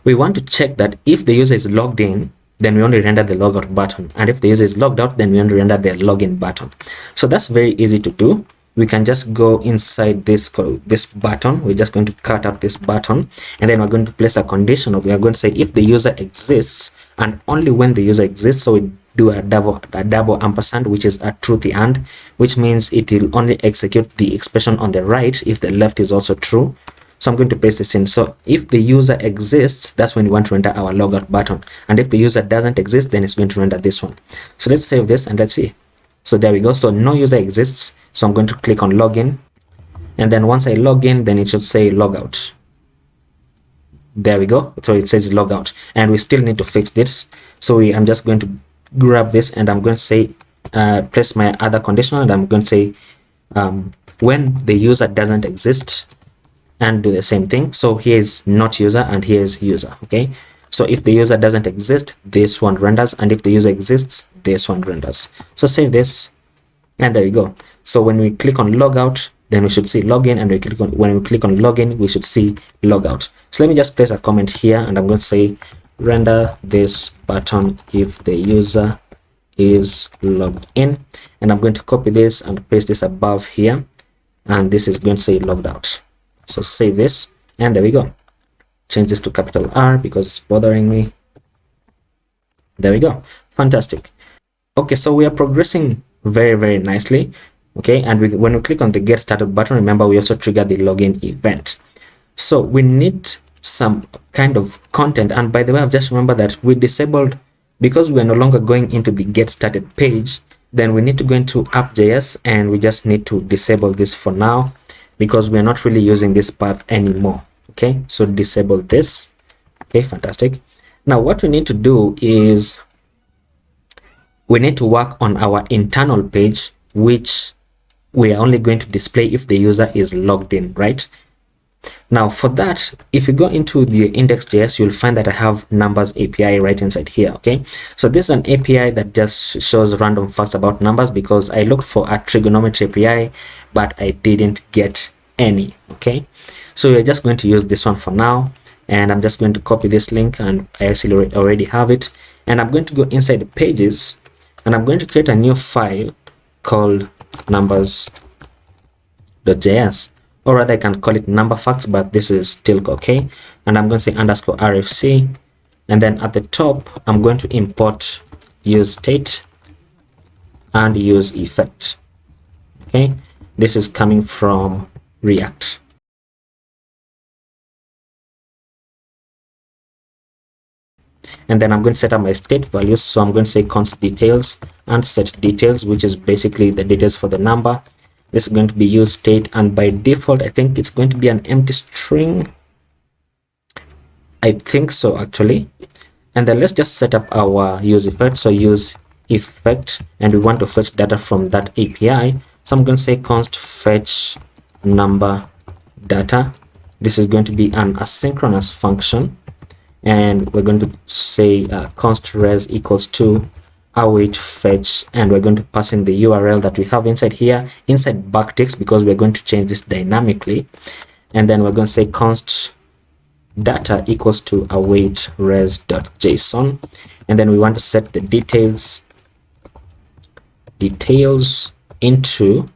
we want to check that if the user is logged in, then we only render the logout button, and if the user is logged out, then we only render the login button. So that's very easy to do. We can just go inside this button. We're just going to cut out this button, and then we're going to place a conditional. We are going to say if the user exists, and only when the user exists. So we do a double ampersand, which is a truthy and, which means it will only execute the expression on the right if the left is also true. So I'm going to paste this in. So if the user exists, that's when we want to render our logout button, and if the user doesn't exist, then it's going to render this one. So let's save this and let's see. So there we go. So no user exists. So I'm going to click on login, and then once I log in, then it should say logout. There we go. So it says logout, and we still need to fix this. So I'm just going to grab this, and I'm going to say place my other conditional, and I'm going to say when the user doesn't exist, and do the same thing. So here is not user and here is user. Okay, So if the user doesn't exist, this one renders, and if the user exists, this one renders. So save this, and there you go. So when we click on logout, then we should see login, and when we click on login, we should see logout. So let me just place a comment here, and I'm going to say render this button if the user is logged in, and I'm going to copy this and paste this above here, and this is going to say logged out. So save this, and there we go. Change this to capital R because it's bothering me. There we go. Fantastic. Okay, so we are progressing very nicely. Okay, and when we click on the get started button, remember we also trigger the login event. So we need some kind of content, and by the way, I've just remembered that we disabled, because we are no longer going into the get started page, then we need to go into App.js, and we just need to disable this for now because we are not really using this path anymore. Okay, so disable this. Okay, fantastic. Now what we need to do is we need to work on our internal page, which we are only going to display if the user is logged in, right? Now for that, if you go into the index.js, you'll find that I have numbers API right inside here. Okay, so this is an API that just shows random facts about numbers, because I looked for a trigonometry API but I didn't get any. Okay, so we're just going to use this one for now, and I'm just going to copy this link, and I actually already have it, and I'm going to go inside the pages, and I'm going to create a new file called numbers.js, or rather I can call it number facts, but this is still okay. And I'm going to say underscore RFC, and then at the top I'm going to import use state and use effect. Okay, this is coming from React. And then I'm going to set up my state values. So I'm going to say const details and set details, which is basically the details for the number. This is going to be use state, and by default I think it's going to be an empty string. I think so actually. And then let's just set up our use effect. So use effect, and we want to fetch data from that API. So I'm going to say const fetch number data. This is going to be an asynchronous function, and we're going to say const res equals to await fetch, and we're going to pass in the URL that we have inside here, inside backticks, because we're going to change this dynamically. And then we're going to say const data equals to await res.json, and then we want to set the details into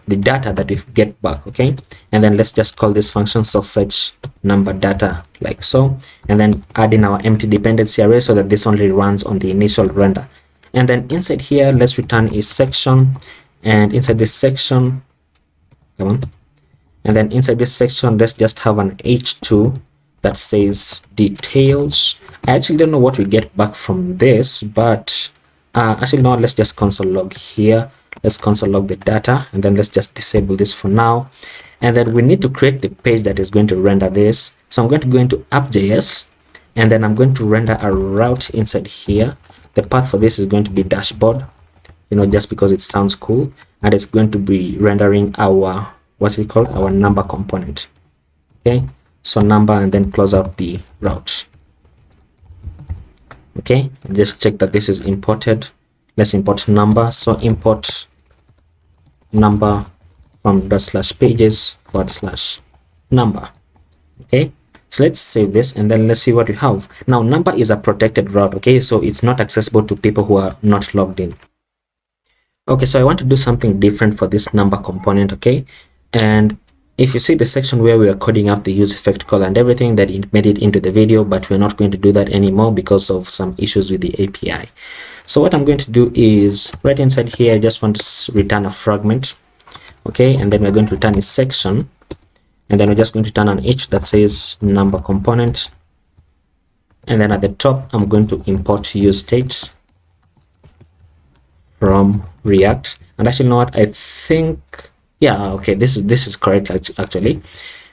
the data that we get back. Okay, and then let's just call this function so fetch number data like so, and then add in our empty dependency array so that this only runs on the initial render. And then inside here let's return a section, and inside this section, come on, and then inside this section let's just have an h2 that says details. I actually don't know what we get back from this, but actually no, let's just console log here. Let's console log the data, and then let's just disable this for now. And then we need to create the page that is going to render this. So I'm going to go into App.js, and then I'm going to render a route inside here. The path for this is going to be dashboard, you know, just because it sounds cool, and it's going to be rendering our what we call our number component. Okay, so number, and then close out the route. Okay, and just check that this is imported. Let's import number. So import number from /pages/number. Okay, so let's save this, and then let's see what we have. Now number is a protected route. Okay, so it's not accessible to people who are not logged in. Okay, so I want to do something different for this number component. Okay, and if you see the section where we are coding up the use effect call and everything, that it made it into the video, but we're not going to do that anymore because of some issues with the API. So what I'm going to do is right inside here, I just want to return a fragment. Okay, and then we're going to return a section, and then we're just going to return an h that says number component, and then at the top I'm going to import use state from React. And actually, you know what, I think, yeah, okay, this is correct actually.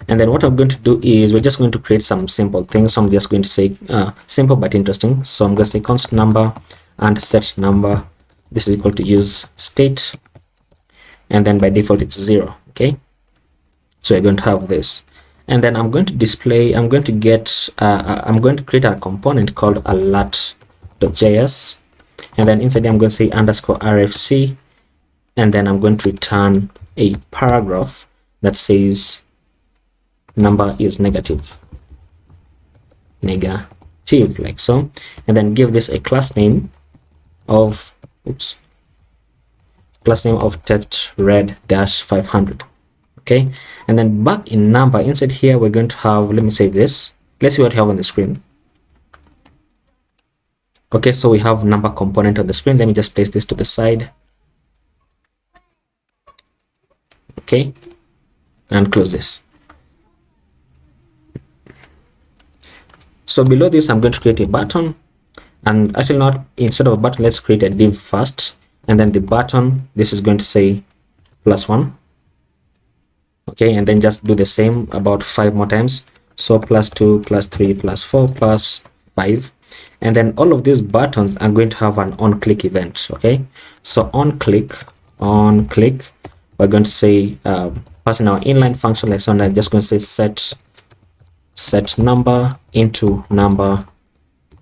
And then what I'm going to do is we're just going to create some simple things. So I'm just going to say simple but interesting. So I'm going to say const number and set number, this is equal to use state, and then by default it's 0. Okay, so we're going to have this, And then I'm going to display, I'm going to create a component called alert.js, and then inside I'm going to say _rfc, and then I'm going to return a paragraph that says number is negative, like so, and then give this a class name of text red-500. okay, and then back in number, inside here we're going to have, let me save this, let's see what we have on the screen. Okay, so we have number component on the screen. Let me just place this to the side, okay, and close this. So below this I'm going to create a button, and actually not, instead of a button, let's create a div first, and then the button, this is going to say +1, okay, and then just do the same about 5 more times. So +2, +3, +4, +5, and then all of these buttons are going to have an on-click event. Okay, so on click, we're going to say passing our inline function like so, and I'm just going to say set number into number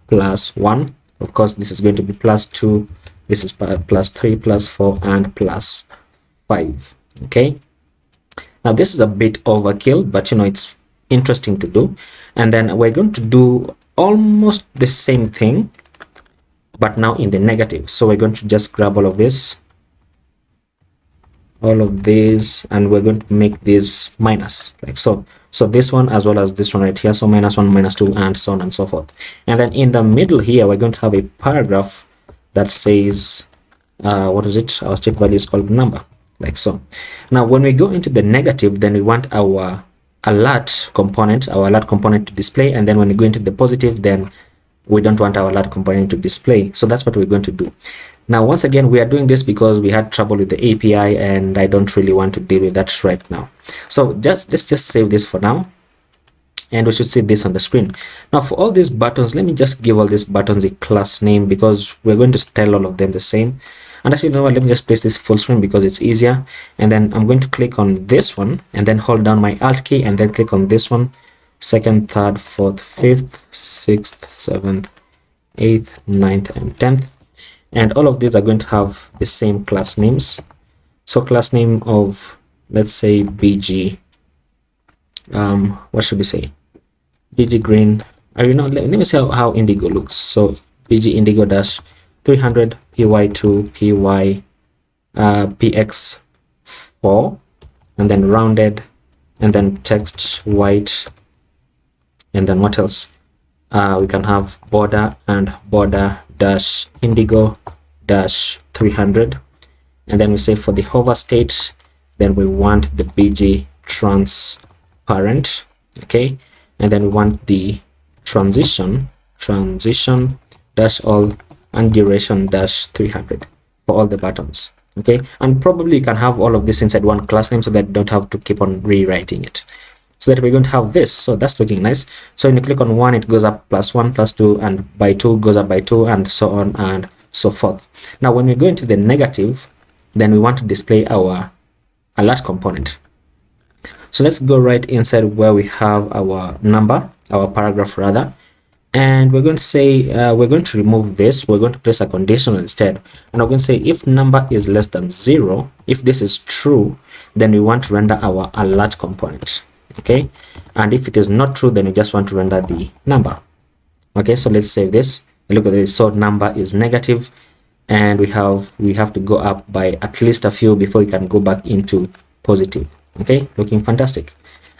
+1. Of course, this is going to be +2, this is +3, +4, and +5. okay, now this is a bit overkill, but you know, it's interesting to do. And then we're going to do almost the same thing, but now in the negative. So we're going to just grab all of this, and we're going to make this minus, like so. So this one as well as this one right here, so -1, -2, and so on and so forth. And then in the middle here, we're going to have a paragraph that says what is it, our state value is called number, like so. Now when we go into the negative, then we want our alert component to display, and then when we go into the positive, then we don't want our alert component to display. So that's what we're going to do. Now once again, we are doing this because we had trouble with the API, and I don't really want to deal with that right now. So let's just save this for now, and we should see this on the screen. Now for all these buttons, let me just give all these buttons a class name, because we're going to style all of them the same. And actually, you know what, let me just place this full screen because it's easier. And then I'm going to click on this one, and then hold down my Alt key, and then click on this one, 2nd, 3rd, 4th, 5th, 6th, 7th, 8th, 9th, and 10th. And all of these are going to have the same class names. So class name of, let's say, BG, what should we say, BG green, or you know, let me see how indigo looks. So BG indigo dash 300 py2 py px4, and then rounded, and then text white, and then what else, we can have border and border dash indigo dash 300, and then we say for the hover state, then we want the BG transparent, okay, and then we want the transition dash all and duration dash 300 for all the buttons, okay. And probably you can have all of this inside one class name so that you don't have to keep on rewriting it. So that we're going to have this, so that's looking nice. So when you click on one, it goes up +1, +2, and by 2 goes up by 2, and so on and so forth. Now when we go into the negative, then we want to display our alert component. So let's go right inside where we have our number, our paragraph rather, and we're going to say we're going to remove this. We're going to place a conditional instead, and we're going to say if number is less than 0, if this is true, then we want to render our alert component, okay, and if it is not true, then we just want to render the number. Okay, so let's save this. Look at this. So number is negative, and we have to go up by at least a few before we can go back into positive. Okay, looking fantastic,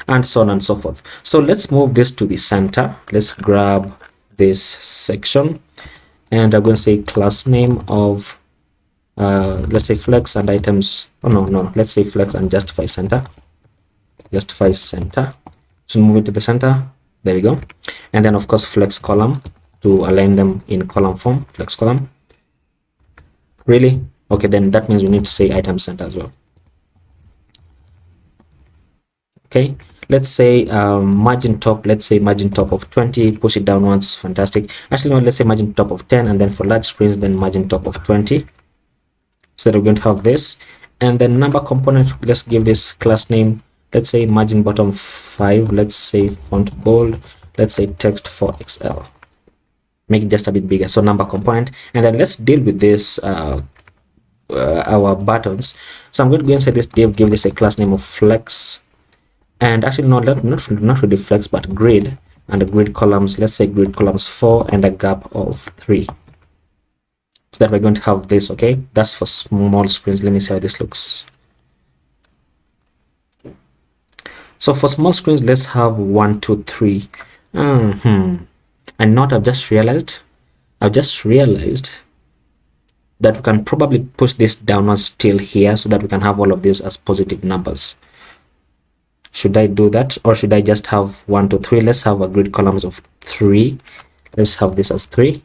and so on and so forth. So let's move this to the center. Let's grab this section, and I'm going to say class name of let's say flex and items. Oh no, let's say flex and justify center. So move it to the center. There we go. And then of course flex column to align them in column form. Flex column. Really? Okay, then that means we need to say item center as well. Okay, let's say margin top, let's say margin top of 20, push it downwards. Fantastic. Actually no, let's say margin top of 10, and then for large screens, then margin top of 20. So that we're going to have this, and then number component, let's give this class name let's say margin bottom 5, let's say font bold, let's say text for XL, make it just a bit bigger, so number component. And then let's deal with this our buttons. So I'm going to go inside this div, give this a class name of flex, and actually not really flex but grid, and the grid columns, let's say grid columns 4 and a gap of 3, so that we're going to have this. Okay, that's for small screens. Let me see how this looks. So for small screens, let's have 1, 2, 3. And not I've just realized that we can probably push this downwards till here so that we can have all of these as positive numbers. Should I do that, or should I just have 1, 2, 3? Let's have a grid columns of 3. Let's have this as 3.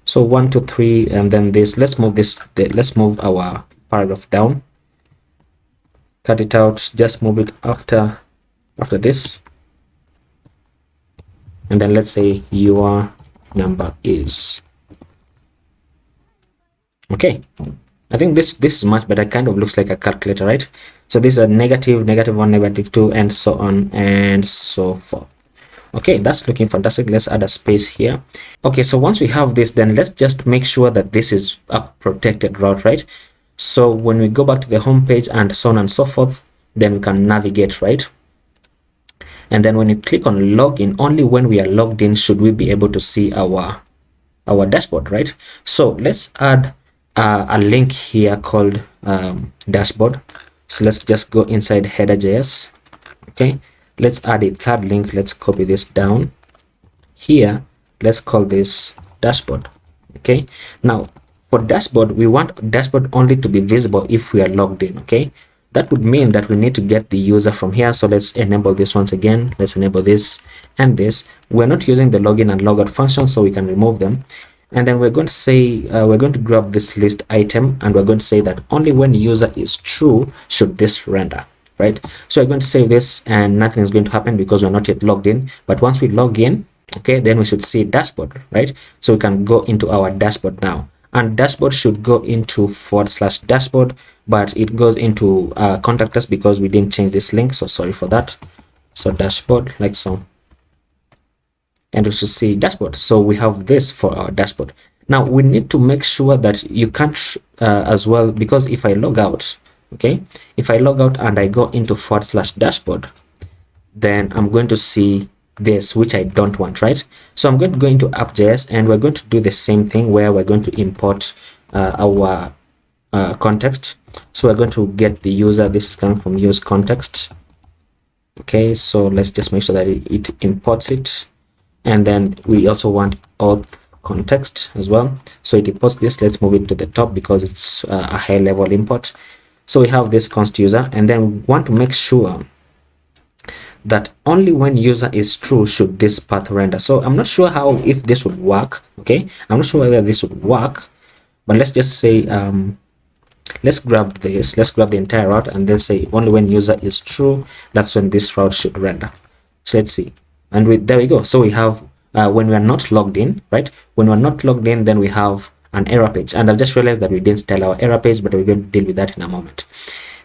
So 1, 2, 3, and then this. Let's move our paragraph down, cut it out, just move it after this, and then let's say your number is. Okay, I think this is much better. Kind of looks like a calculator, right? So these are negative, -1, -2, and so on and so forth. Okay, that's looking fantastic. Let's add a space here. Okay, so once we have this, then let's just make sure that this is a protected route, right? So when we go back to the home page and so on and so forth, then we can navigate, right? And then when you click on login, only when we are logged in should we be able to see our dashboard, right? So let's add a link here called dashboard. So let's just go inside header.js. Okay, let's add a third link. Let's copy this down here. Let's call this dashboard. Okay, now for dashboard, we want dashboard only to be visible if we are logged in. Okay, that would mean that we need to get the user from here. So let's enable this once again. Let's enable this and this. We're not using the login and logout function, so we can remove them. And then we're going to say we're going to grab this list item, and we're going to say that only when user is true should this render, right? So we're going to save this, and nothing is going to happen because we're not yet logged in. But once we log in, okay, then we should see dashboard, right? So we can go into our dashboard now, and dashboard should go into /dashboard, but it goes into contact us because we didn't change this link, so sorry for that. So dashboard, like so, and we should see dashboard. So we have this for our dashboard. Now we need to make sure that you can't as well, because if I log out, okay, if I log out and I go into /dashboard, then I'm going to see this, which I don't want, right? So I'm going to go into App.js, and we're going to do the same thing where we're going to import our context. So we're going to get the user. This is coming from use context. Okay, so let's just make sure that it imports it. And then we also want auth context as well, so it imports this. Let's move it to the top because it's a high level import. So we have this const user, and then we want to make sure that only when user is true should this path render. So I'm not sure if this would work. Okay, I'm not sure whether this would work, but let's just say let's grab this, let's grab the entire route, and then say only when user is true, that's when this route should render. So let's see. And there we go. So we have when we are not logged in, right? When we're not logged in, then we have an error page. And I've just realized that we didn't style our error page, but we're going to deal with that in a moment.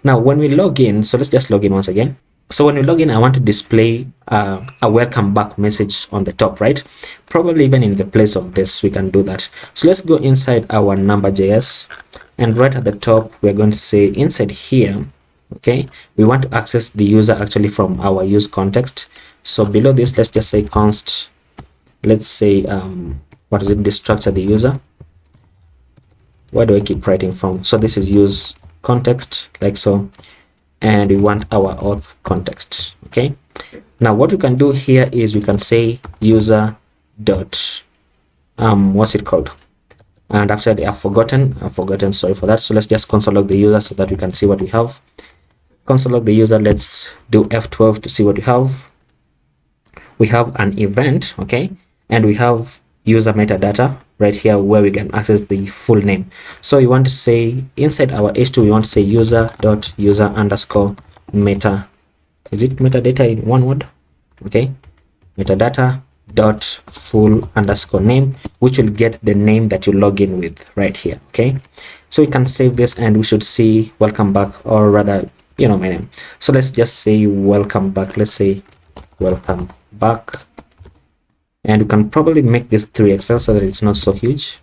Now, when we log in, so let's just log in once again. So when we log in, I want to display a welcome back message on the top, right? Probably even in the place of this, we can do that. So let's go inside our number.js, and right at the top, we're going to say inside here, okay, we want to access the user actually from our use context. So below this, let's just say const, let's say what is it, destructure the user. Where do I keep writing from? So this is use context, like so, and we want our auth context. Okay, now what we can do here is we can say user dot what's it called, and actually I've forgotten, sorry for that. So let's just console log the user so that we can see what we have. Console log the user, let's do F12 to see what we have. We have an event, okay, and we have user metadata right here where we can access the full name. So you want to say inside our h2, we want to say user.user underscore meta, is it metadata in one word? Okay, metadata dot full underscore name, which will get the name that you log in with right here. Okay, so we can save this, and we should see welcome back, or rather you know, my name. So let's just say welcome back. Let's say welcome back, and we can probably make this 3XL so that it's not so huge.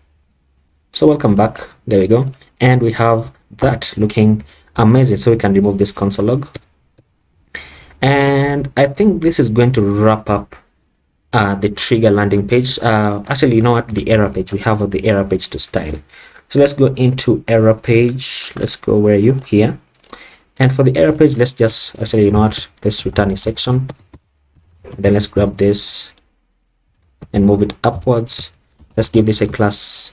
So welcome back, there we go, and we have that looking amazing. So we can remove this console log, and I think this is going to wrap up the Trigr landing page. Actually, you know what, the error page, we have the error page to style. So let's go into error page. Let's go, where are you? Here. And for the error page, let's just, actually, you know what, let's return a section. Then let's grab this and move it upwards. Let's give this a class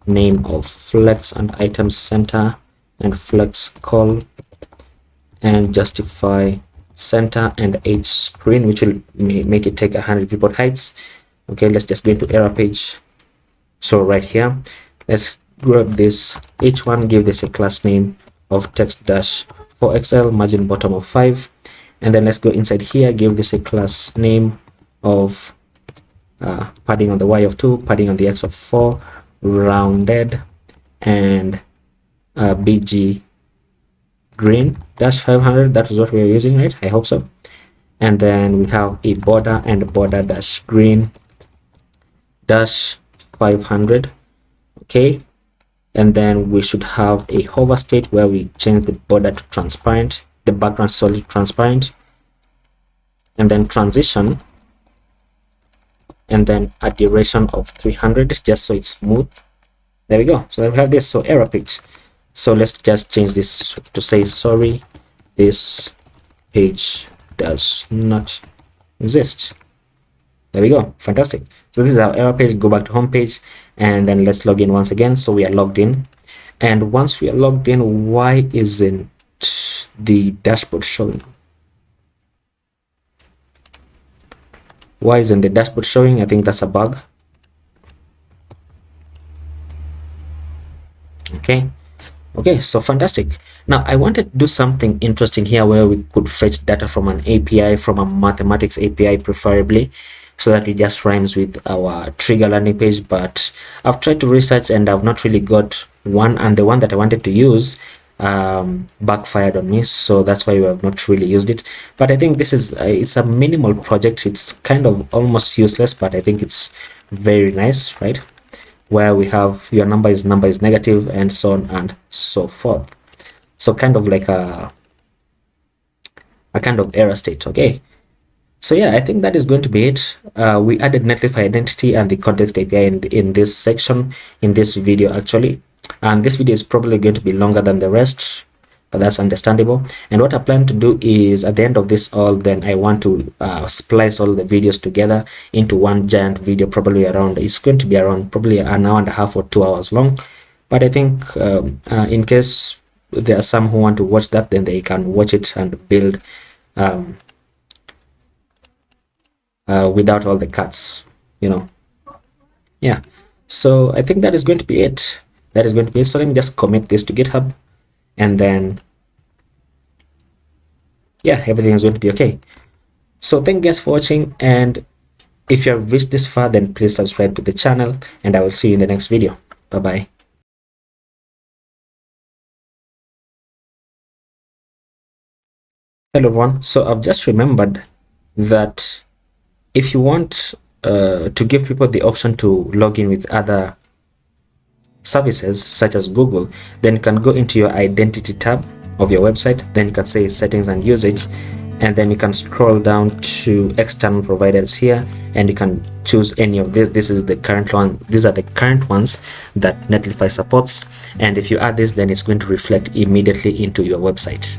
name of flex and item center and flex call, and justify center and age screen, which will make it take 100 viewport heights. Okay, let's just go into error page. So right here, let's grab this h1, give this a class name of text-4xl, margin bottom of 5, and then let's go inside here, give this a class name of padding on the y of 2, padding on the x of 4, rounded, and bg green dash 500. That is what we are using, right? I hope so. And then we have a border and border dash green dash 500. Okay, and then we should have a hover state where we change the border to transparent, the background solid transparent, and then transition, and then a duration of 300 just so it's smooth. There we go. So we have this. So error page. So let's just change this to say, sorry, this page does not exist. There we go. Fantastic. So this is our error page. Go back to home page, and then let's log in once again. So we are logged in, and once we are logged in, why isn't the dashboard showing? Why isn't the dashboard showing? I think that's a bug. Okay, so fantastic. Now I wanted to do something interesting here where we could fetch data from an API, from a mathematics API preferably, so that it just rhymes with our Trigr landing page. But I've tried to research and I've not really got one, and the one that I wanted to use backfired on me, so that's why we have not really used it. But I think this is it's a minimal project. It's kind of almost useless, but I think it's very nice, right? Where we have your number is negative, and so on and so forth. So kind of like a kind of error state. Okay, so yeah, I think that is going to be it. We added netlify identity and the context API in this section, in this video actually, and this video is probably going to be longer than the rest, but that's understandable. And what I plan to do is, at the end of this all, then I want to splice all the videos together into one giant video, probably around, it's going to be around probably an hour and a half or 2 hours long. But I think in case there are some who want to watch that, then they can watch it and build without all the cuts, you know. Yeah, so I think that is going to be it. That is going to be it. So let me just commit this to GitHub, and then yeah, everything is going to be okay. So thank you guys for watching, and if you have reached this far, then please subscribe to the channel, and I will see you in the next video. Bye bye. Hello everyone. So I've just remembered that if you want to give people the option to log in with other services such as Google, then you can go into your identity tab of your website, then you can say settings and usage, and then you can scroll down to external providers here, and you can choose any of this. This is the current one. These are the current ones that Netlify supports, and if you add this, then it's going to reflect immediately into your website.